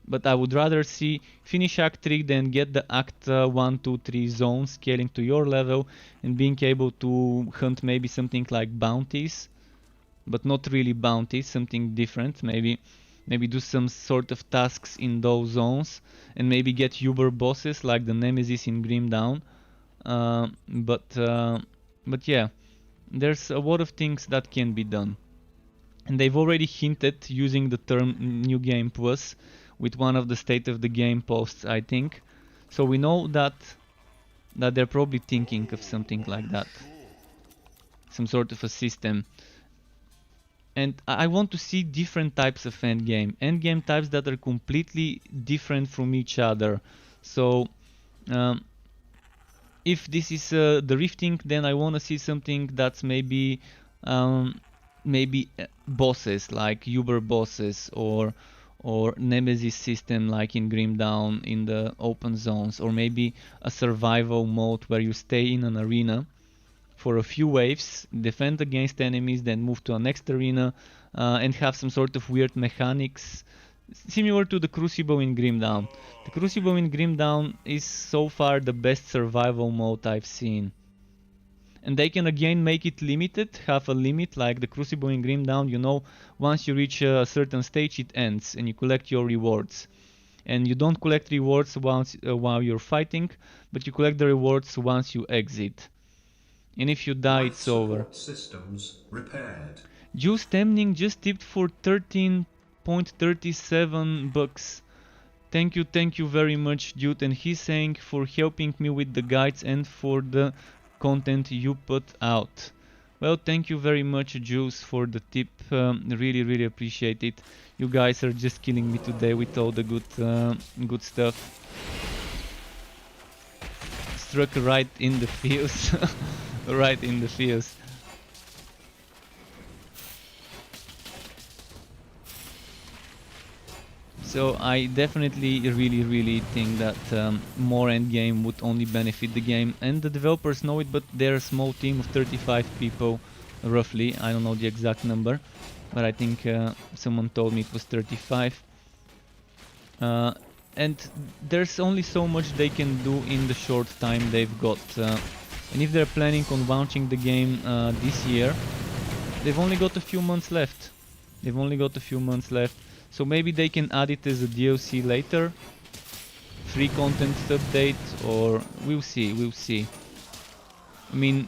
But I would rather see finish Act 3 than get the Act 1, 2, 3 zones scaling to your level and being able to hunt maybe something like bounties. But not really bounties, something different. Maybe do some sort of tasks in those zones and maybe get Uber bosses like the Nemesis in Grim Dawn. But yeah, there's a lot of things that can be done. And they've already hinted using the term New Game Plus with one of the State of the Game posts, I think. So we know that they're probably thinking of something like that. Some sort of a system. And I want to see different types of endgame. Endgame types that are completely different from each other. So if this is the rifting, then I want to see something that's maybe bosses like Uber bosses, or Nemesis system like in Grim Dawn in the open zones, or maybe a survival mode where you stay in an arena for a few waves, defend against enemies, then move to a next arena and have some sort of weird mechanics similar to the Crucible in Grim Dawn. The Crucible in Grim Dawn is so far the best survival mode I've seen. And they can again make it limited, have a limit like the Crucible in Grim Dawn, you know, once you reach a certain stage it ends and you collect your rewards. And you don't collect rewards while you're fighting, but you collect the rewards once you exit. And if you die, it's over. Systems repaired. Juice Temning just tipped for 13.37 bucks. Thank you very much, dude. And he's saying for helping me with the guides and for the content you put out. Well, thank you very much, Juice, for the tip. Really, really appreciate it. You guys are just killing me today with all the good stuff. Struck right in the feels. Right in the feels. So I definitely really think that more endgame would only benefit the game, and the developers know it, but they're a small team of 35 people roughly. I don't know the exact number, but I think someone told me it was 35. And there's only so much they can do in the short time they've got. And if they're planning on launching the game this year, they've only got a few months left. So maybe they can add it as a DLC later, free content update, or we'll see. I mean,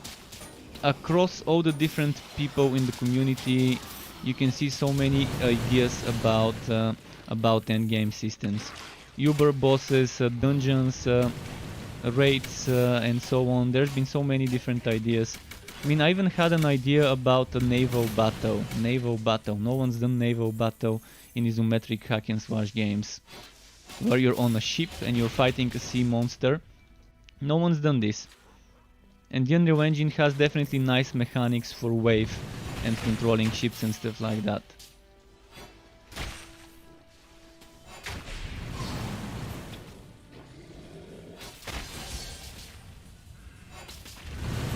across all the different people in the community, you can see so many ideas about endgame systems. Uber bosses, dungeons, raids, and so on. There's been so many different ideas. I mean, I even had an idea about a naval battle. No one's done naval battle in isometric hack and slash games, where you're on a ship and you're fighting a sea monster. No one's done this. And the Unreal Engine has definitely nice mechanics for wave and controlling ships and stuff like that.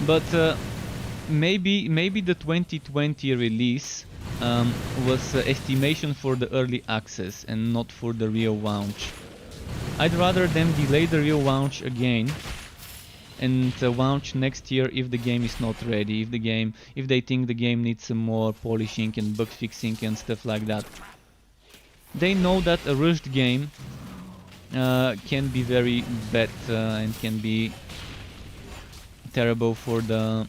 But maybe the 2020 release was estimation for the early access and not for the real launch. I'd rather them delay the real launch again and launch next year if the game is not ready, if they think the game needs some more polishing and bug fixing and stuff like that. They know that a rushed game can be very bad and can be terrible for the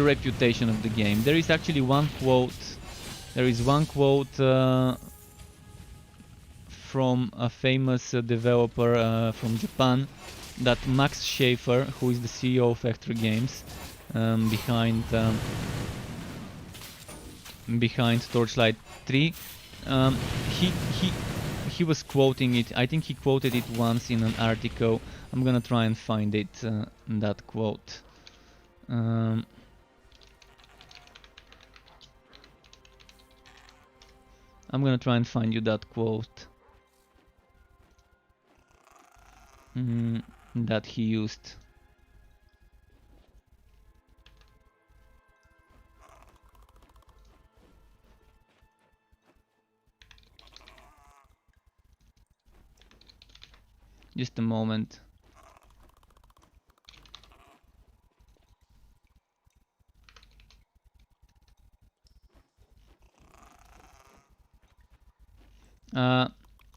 reputation of the game. There is actually one quote. From a famous developer from Japan, that Max Schaefer, who is the CEO of Factor Games, behind Torchlight 3, he was quoting it. I think he quoted it once in an article. I'm gonna try and find it, that quote. I'm gonna try and find you that quote that he used. Just a moment.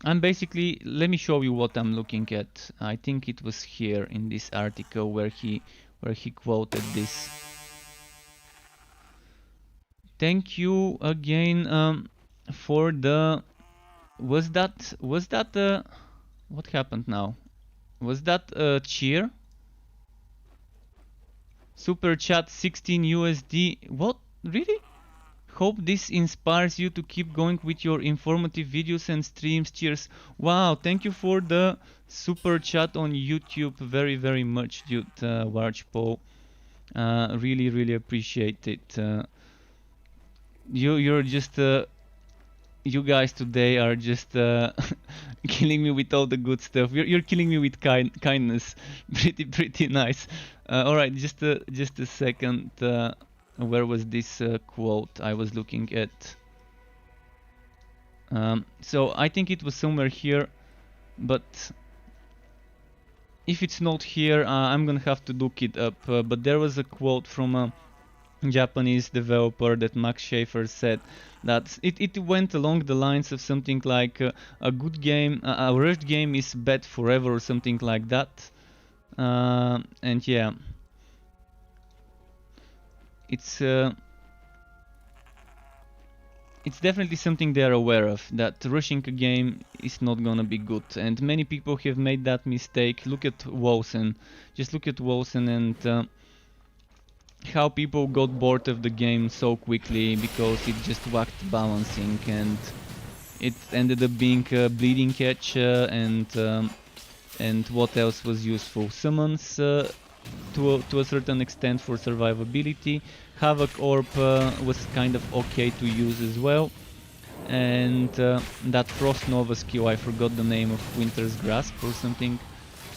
I'm basically, let me show you what I'm looking at. I think it was here in this article where he quoted this. Thank you again for the. Was that what happened now? Was that a cheer? Super chat 16 USD. What? Really? Hope this inspires you to keep going with your informative videos and streams. Cheers. Wow, thank you for the super chat on YouTube. Very much, dude. Warchpo. Really appreciate it. You're just you guys today are just killing me with all the good stuff. You're killing me with kindness. Pretty nice. All right, just a second. Where was this quote I was looking at? So I think it was somewhere here, but if it's not here, I'm gonna have to look it up. But there was a quote from a Japanese developer that Max Schaefer said that it went along the lines of something like a good game, a rushed game is bad forever or something like that. And yeah. It's it's definitely something they are aware of, that rushing a game is not gonna be good, and many people have made that mistake. Look at Wosen, just look at Wosen and how people got bored of the game so quickly because it just whacked balancing, and it ended up being a bleeding catch and what else was useful? Summons to a certain extent for survivability. Havoc Orb was kind of okay to use as well. And that Frost Nova skill, I forgot the name of Winter's Grasp or something,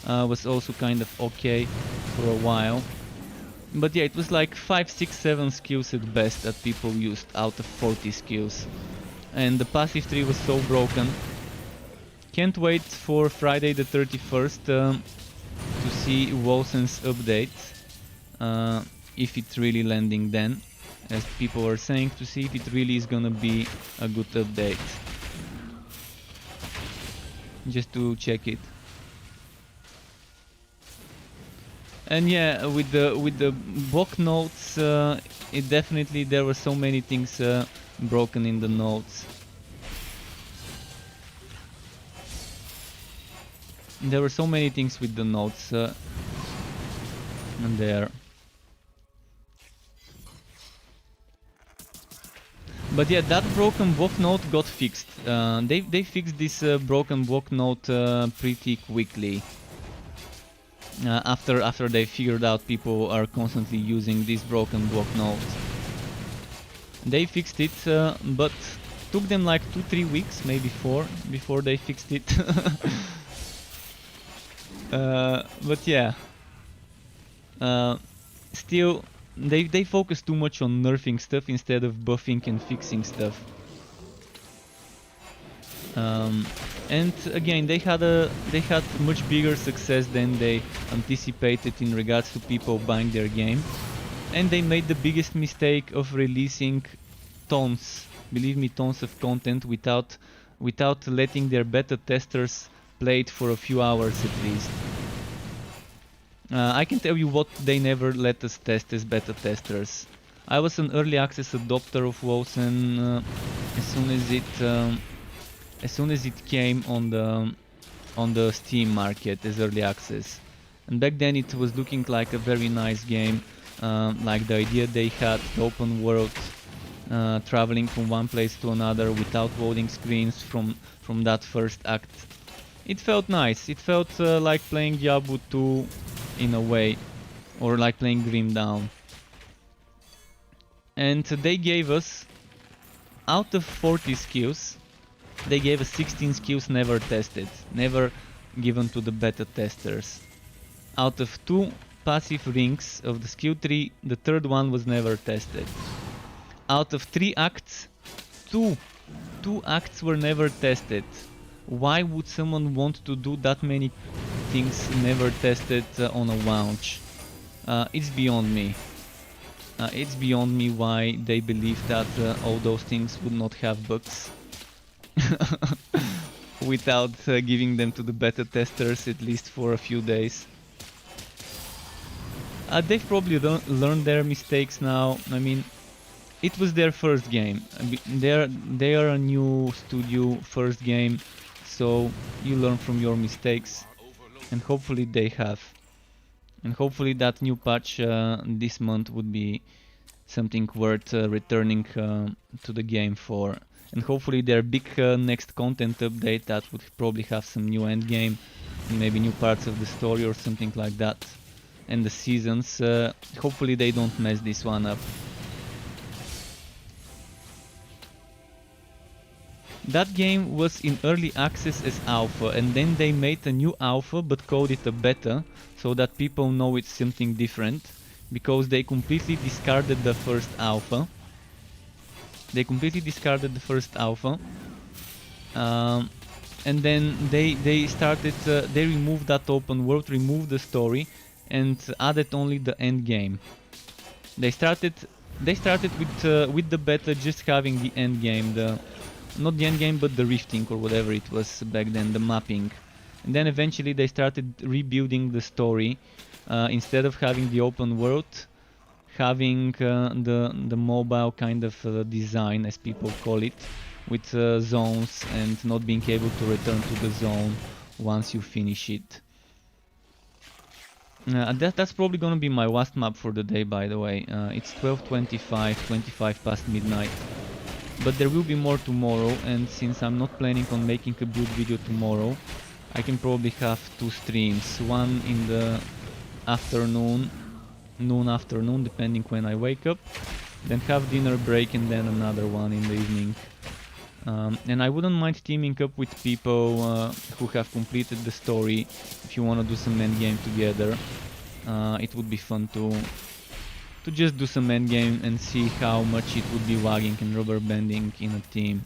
was also kind of okay for a while. But yeah, it was like 5, 6, 7 skills at best that people used out of 40 skills. And the passive tree was so broken. Can't wait for Friday the 31st to see Wolsen's update. If it's really landing then, as people are saying, to see if it really is gonna be a good update. Just to check it. And yeah, with the block notes, it definitely, there were so many things broken in the notes. There were so many things with the notes and there. But yeah, that broken block note got fixed. They fixed this broken block note pretty quickly. After they figured out people are constantly using this broken block note. They fixed it, but took them like 2-3 weeks, maybe 4, before they fixed it. But yeah, still they focus too much on nerfing stuff instead of buffing and fixing stuff. And again, they had much bigger success than they anticipated in regards to people buying their game, and they made the biggest mistake of releasing tons, believe me, tons of content without letting their beta testers play it for a few hours at least. I can tell you what they never let us test as beta testers. I was an early access adopter of Wosen as soon as it came on the Steam market as early access, and back then it was looking like a very nice game, like the idea they had, the open world, traveling from one place to another without loading screens from that first act. It felt nice. It felt like playing Diablo 2 in a way, or like playing Grim Dawn. And they gave us, out of 40 skills, they gave us 16 skills never tested, never given to the beta testers. Out of 2 passive rings of the skill tree, the third one was never tested. Out of 3 acts, 2 acts were never tested. Why would someone want to do that many things never tested on a launch? It's beyond me. It's beyond me why they believe that all those things would not have bugs without giving them to the beta testers at least for a few days. They've probably learned their mistakes now. I mean, it was their first game. They are a new studio, first game, so you learn from your mistakes, and hopefully they have. And hopefully that new patch this month would be something worth returning to the game for. And hopefully their big next content update that would probably have some new endgame, and maybe new parts of the story or something like that. And the seasons, hopefully they don't mess this one up. That game was in early access as alpha, and then they made a new alpha but called it a beta, so that people know it's something different, because they completely discarded the first alpha. They completely discarded the first alpha, and then they started. They removed that open world, removed the story, and added only the end game. They started with the beta just having the end game, not the end game but the rifting or whatever it was back then, the mapping. And then eventually they started rebuilding the story. Instead of having the open world, having the mobile kind of design, as people call it, with zones and not being able to return to the zone once you finish it. That's probably gonna be my last map for the day, by the way. It's 12:25, 25 past midnight. But there will be more tomorrow, and since I'm not planning on making a build video tomorrow, I can probably have 2 streams. One in the afternoon, afternoon, depending when I wake up. Then have dinner break and then another one in the evening. And I wouldn't mind teaming up with people who have completed the story if you want to do some endgame together. It would be fun to just do some endgame and see how much it would be lagging and rubber banding in a team.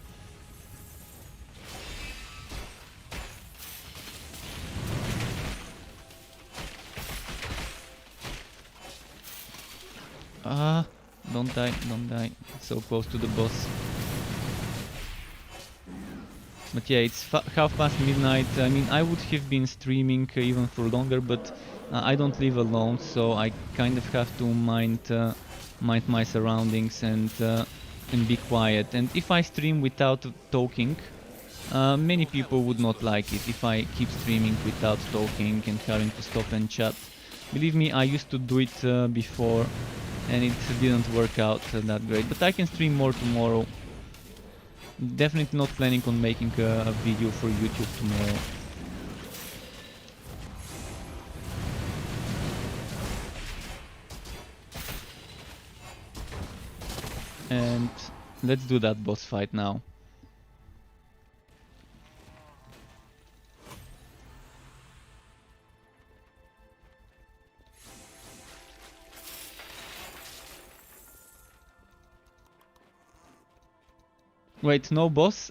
Don't die, so close to the boss. But yeah, it's half past midnight. I mean, I would have been streaming even for longer, but I don't live alone, so I kind of have to mind my surroundings and be quiet. And if I stream without talking, many people would not like it if I keep streaming without talking and having to stop and chat. Believe me, I used to do it before, and it didn't work out that great. But I can stream more tomorrow. Definitely not planning on making a video for YouTube tomorrow. And let's do that boss fight now. Wait, no boss?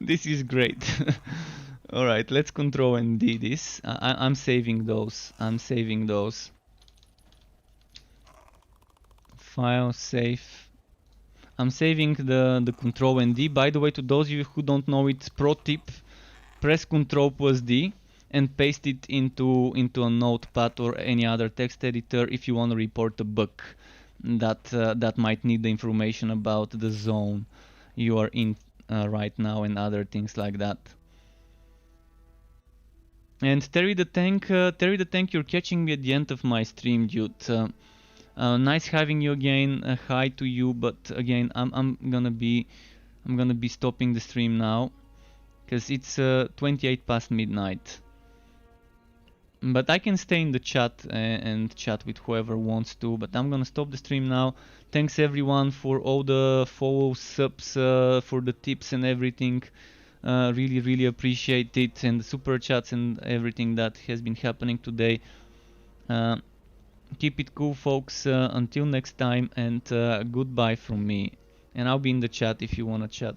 This is great. Alright, let's control and D this. I'm saving those. File, save. I'm saving the control and D. By the way, to those of you who don't know it, pro tip, press Ctrl plus D and paste it into a notepad or any other text editor if you want to report a bug that might need the information about the zone you are in right now and other things like that. And Terry the Tank, you're catching me at the end of my stream, dude. Nice having you again. Hi to you, but again, I'm gonna be stopping the stream now because it's 28 past midnight. But I can stay in the chat and chat with whoever wants to, but I'm gonna stop the stream now. Thanks everyone for all the follows, subs, for the tips and everything. Really appreciate it, and the super chats and everything that has been happening today. Keep it cool, folks. Until next time, and goodbye from me. And I'll be in the chat if you wanna chat.